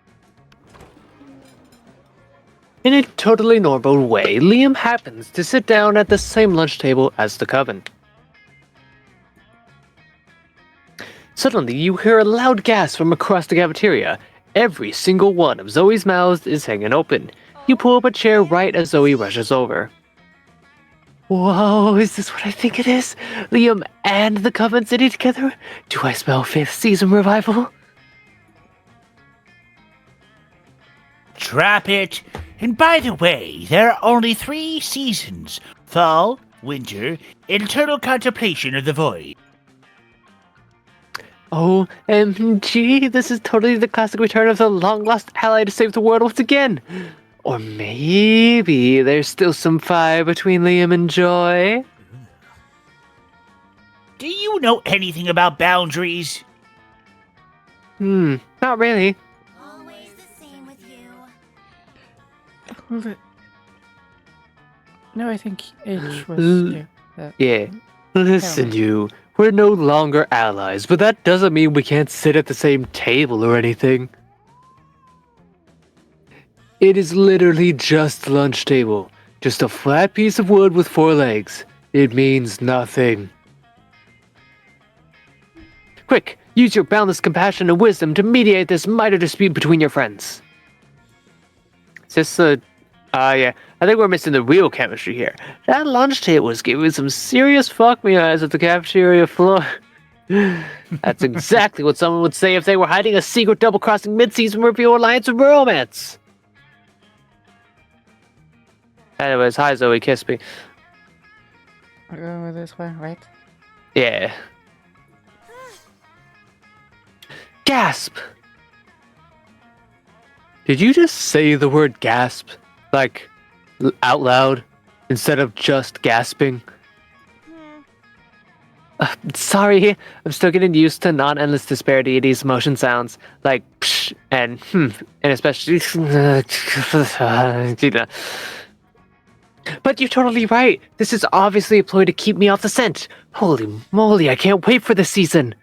In a totally normal way, Liam happens to sit down at the same lunch table as the coven. Suddenly, you hear a loud gasp from across the cafeteria. Every single one of Zoe's mouths is hanging open. You pull up a chair right as Zoe rushes over. Whoa, is this what I think it is? Liam and the coven sitting together? Do I smell 5th season revival? Drop it. And by the way, there are only 3 seasons. Fall, winter, and eternal contemplation of the void. OMG, this is totally the classic return of the long-lost ally to save the world once again. Or maybe there's still some fire between Liam and Joy. Do you know anything about boundaries? Not really. Always the same with you. No, I think H was. Yeah. Listen, you. We're no longer allies, but that doesn't mean we can't sit at the same table or anything. It is literally just lunch table. Just a flat piece of wood with 4 legs. It means nothing. Quick, use your boundless compassion and wisdom to mediate this minor dispute between your friends. Is this yeah. I think we're missing the real chemistry here. That lunch table was giving some serious fuck me eyes at the cafeteria floor. That's exactly what someone would say if they were hiding a secret double-crossing mid-season reveal alliance of romance. Anyways, hi Zoe, kiss me. We're going with this one, right? Yeah. Gasp! Did you just say the word gasp? Like, out loud? Instead of just gasping? Sorry, I'm still getting used to non-endless despair deities motion sounds. Like, psh, and especially... But you're totally right. This is obviously a ploy to keep me off the scent. Holy moly, I can't wait for this season.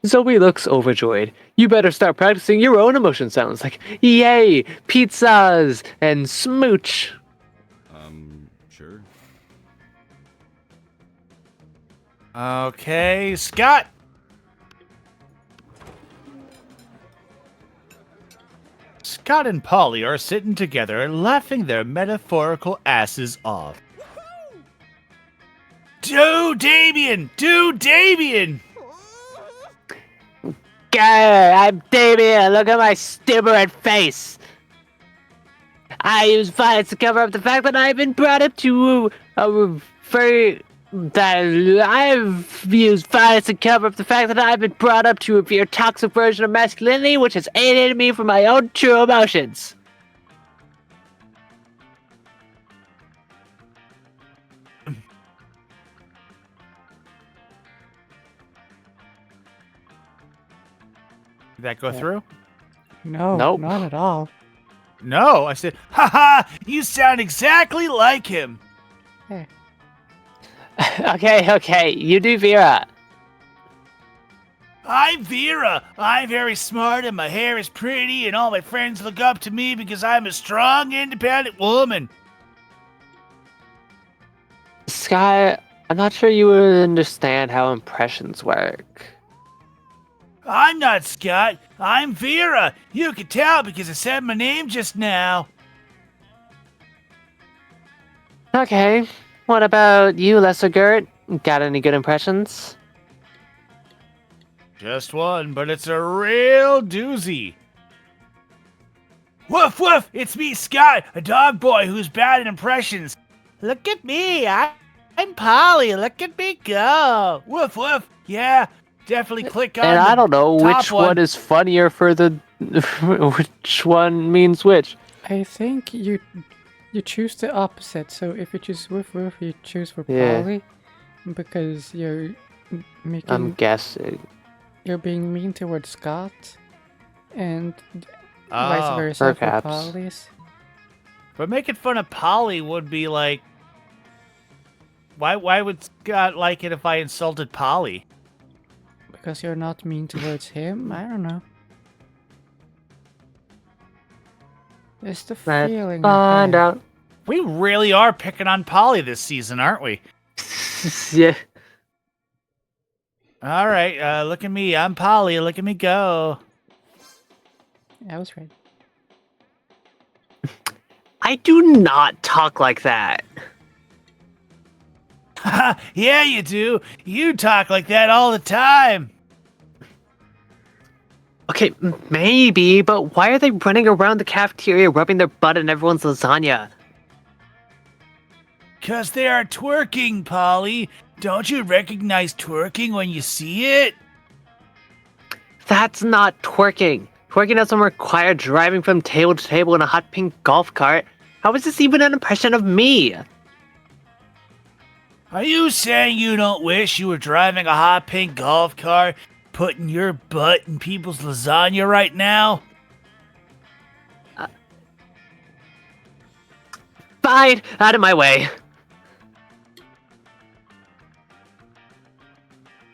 Zoe looks overjoyed. You better start practicing your own emotion sounds like yay, pizzas, and smooch. Sure. Okay, Scott. Scott and Polly are sitting together laughing their metaphorical asses off. Do Damien! Do Damien! I'm Damien. Look at my stupid face. I use violence to cover up the fact that I've been brought up to I've used violence to cover up the fact that I've been brought up to a very toxic version of masculinity, which has alienated me from my own true emotions. Did that go through? No, Nope. not at all. No, I said, haha, you sound exactly like him. Hey. Okay, you do Vera. I'm Vera. I'm very smart and my hair is pretty and all my friends look up to me because I'm a strong, independent woman. Sky, I'm not sure you would understand how impressions work. I'm not Scott. I'm Vera. You can tell because I said my name just now. Okay, what about you, Lesser Gert? Got any good impressions? Just one, but it's a real doozy. Woof woof, it's me, Scott, a dog boy who's bad at impressions. Look at me, I'm Polly, look at me go. Woof woof, yeah, definitely click on And I don't know top which one is funnier for the... which one means which. I think you choose the opposite. So if you choose woof woof, you choose for Yeah. Polly, because you're making. I'm guessing. You're being mean towards Scott, and vice versa for perhaps. Polly's. But making fun of Polly would be like, why would Scott like it if I insulted Polly? Because you're not mean towards him? I don't know. It's the Let's feeling. find out. We really are picking on Polly this season, aren't we? Yeah. All right, look at me. I'm Polly. Look at me go. I was right. I do not talk like that. Yeah, you do. You talk like that all the time. Okay, maybe, but why are they running around the cafeteria rubbing their butt in everyone's lasagna? 'Cause they are twerking, Polly. Don't you recognize twerking when you see it? That's not twerking. Twerking doesn't require driving from table to table in a hot pink golf cart. How is this even an impression of me? Are you saying you don't wish you were driving a hot pink golf cart, putting your butt in people's lasagna right now? Fine, out of my way.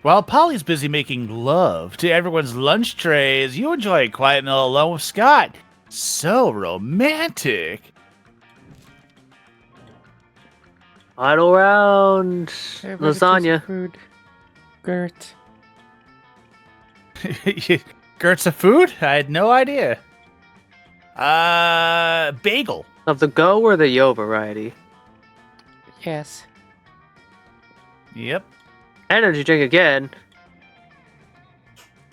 While Polly's busy making love to everyone's lunch trays, you enjoy a quiet meal alone with Scott. So romantic. Final round. Everybody Lasagna. piece of food. GURT. GURT's a food? I had no idea. Bagel. Of the go or the yo variety? Yes. Yep. Energy drink again.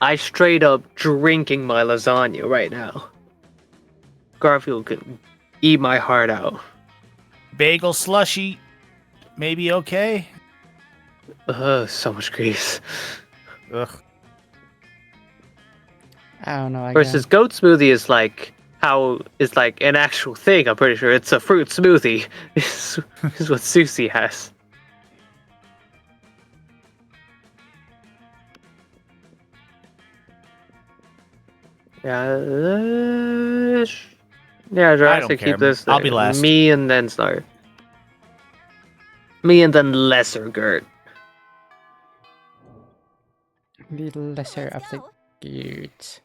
I straight up drinking my lasagna right now. Garfield could eat my heart out. Bagel slushy. Maybe okay? Ugh, so much grease. Ugh. I don't know. Versus goat smoothie is like how is like an actual thing. I'm pretty sure it's a fruit smoothie. is what Susie has. Yeah, yeah. I don't to care. keep this. I'll be last. Me and then start. Me and then lesser GURT. The lesser of the GURT.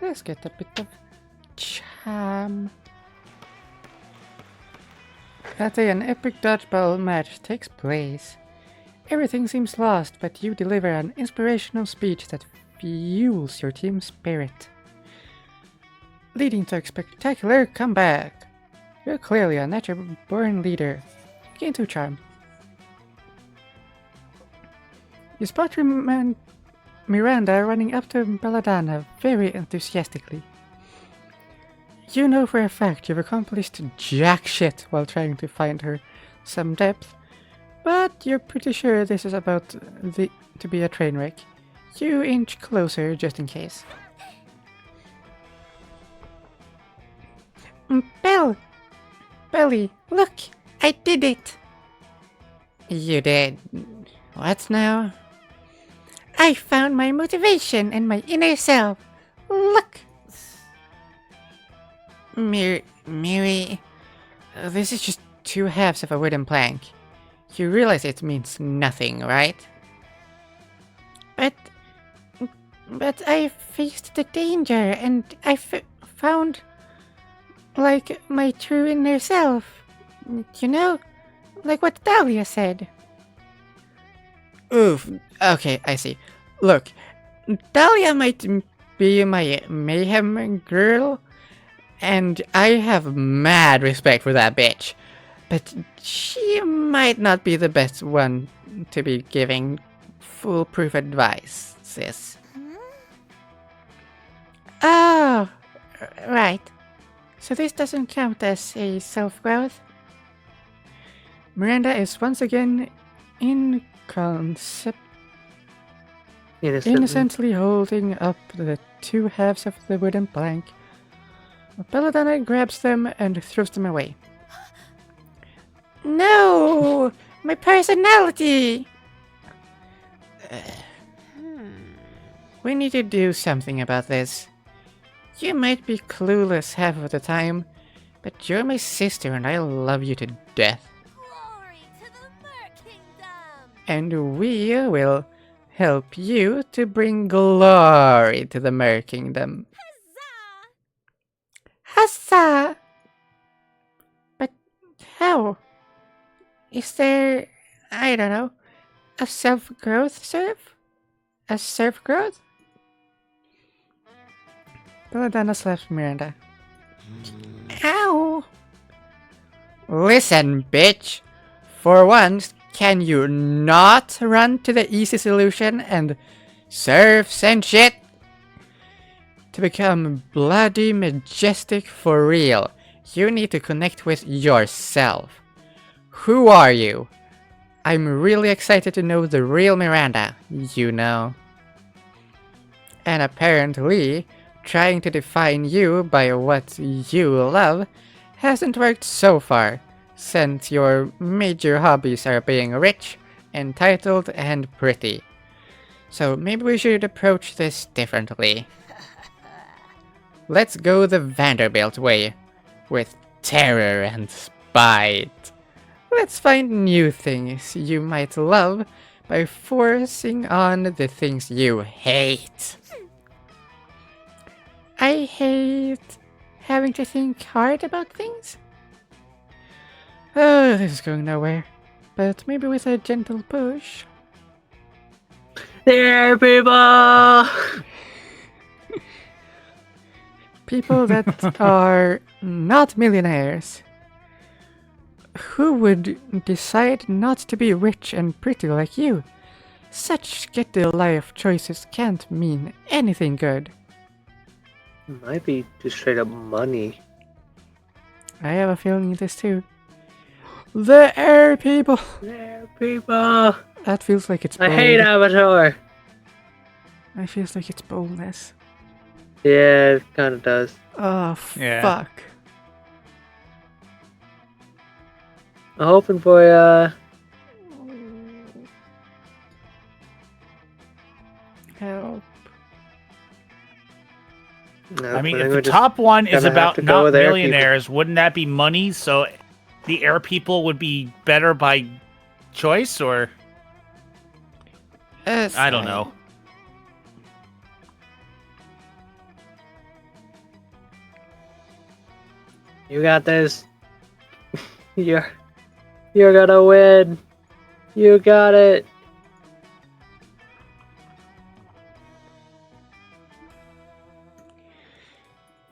Let's get a bit of charm. That day, an epic dodgeball match takes place. Everything seems lost, but you deliver an inspirational speech that fuels your team spirit, leading to a spectacular comeback. You're clearly a natural-born leader. You gain 2 charm. You spot Miranda running up to Belladonna very enthusiastically. You know for a fact you've accomplished jack shit while trying to find her some depth, but you're pretty sure this is about to be a train wreck. You inch closer just in case. Belly, look! I did it! You did. What now? I found my motivation and my inner self. Look! Miri, this is just 2 halves of a wooden plank. You realize it means nothing, right? But I faced the danger and I found, like, my true inner self. You know? Like what Dahlia said. Oof, okay, I see. Look, Dahlia might be my mayhem girl, and I have mad respect for that bitch. But she might not be the best one to be giving foolproof advice, sis. Oh, right. So this doesn't count as a self-growth? Miranda is once again innocently holding up the 2 halves of the wooden plank. Belladonna grabs them and throws them away. No! My personality! We need to do something about this. You might be clueless half of the time, but you're my sister and I love you to death. Glory to the Mer Kingdom! And we will help you to bring glory to the Mer Kingdom. Huzzah! But how? Is there, I don't know, a self-growth serve? A self-growth? Belladonna slaps Miranda. Ow! Listen, bitch! For once, can you not run to the easy solution and surfs and shit? To become bloody majestic for real, you need to connect with yourself. Who are you? I'm really excited to know the real Miranda, you know. And apparently, trying to define you by what you love hasn't worked so far, since your major hobbies are being rich, entitled, and pretty. So maybe we should approach this differently. Let's go the Vanderbilt way, with terror and spite. Let's find new things you might love by forcing on the things you hate. I hate having to think hard about things. Oh, this is going nowhere. But maybe with a gentle push. There, people! People that are not millionaires. Who would decide not to be rich and pretty like you? Such get-the-life choices can't mean anything good. Might be just straight up money. I have a feeling it is too. The air people! There, people! That feels like it's I bold. hate Avatar! It feels like it's boldness. Yeah, it kinda does. Oh, Yeah. fuck. I'm hoping for Help. No, I mean, think if we're the just top one is gonna have about to go not with air people. millionaires, wouldn't that be money? So the air people would be better by choice, or I don't know. You got this. You're gonna win. You got it.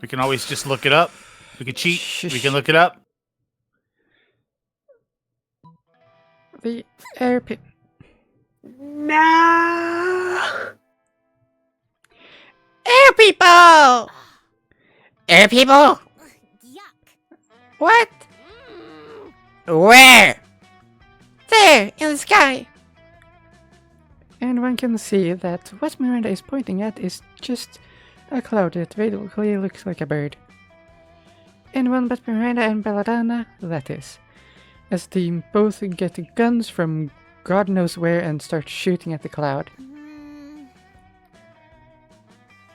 We can always just look it up. We can cheat. We Shush. can look it up. The air people. No. Air people! Air people? Yuck! What? Where? There, in the sky. And one can see that what Miranda is pointing at is just a cloud that vaguely looks like a bird. Anyone but Miranda and Belladonna, that is. As they both get guns from God knows where and start shooting at the cloud.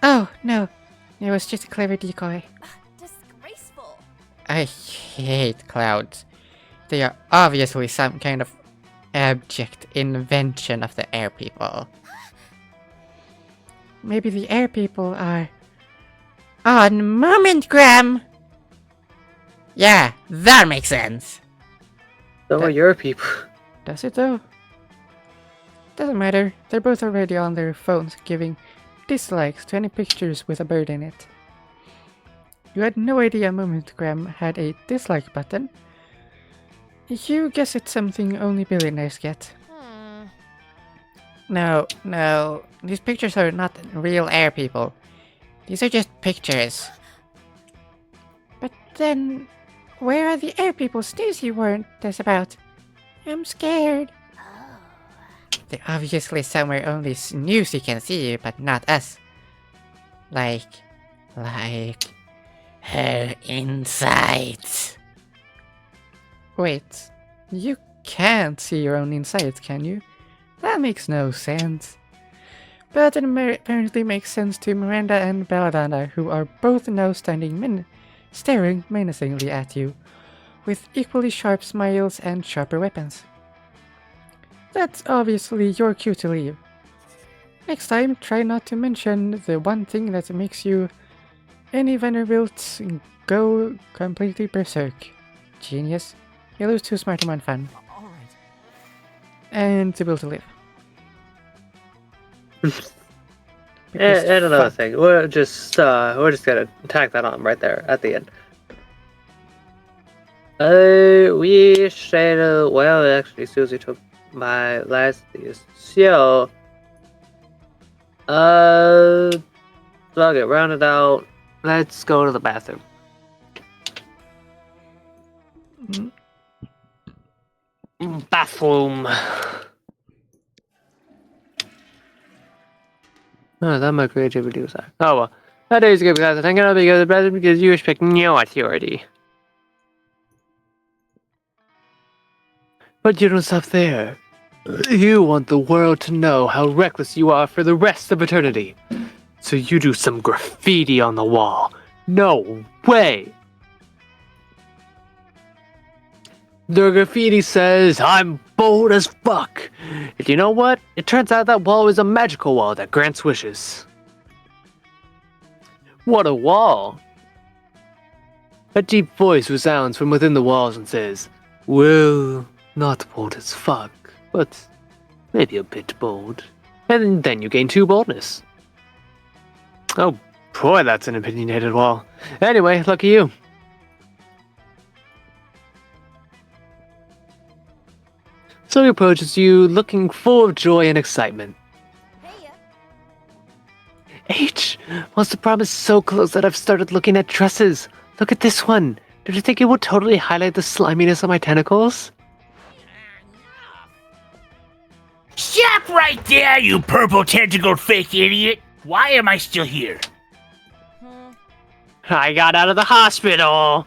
Oh, no. It was just a clever decoy. Disgraceful! I hate clouds. They are obviously some kind of abject invention of the air people. Maybe the air people are... On moment, Graham! Yeah, that makes sense. So are your people. Does it though? Doesn't matter, they're both already on their phones giving dislikes to any pictures with a bird in it. You had no idea Momentgram had a dislike button. You guess it's something only billionaires get. No, these pictures are not real air people. These are just pictures. But then, where are the air people Snoozy warned us about? I'm scared. They're obviously somewhere only Snoozy can see, but not us. Like her insides. Wait, you can't see your own insides, can you? That makes no sense. but it apparently makes sense to Miranda and Belladonna, who are both now staring menacingly at you, with equally sharp smiles and sharper weapons. That's obviously your cue to leave. Next time, try not to mention the one thing that makes you any Vanderbilts go completely berserk. Genius. You lose 2 smart and 1 fun. Alright. And the will to live. And another thing, we're just gonna tack that on right there at the end. We should, well, actually, Susie took my last so, fuck it, round it out. Let's go to the bathroom. Bathroom. Oh, that my creativity was there. Oh well. That is good because I think I'll be go to the bathroom because you respect no authority. But you don't stop there. You want the world to know how reckless you are for the rest of eternity. So you do some graffiti on the wall. No way! The graffiti says, "I'm bold as fuck." And you know what? It turns out that wall is a magical wall that grants wishes. What a wall! A deep voice resounds from within the walls and says, "Well, not bold as fuck, but maybe a bit bold." And then you gain 2 boldness. Oh boy, that's an opinionated wall. Anyway, lucky you. So he approaches you, looking full of joy and excitement. Hey, H, what's the promise so close that I've started looking at dresses? Look at this one. Don't you think it will totally highlight the sliminess of my tentacles? Stop right there, you purple tentacled fake idiot! Why am I still here? I got out of the hospital!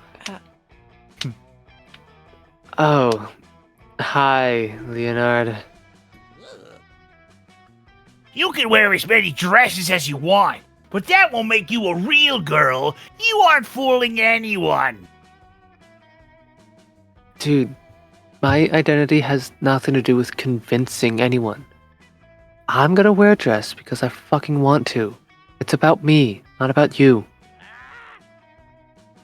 Oh. Hi, Leonard. You can wear as many dresses as you want, but that won't make you a real girl. You aren't fooling anyone. Dude, my identity has nothing to do with convincing anyone. I'm gonna wear a dress because I fucking want to. It's about me, not about you.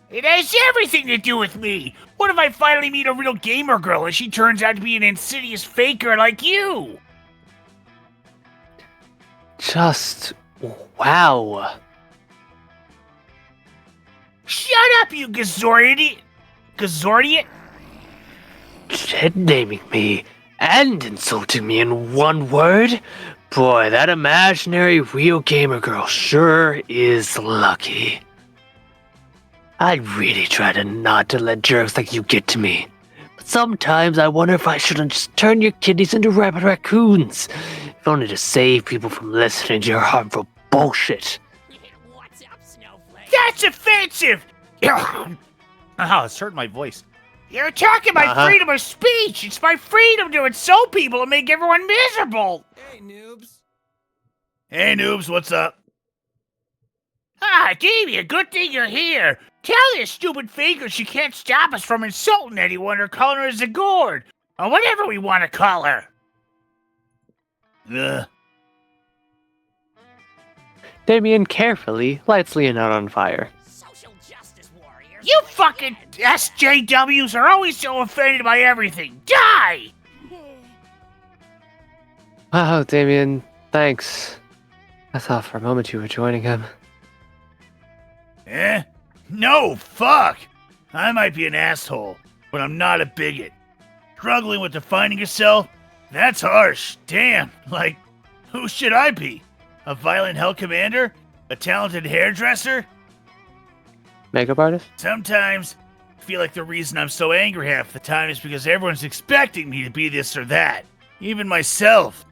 It has everything to do with me. What if I finally meet a real gamer girl and she turns out to be an insidious faker like you? Just wow. Shut up, you Gazordian! Gazordian? Shit naming me and insulting me in one word? Boy, that imaginary real gamer girl sure is lucky. I really try to not to let jerks like you get to me. But sometimes I wonder if I shouldn't just turn your kidneys into rabid raccoons. If only to save people from listening to your harmful bullshit. What's up, Snowflake? That's offensive! Oh, it's hurting my voice. You're attacking my freedom of speech! It's my freedom to insult people and make everyone miserable! Hey, noobs. Hey, noobs, what's up? Ah, Davey, a good thing you're here. Tell this stupid faker she can't stop us from insulting anyone or calling her a GURT, or whatever we want to call her. Damien carefully lights Leonard on fire. Social justice warriors. You fucking SJWs are always so offended by everything. Die! Wow, Damien, thanks. I thought for a moment you were joining him. Eh? No, fuck! I might be an asshole, but I'm not a bigot. Struggling with defining yourself? That's harsh. Damn, like, who should I be? A violent hell commander? A talented hairdresser? Makeup artist? Sometimes I feel like the reason I'm so angry half the time is because everyone's expecting me to be this or that. Even myself.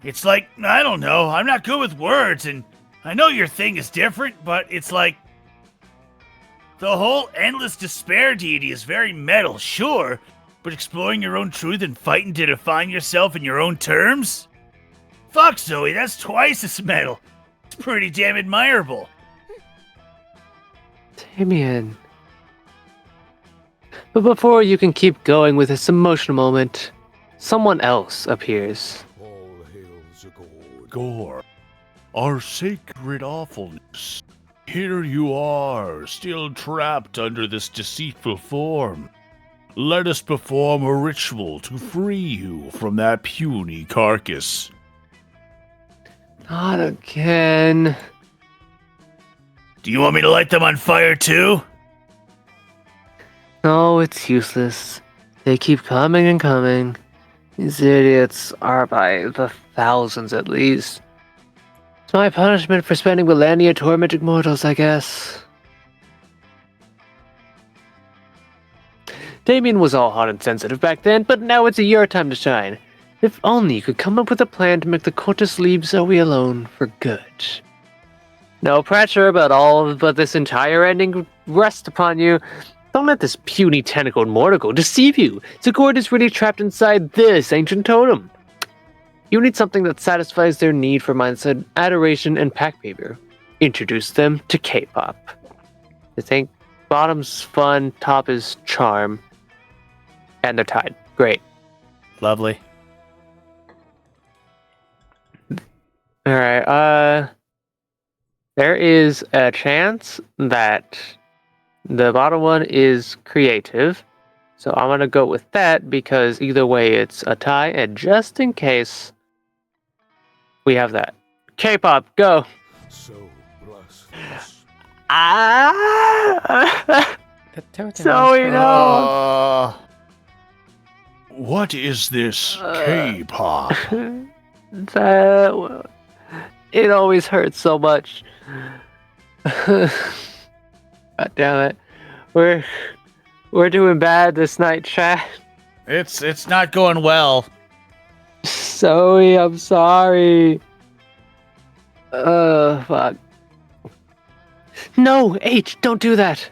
It's like, I don't know, I'm not good with words, and I know your thing is different, but it's like, the whole endless despair deity is very metal, sure, but exploring your own truth and fighting to define yourself in your own terms? Fuck, Zoe, that's twice as metal. It's pretty damn admirable. Damien. But before you can keep going with this emotional moment, someone else appears. All hail the god. Gore, our sacred awfulness. Here you are, still trapped under this deceitful form. Let us perform a ritual to free you from that puny carcass. Not again. Do you want me to light them on fire too? No, it's useless. They keep coming and coming. These idiots are by the thousands at least. It's my punishment for spending millennia tormenting mortals, I guess. Damien was all hot and sensitive back then, but now it's your time to shine. If only you could come up with a plan to make the cultists leave Zoe alone for good. No pressure, but this entire ending rests upon you. Don't let this puny tentacled mortal deceive you. The GURT is really trapped inside this ancient totem. You need something that satisfies their need for mindset, adoration, and pack behavior. Introduce them to K-pop. I think bottom's fun, top is charm. And they're tied. Great. Lovely. Alright, there is a chance that the bottom one is creative. So I'm gonna go with that because either way it's a tie, and just in case we have that. K-pop, go! So blasphemous. Ah! The totem Zoe, is no! What is this K-pop? That, it always hurts so much. God damn it. We're doing bad this night, chat. It's not going well. Zoe, I'm sorry. Fuck. No, H, don't do that.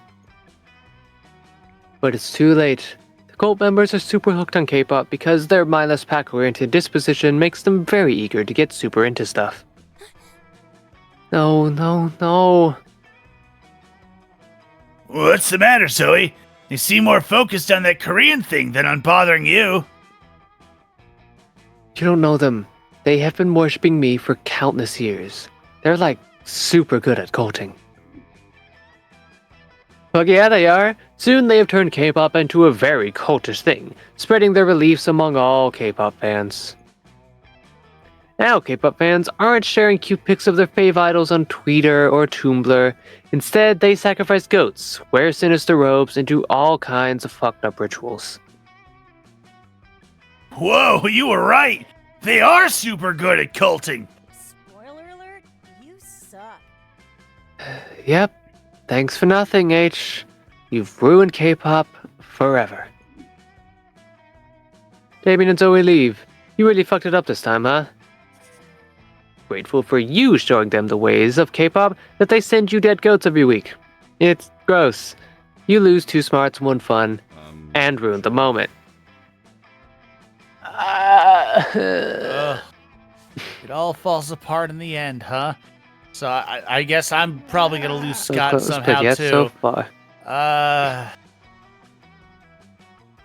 But it's too late. The cult members are super hooked on K-pop because their mindless pack-oriented disposition makes them very eager to get super into stuff. No, no, no. What's the matter, Zoe? You seem more focused on that Korean thing than on bothering you. You don't know them. They have been worshipping me for countless years. They're like super good at culting. But yeah, they are. Soon they have turned K-pop into a very cultish thing, spreading their beliefs among all K-pop fans. Now K-pop fans aren't sharing cute pics of their fave idols on Twitter or Tumblr. Instead, they sacrifice goats, wear sinister robes, and do all kinds of fucked up rituals. Whoa, you were right! They are super good at culting! Spoiler alert, you suck. Yep. Thanks for nothing, H. You've ruined K-pop forever. Damien and Zoe leave. You really fucked it up this time, huh? Grateful for you showing them the ways of K-pop that they send you dead goats every week. It's gross. You lose 2 smarts, 1 fun, and ruin the moment. It all falls apart in the end, huh? So I guess I'm probably gonna lose Scott somehow yet too. So far.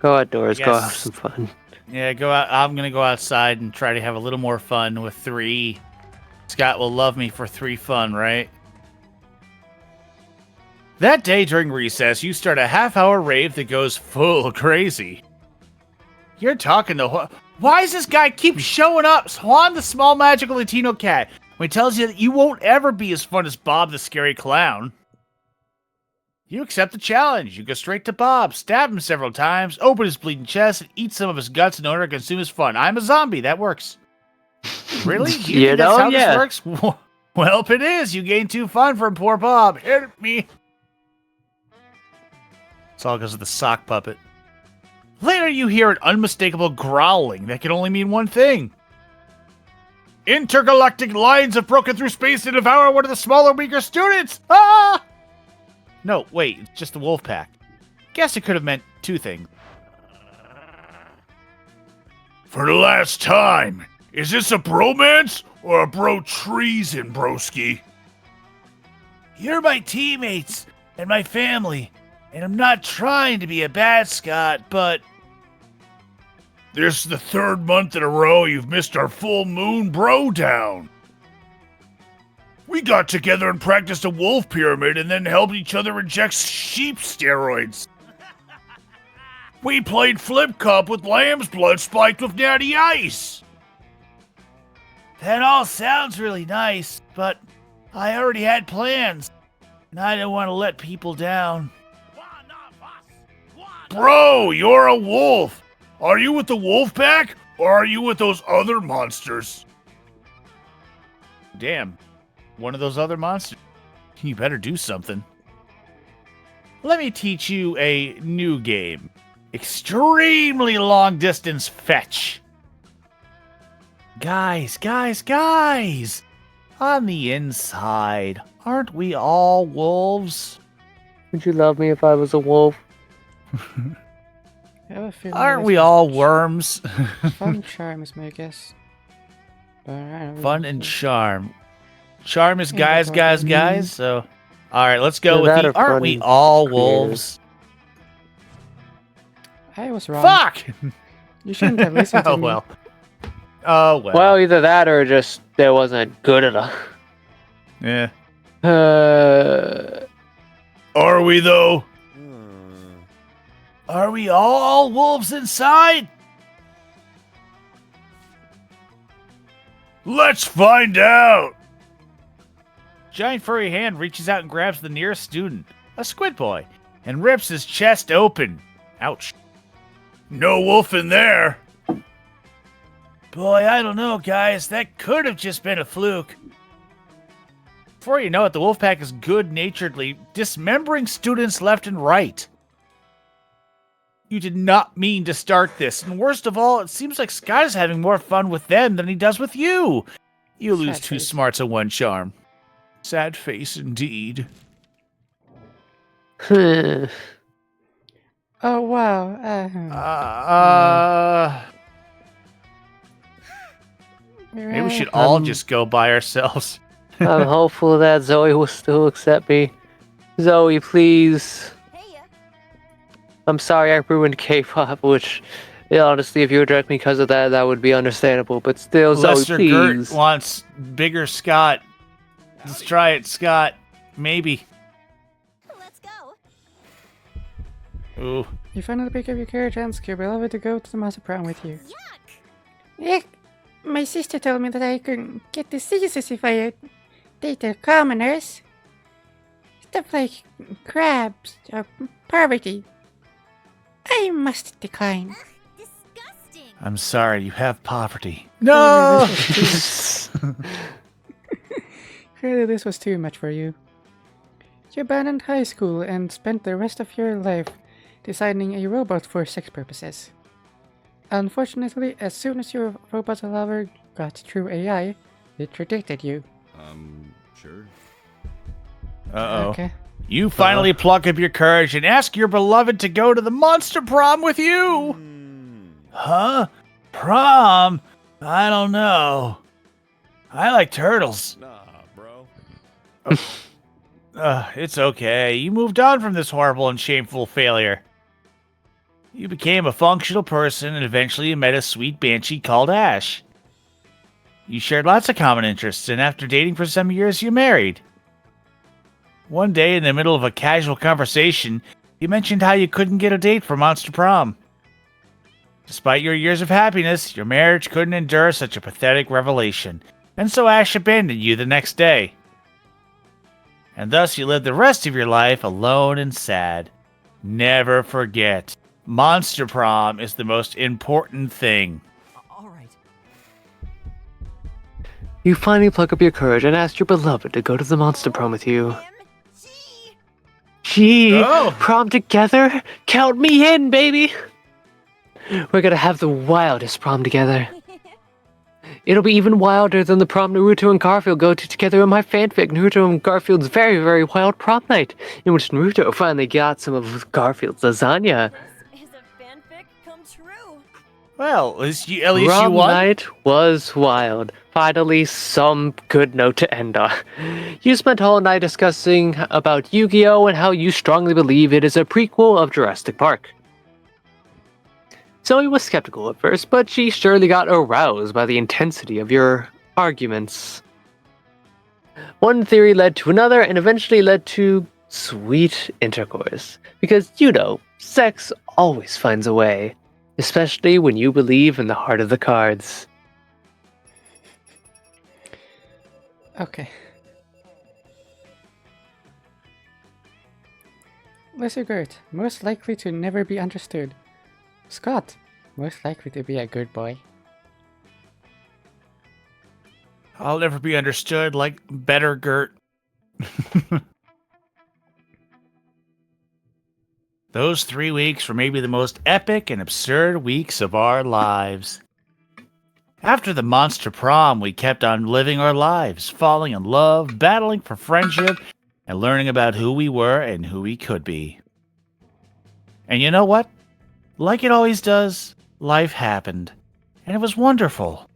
Go outdoors. Go have guess- some fun. Yeah, go out. I'm gonna go outside and try to have a little more fun with 3. Scott will love me for 3 fun, right? That day during recess, you start a half-hour rave that goes full crazy. You're talking to why does this guy keep showing up? Juan the small magical Latino cat. When he tells you that you won't ever be as fun as Bob the scary clown. You accept the challenge. You go straight to Bob, stab him several times, open his bleeding chest, and eat some of his guts in order to consume his fun. I'm a zombie. That works. Really? Do you think that's how this works? Well, if it is, you gain 2 fun from poor Bob. Hit me. It's all because of the sock puppet. Later, you hear an unmistakable growling that can only mean one thing. Intergalactic lines have broken through space to devour one of the smaller, weaker students! Ah! No, wait, it's just the wolf pack. Guess it could have meant 2 things. For the last time, is this a bromance or a bro treason, broski? You're my teammates and my family, and I'm not trying to be a bad Scott, but this is the third month in a row you've missed our full moon bro down. We got together and practiced a wolf pyramid and then helped each other inject sheep steroids. We played flip cup with lamb's blood spiked with natty ice. That all sounds really nice, but I already had plans, and I didn't want to let people down. Bro, you're a wolf. Are you with the wolf pack, or are you with those other monsters? Damn, one of those other monsters. You better do something. Let me teach you a new game. Extremely long distance fetch. Guys. On the inside, aren't we all wolves? Would you love me if I was a wolf? I have a feeling Aren't this we is all worms? Fun charms, my guess. But I don't really Fun think and so. charm. Charm is Yeah, guys, that's guys, what I guys. So, all right, let's go Yeah, with that the or aren't fun we all creators. wolves? I was wrong. Fuck! You shouldn't have listened to Oh me. well. Oh well. Well, either that or just there wasn't good enough. Yeah. Are we though? Are we all wolves inside? Let's find out. Giant furry hand reaches out and grabs the nearest student, a squid boy, and rips his chest open. Ouch. No wolf in there. Boy, I don't know, guys. That could have just been a fluke. Before you know it, the Wolfpack is good-naturedly dismembering students left and right. You did not mean to start this, and worst of all, it seems like Scott is having more fun with them than he does with you. You lose Sad two face. smarts and one charm. Sad face indeed. Oh wow. Maybe we should all just go by ourselves. I'm hopeful that Zoe will still accept me. Zoe, please. Hey, I'm sorry I ruined K-pop, which, yeah, honestly, if you reject me because of that, that would be understandable. But still, Lester Zoe, Gert please. wants bigger Scott. Let's try it, Scott. Maybe. let's go. Ooh. You finally pick up your courage and ask your beloved to go to the master prom with you. Yuck! My sister told me that I couldn't get diseases if I dated commoners. Stuff like crabs or poverty. I must decline. Disgusting. I'm sorry, you have poverty. No! Clearly this was too much for you. You abandoned high school and spent the rest of your life designing a robot for sex purposes. Unfortunately, as soon as your robot lover got through AI, it rejected you. Sure. Uh-oh. Okay. You finally pluck up your courage and ask your beloved to go to the monster prom with you! Huh? Prom? I don't know. I like turtles. Nah, bro. It's okay. You moved on from this horrible and shameful failure. You became a functional person and eventually you met a sweet banshee called Ash. You shared lots of common interests, and after dating for some years, you married. One day, in the middle of a casual conversation, you mentioned how you couldn't get a date for Monster Prom. Despite your years of happiness, your marriage couldn't endure such a pathetic revelation, and so Ash abandoned you the next day. And thus you lived the rest of your life alone and sad. Never forget, Monster Prom is the most important thing. All right. You finally pluck up your courage and ask your beloved to go to the monster prom with you. MG. Gee, Oh. prom together? Count me in, baby! We're gonna have the wildest prom together. It'll be even wilder than the prom Naruto and Garfield go to together in my fanfic, Naruto and Garfield's very, very wild prom night, in which Naruto finally got some of Garfield's lasagna. This is a fanfic come true. Well, at least you Prom won. night was wild. Finally, some good note to end on. You spent all night discussing about Yu-Gi-Oh! And how you strongly believe it is a prequel of Jurassic Park. Zoe was skeptical at first, but she surely got aroused by the intensity of your arguments. One theory led to another and eventually led to sweet intercourse. Because, you know, sex always finds a way. Especially when you believe in the heart of the cards. Okay. Lesser GURT, most likely to never be understood. Scott, most likely to be a good boy. I'll never be understood like better GURT. Those 3 weeks were maybe the most epic and absurd weeks of our lives. After the monster prom, we kept on living our lives, falling in love, battling for friendship, and learning about who we were and who we could be. And you know what? Like it always does, life happened, and it was wonderful.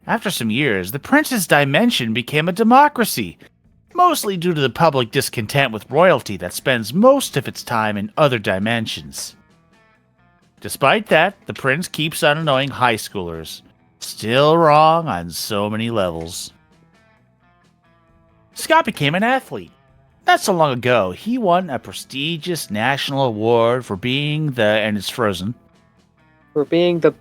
After some years, the Prince's Dimension became a democracy, mostly due to the public discontent with royalty that spends most of its time in other dimensions. Despite that, the Prince keeps on annoying high schoolers, still wrong on so many levels. Scott became an athlete. Not so long ago, he won a prestigious national award for being and it's frozen. For being the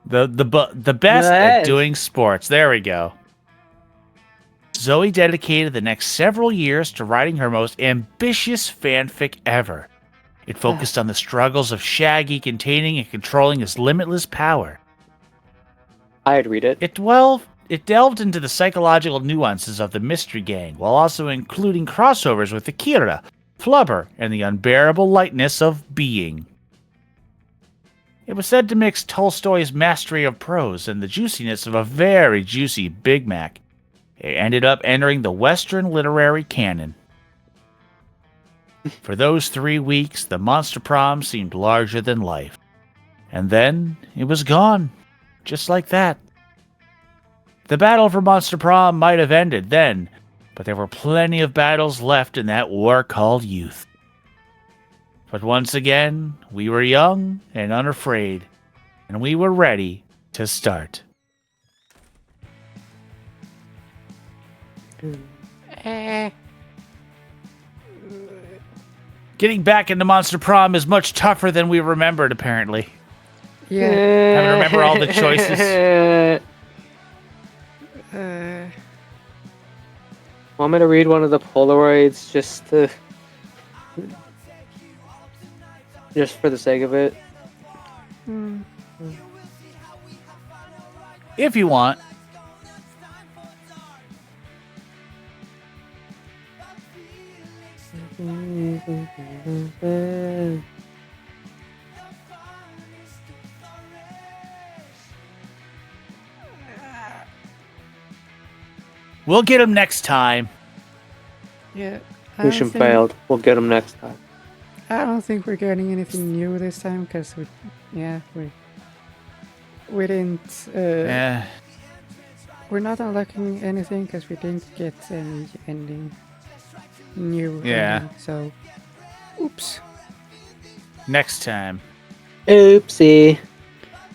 best at doing sports. There we go. Zoe dedicated the next several years to writing her most ambitious fanfic ever. It focused on the struggles of Shaggy containing and controlling his limitless power. I'd read it. It delved into the psychological nuances of the Mystery Gang, while also including crossovers with Akira, Flubber, and the unbearable lightness of being. It was said to mix Tolstoy's mastery of prose and the juiciness of a very juicy Big Mac. It ended up entering the Western literary canon. For those 3 weeks, the Monster Prom seemed larger than life. And then, it was gone. Just like that. The battle for Monster Prom might have ended then, but there were plenty of battles left in that war called youth. But once again, we were young and unafraid, and we were ready to start. Getting back into Monster Prom is much tougher than we remembered, apparently. Yeah. Having to remember all the choices. Want me to read one of the Polaroids just for the sake of it? If you want. We'll get him next time. Yeah. Mission failed. We'll get him next time. I don't think we're getting anything new this time because we didn't. Yeah. We're not unlocking anything because we didn't get any ending new. Yeah. Ending, so, oops. Next time. Oopsie.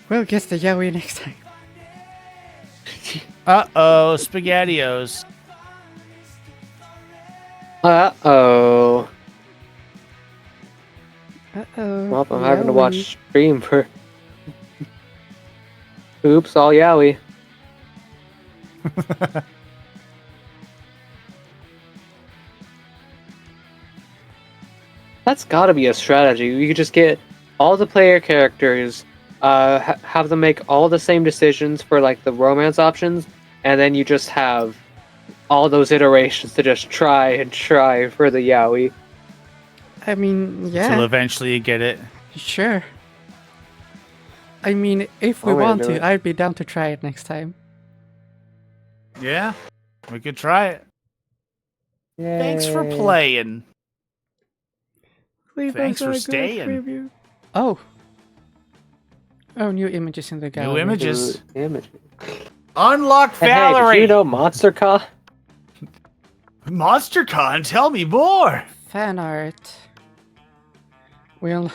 We'll get the yaoi next time. Uh-oh, SpaghettiOs. Uh-oh. Uh-oh. Well, I'm having to watch stream for... Oops, all yaoi. That's gotta be a strategy. You could just get all the player characters, have them make all the same decisions for like the romance options, and then you just have all those iterations to just try and try for the yaoi. I mean, yeah. Until eventually you get it. Sure. I mean, if we want to, I'd be down to try it next time. Yeah, we could try it. Yay. Thanks for playing. Leave Thanks us for a good staying. review. Oh, Oh, new images in the gallery. New images. Image. Unlock Hey, Valerie. did you know MonsterCon? MonsterCon, tell me more. Fan art. We'll.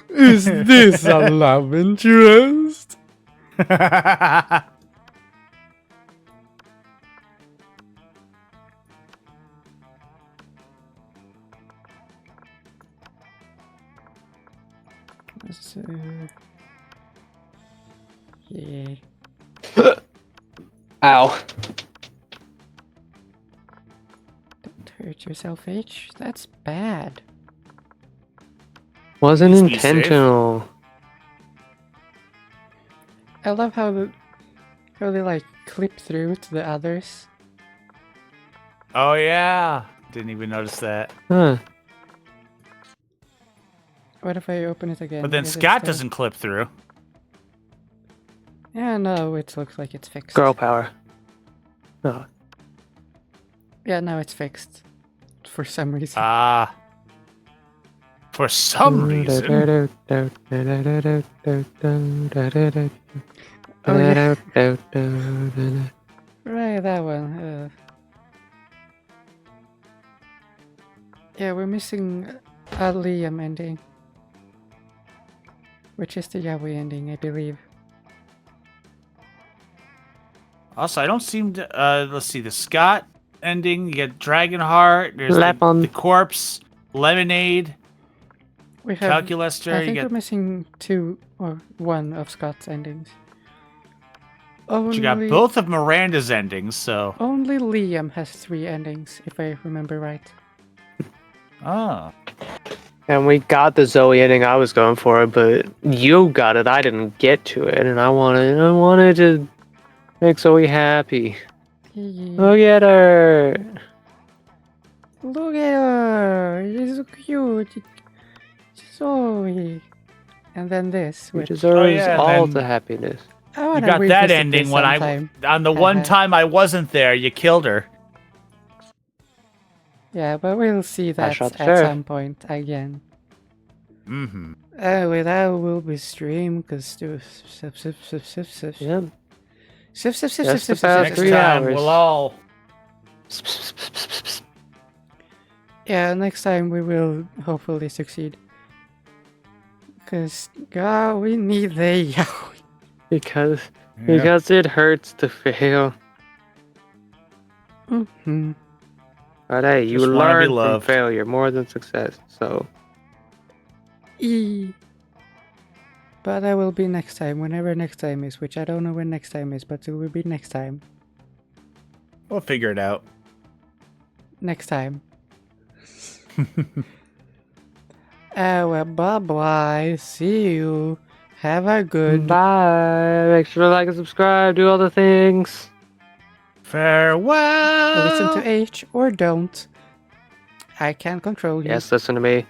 Is this a love interest? So, yeah. Ow. Don't hurt yourself, H. That's bad. Wasn't Please be safe. intentional. I love how they like clip through to the others. Oh yeah, didn't even notice that. Huh. What if I open it again? But then Is it Scott still- doesn't clip through. Yeah, no, it looks like it's fixed. Girl power. Oh. Yeah, no, it's fixed. For some reason. Ah. For some reason. Oh, yeah. Right, that one. Yeah, we're missing a Liam ending. Which is the Yahweh ending, I believe. Also, I don't seem to. Let's see, the Scott ending. You get Dragonheart. There's the corpse, Lemonade, We have. Calculaster. I You think get. we're missing 2 or 1 of Scott's endings. But you got both of Miranda's endings, so. Only Liam has 3 endings, if I remember right. Oh. And we got the Zoe ending I was going for, but you got it. I didn't get to it, and I wanted to make Zoe happy. Look at her. Look at her! She's so cute! Zoe! And then this. She Which deserves yeah, all then- the happiness. I You wanna got that revisit ending this when sometime. on the one time I wasn't there, you killed her. Yeah, but we'll see that shot the at sheriff. some point again. Mm-hmm. Anyway, that will be streamed because Yeah. Sif. Just about Next 3 time, hours. we'll all. Yeah, next time we will hopefully succeed. Because, God, we need the Yahweh. Because it hurts to fail. Mm-hmm. But hey, you Just wanna be learn from loved. failure more than success. So But that will be next time, whenever next time is, which I don't know when next time is, but it will be next time. We'll figure it out. Next time. Well, bye-bye. See you. Have a good... bye. Make sure to like and subscribe. Do all the things. Farewell. Listen to H or don't. I can't control you. Yes, listen to me.